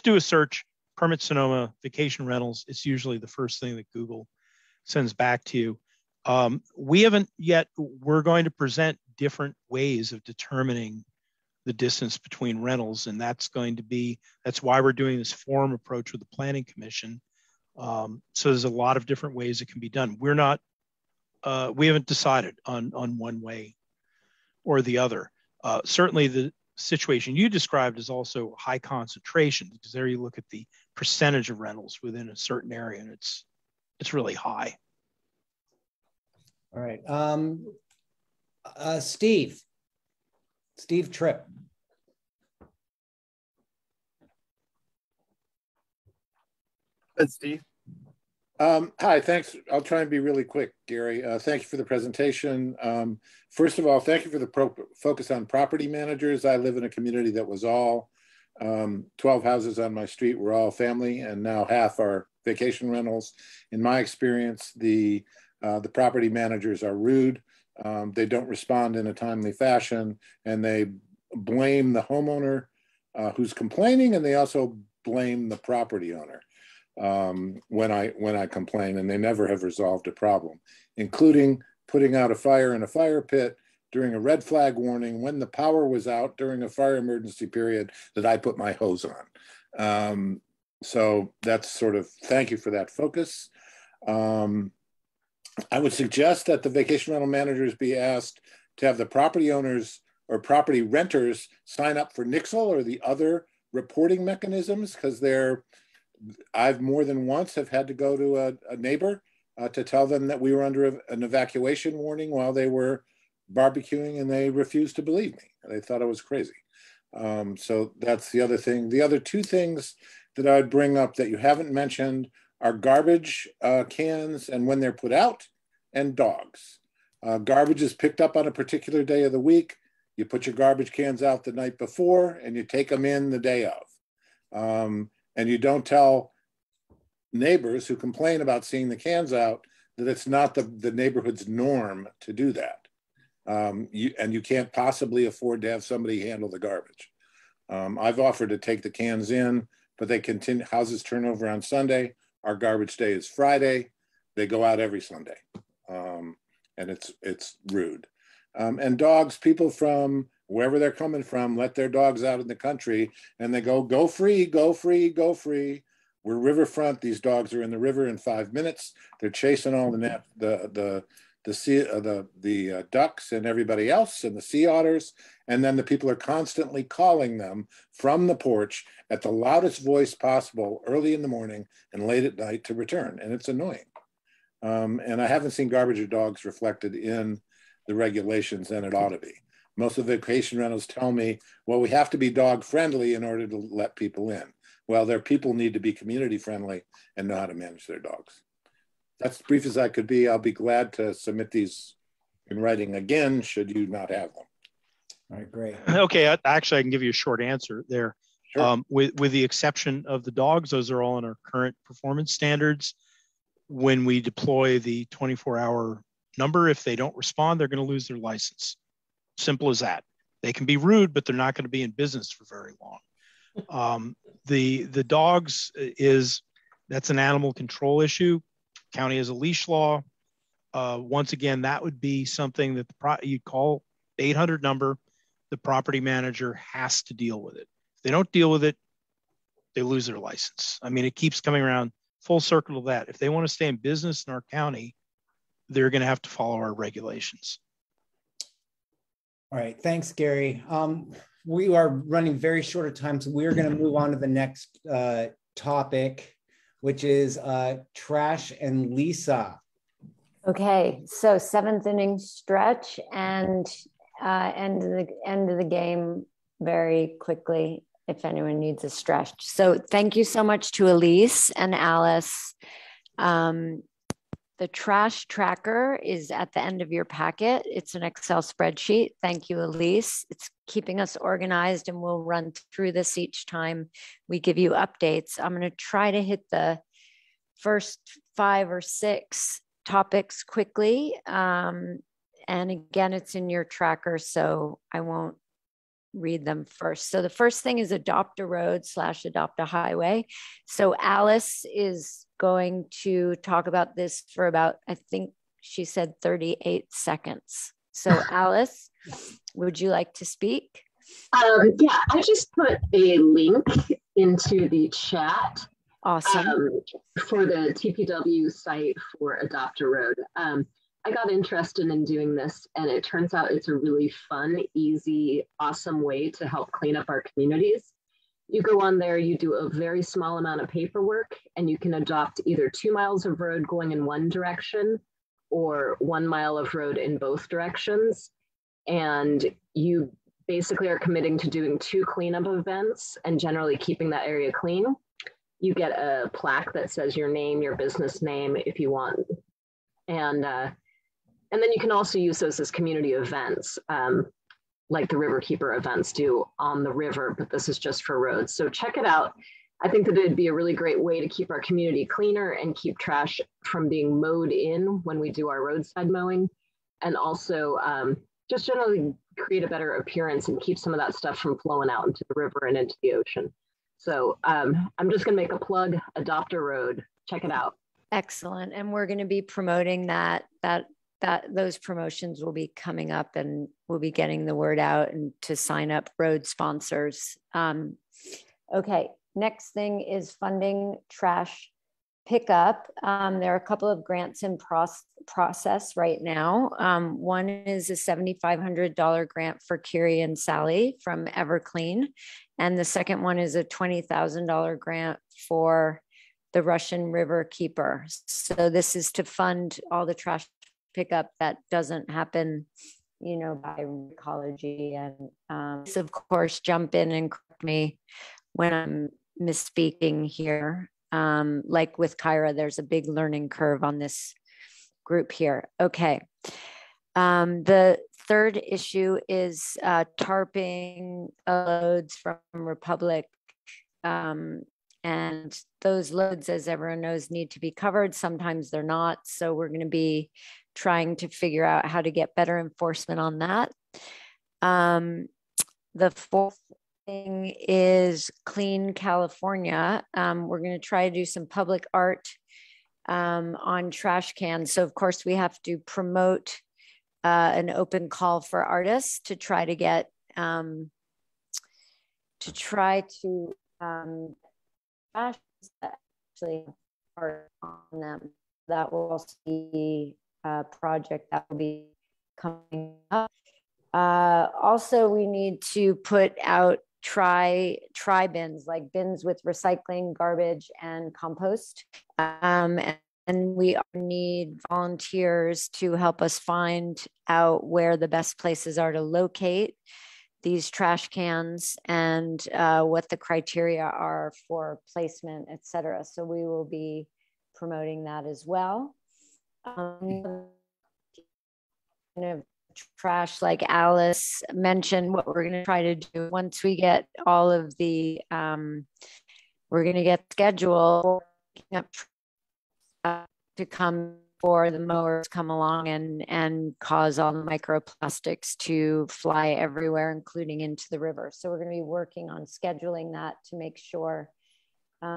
do a search, Permit Sonoma vacation rentals. It's usually the first thing that Google sends back to you. We haven't yet, we're going to present different ways of determining the distance between rentals, and that's why we're doing this forum approach with the Planning Commission. So there's a lot of different ways it can be done. We haven't decided on one way or the other. Certainly the situation you described is also high concentration, because there you look at the percentage of rentals within a certain area, and it's really high. All right, Steve Tripp. That's Steve. Hi, thanks. I'll try and be really quick, Gary. Thank you for the presentation. First of all, thank you for the focus on property managers. I live in a community that was all 12 houses on my street were all family, and now half are vacation rentals. In my experience, the property managers are rude. They don't respond in a timely fashion, and they blame the homeowner who's complaining, and they also blame the property owner when I complain, and they never have resolved a problem, including putting out a fire in a fire pit during a red flag warning when the power was out during a fire emergency period that I put my hose on. So that's sort of, thank you for that focus. I would suggest that the vacation rental managers be asked to have the property owners or property renters sign up for Nixle or the other reporting mechanisms, because I've more than once have had to go to a neighbor to tell them that we were under an evacuation warning while they were barbecuing, and they refused to believe me. They thought I was crazy. So that's the other thing. The other 2 things that I'd bring up that you haven't mentioned are garbage cans and when they're put out, and dogs. Garbage is picked up on a particular day of the week. You put your garbage cans out the night before and you take them in the day of. And you don't tell neighbors who complain about seeing the cans out that it's not the neighborhood's norm to do that. And you can't possibly afford to have somebody handle the garbage. I've offered to take the cans in, but they continue, houses turn over on Sunday. Our garbage day is Friday. They go out every Sunday. And it's rude. And dogs, people from wherever they're coming from, let their dogs out in the country and they go free, go free, go free. We're riverfront. These dogs are in the river in 5 minutes. They're chasing all the ducks and everybody else and the sea otters. And then the people are constantly calling them from the porch at the loudest voice possible early in the morning and late at night to return. And it's annoying. And I haven't seen garbage or dogs reflected in the regulations, and it ought to be. Most of the vacation rentals tell me, well, we have to be dog friendly in order to let people in. Well, their people need to be community friendly and know how to manage their dogs. That's as brief as I could be. I'll be glad to submit these in writing again, should you not have them. All right, great. Okay, actually, I can give you a short answer there. Sure. With the exception of the dogs, those are all in our current performance standards. When we deploy the 24-hour number, if they don't respond, they're going to lose their license. Simple as that. They can be rude, but they're not going to be in business for very long. The dogs that's an animal control issue. County has a leash law. Once again, that would be something that you'd call 800 number. The property manager has to deal with it. If they don't deal with it, they lose their license. I mean, it keeps coming around full circle of that. If they want to stay in business in our county, they're going to have to follow our regulations. All right, thanks, Gary. We are running very short of time, so we're going to move on to the next topic, which is trash and Lisa. Okay, so 7th inning stretch and end of the game very quickly if anyone needs a stretch. So thank you so much to Elise and Alice. The trash tracker is at the end of your packet. It's an Excel spreadsheet. Thank you, Elise. It's keeping us organized, and we'll run through this each time we give you updates. I'm going to try to hit the first 5 or 6 topics quickly. And again, it's in your tracker, so I won't read them first. So the first thing is adopt a road / adopt a highway. So Alice is going to talk about this for about, I think she said 38 seconds. So Alice, would you like to speak? Yeah, I just put a link into the chat. Awesome. For the TPW site for Adopt a Road. I got interested in doing this, and it turns out it's a really fun, easy, awesome way to help clean up our communities. You go on there, you do a very small amount of paperwork, and you can adopt either 2 miles of road going in one direction or 1 mile of road in both directions. And you basically are committing to doing 2 cleanup events and generally keeping that area clean. You get a plaque that says your name, your business name, if you want. And then you can also use those as community events, like the Riverkeeper events do on the river, but this is just for roads. So check it out. I think that it'd be a really great way to keep our community cleaner and keep trash from being mowed in when we do our roadside mowing. And also just generally create a better appearance and keep some of that stuff from flowing out into the river and into the ocean. So I'm just gonna make a plug, Adopt a Road, check it out. Excellent. And we're gonna be promoting that those promotions will be coming up, and we'll be getting the word out and to sign up road sponsors. Okay, next thing is funding trash pickup. There are a couple of grants in process right now. One is a $7,500 grant for Kiri and Sally from Everclean. And the second one is a $20,000 grant for the Russian River Keeper. So this is to fund all the trash pickup that doesn't happen, by ecology. And of course, jump in and correct me when I'm misspeaking here. like with Kyra, there's a big learning curve on this group here. Okay. The third issue is tarping loads from Republic. And those loads, as everyone knows, need to be covered. Sometimes they're not. So we're going to be trying to figure out how to get better enforcement on that. The fourth thing is Clean California. We're going to try to do some public art on trash cans. So of course we have to promote an open call for artists to try to get actually art on them. That will also be a project that will be coming up. Also, we need to put out try bins, like bins with recycling, garbage, and compost. And we need volunteers to help us find out where the best places are to locate these trash cans and what the criteria are for placement, et cetera. So we will be promoting that as well. Trash, like Alice mentioned, what we're going to try to do once we get all of the, we're going to get scheduled to come for the mowers come along and cause all the microplastics to fly everywhere, including into the river. So we're going to be working on scheduling that to make sure, you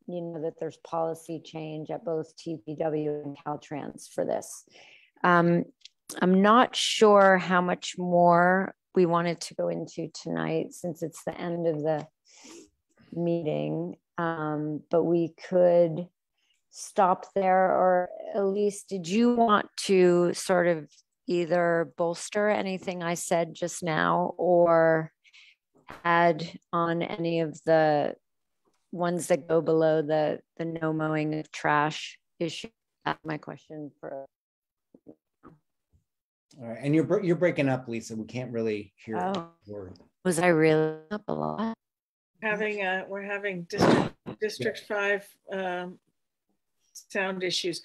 know, that there's policy change at both TPW and Caltrans for this. I'm not sure how much more we wanted to go into tonight since it's the end of the meeting, but we could stop there. Or Elise, did you want to sort of either bolster anything I said just now or add on any of the ones that go below the no mowing of trash issue? That's my question for. All right, and you're breaking up, Lisa. We can't really hear a word. Was I really up a lot? We're having District 5 sound issues.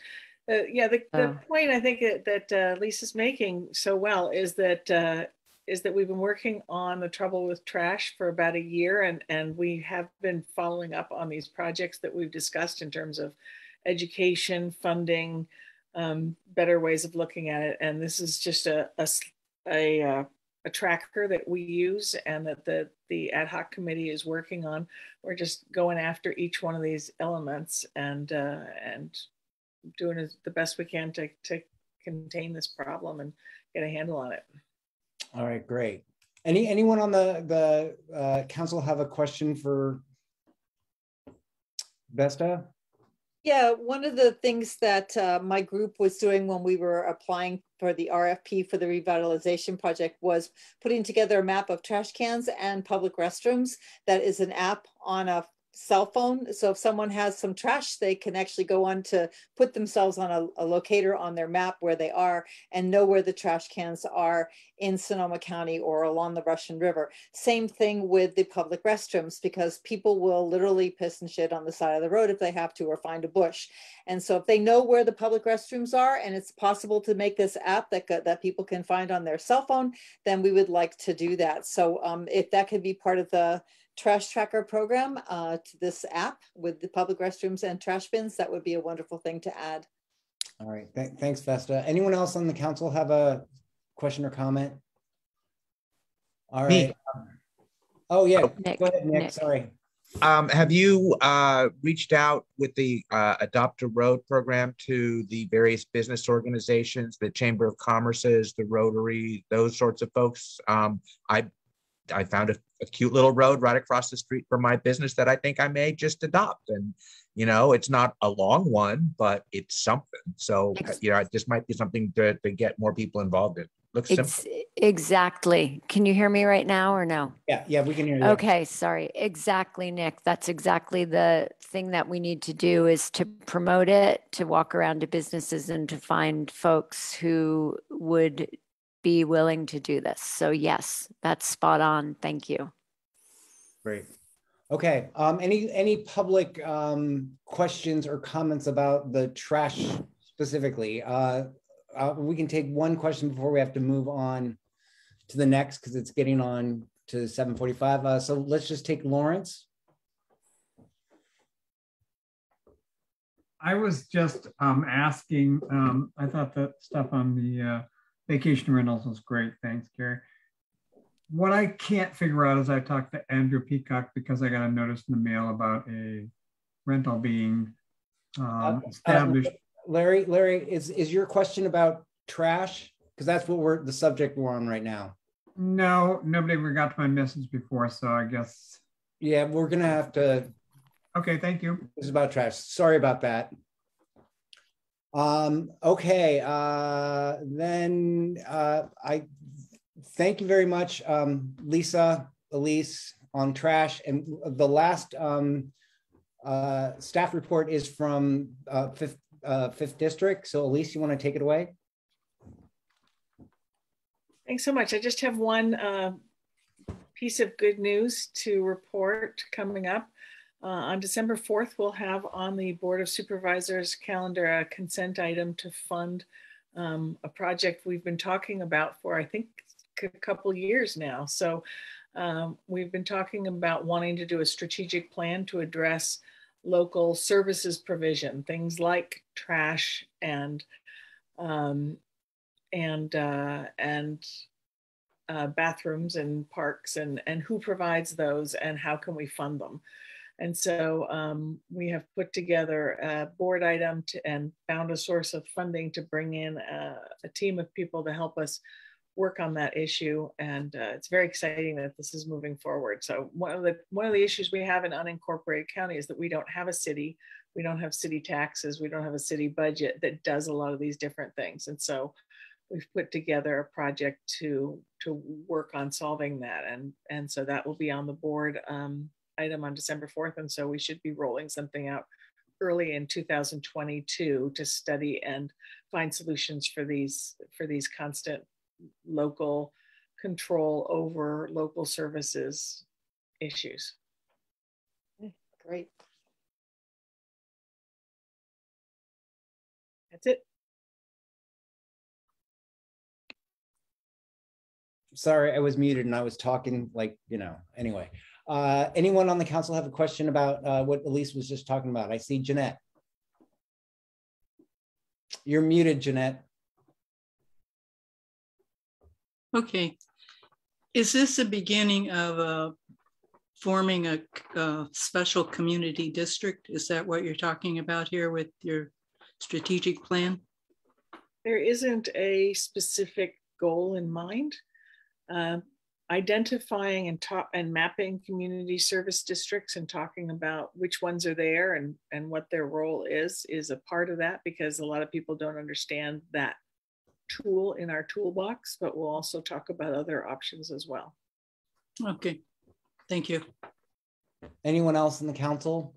The point I think that Lisa's making so well is that we've been working on the trouble with trash for about a year, and we have been following up on these projects that we've discussed in terms of education, funding, better ways of looking at it. And this is just a tracker that we use and that the ad hoc committee is working on. We're just going after each one of these elements and doing the best we can to contain this problem and get a handle on it. All right, great. Anyone on the council have a question for Vesta? Yeah, one of the things that my group was doing when we were applying for the RFP for the revitalization project was putting together a map of trash cans and public restrooms. That is an app on a cell phone. So if someone has some trash, they can actually go on to put themselves on a locator on their map where they are and know where the trash cans are in Sonoma County or along the Russian River. Same thing with the public restrooms, because people will literally piss and shit on the side of the road if they have to, or find a bush. And so if they know where the public restrooms are and it's possible to make this app that people can find on their cell phone, then we would like to do that. So if that could be part of the trash tracker program to this app with the public restrooms and trash bins, that would be a wonderful thing to add. All right, thanks, Vesta. Anyone else on the council have a question or comment? All right. Oh yeah, Nick, go ahead, Nick. Sorry. Have you reached out with the Adopt a Road program to the various business organizations, the Chamber of Commerce's, the Rotary, those sorts of folks? I found a cute little road right across the street from my business that I think I may just adopt. And, you know, it's not a long one, but it's something. So, you know, this might be something to get more people involved in. Looks simple. Exactly. Can you hear me right now or no? Yeah, we can hear you. Okay, sorry. Exactly, Nick. That's exactly the thing that we need to do, is to promote it, to walk around to businesses and to find folks who would be willing to do this. So yes, that's spot on. Thank you. Great. Okay, any public questions or comments about the trash specifically? We can take one question before we have to move on to the next because it's getting on to 7:45. So let's just take Lawrence. I was just asking, I thought that stuff on the vacation rentals was great. Thanks, Gary. What I can't figure out is I talked to Andrew Peacock because I got a notice in the mail about a rental being established. Larry, is your question about trash? Because that's what the subject we're on right now. No, nobody ever got to my message before, so I guess. Yeah, we're gonna have to. Okay, thank you. This is about trash. Sorry about that. Okay, then I thank you very much, Lisa, Elise, on trash. And the last staff report is from 5th District. So Elise, you want to take it away? Thanks so much. I just have one piece of good news to report coming up. On December 4th, we'll have on the Board of Supervisors calendar a consent item to fund a project we've been talking about for, I think, a couple years now. So we've been talking about wanting to do a strategic plan to address local services provision, things like trash and bathrooms and parks, and who provides those and how can we fund them. And so we have put together a board item and found a source of funding to bring in a team of people to help us work on that issue. And it's very exciting that this is moving forward. So one of the issues we have in unincorporated county is that we don't have a city, we don't have city taxes, we don't have a city budget that does a lot of these different things. And so we've put together a project to work on solving that. And so that will be on the board item on December 4th. And so we should be rolling something out early in 2022 to study and find solutions for these constant local control over local services issues. Great. That's it. Sorry, I was muted and I was talking anyway. Anyone on the council have a question about what Elise was just talking about? I see Jeanette. You're muted, Jeanette. Okay. Is this the beginning of forming a special community district? Is that what you're talking about here with your strategic plan? There isn't a specific goal in mind. Identifying and mapping community service districts and talking about which ones are there and what their role is a part of that, because a lot of people don't understand that tool in our toolbox, but we'll also talk about other options as well. Okay, thank you. Anyone else in the council?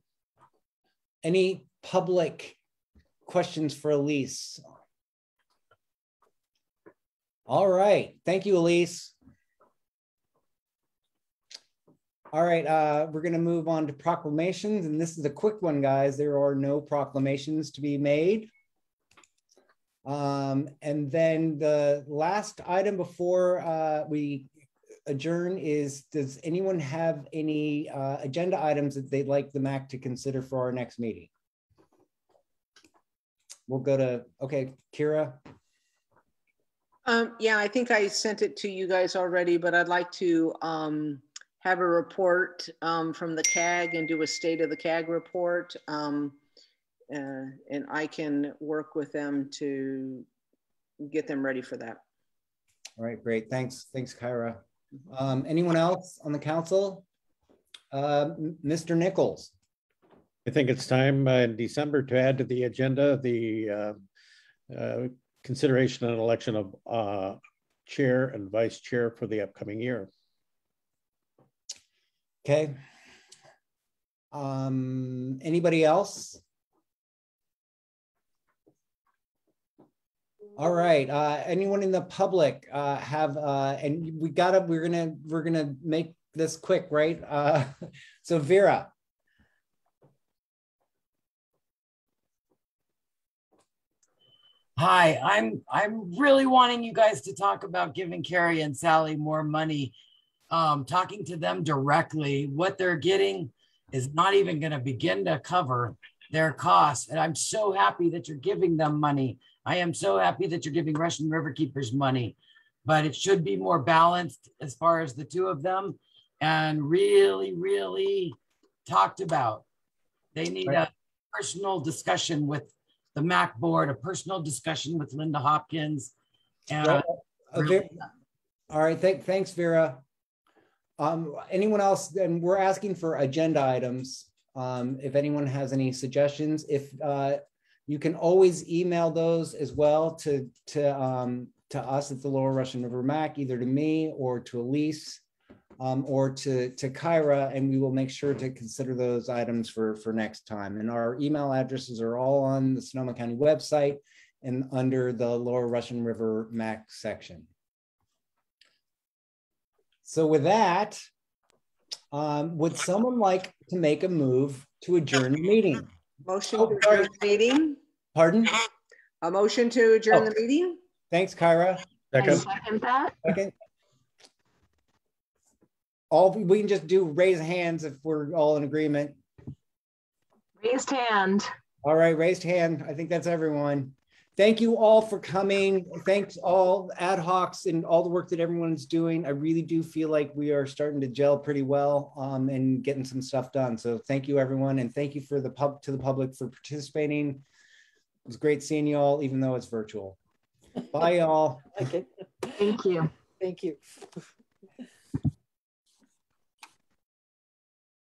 Any public questions for Elise? All right, thank you, Elise. All right, we're gonna move on to proclamations, and this is a quick one, guys. There are no proclamations to be made. And then the last item before we adjourn is, does anyone have any agenda items that they'd like the MAC to consider for our next meeting? We'll go to, okay, Kira. Yeah, I think I sent it to you guys already, but I'd like to have a report from the CAG and do a state of the CAG report. And I can work with them to get them ready for that. All right, great. Thanks, Kyra. Anyone else on the council? Mr. Nichols. I think it's time in December to add to the agenda the consideration and election of chair and vice chair for the upcoming year. Okay. Anybody else? All right. Anyone in the public have and we're gonna make this quick, right? So Vera. Hi, I'm really wanting you guys to talk about giving Carrie and Sally more money. Talking to them directly, what they're getting is not even going to begin to cover their costs. And I'm so happy that you're giving them money. I am so happy that you're giving Russian River Keepers money, but it should be more balanced as far as the two of them and really, really talked about. They need a personal discussion with the MAC board, a personal discussion with Linda Hopkins. And all right, thanks, Vera. Anyone else? Then we're asking for agenda items. If anyone has any suggestions, if you can always email those as well to us at the Lower Russian River MAC, either to me or to Elise or to Kyra, and we will make sure to consider those items for next time. And our email addresses are all on the Sonoma County website and under the Lower Russian River MAC section. So with that, would someone like to make a move to adjourn the meeting? Motion to adjourn the meeting. Pardon? A motion to adjourn the meeting. Thanks, Kyra. Second that. Second. We can just do raise hands if we're all in agreement. Raised hand. All right, raised hand. I think that's everyone. Thank you all for coming. Thanks all ad hocs and all the work that everyone's doing. I really do feel like we are starting to gel pretty well and getting some stuff done. So thank you everyone. And thank you for the public for participating. It was great seeing you all, even though it's virtual. Bye y'all. Okay. Thank you. Thank you.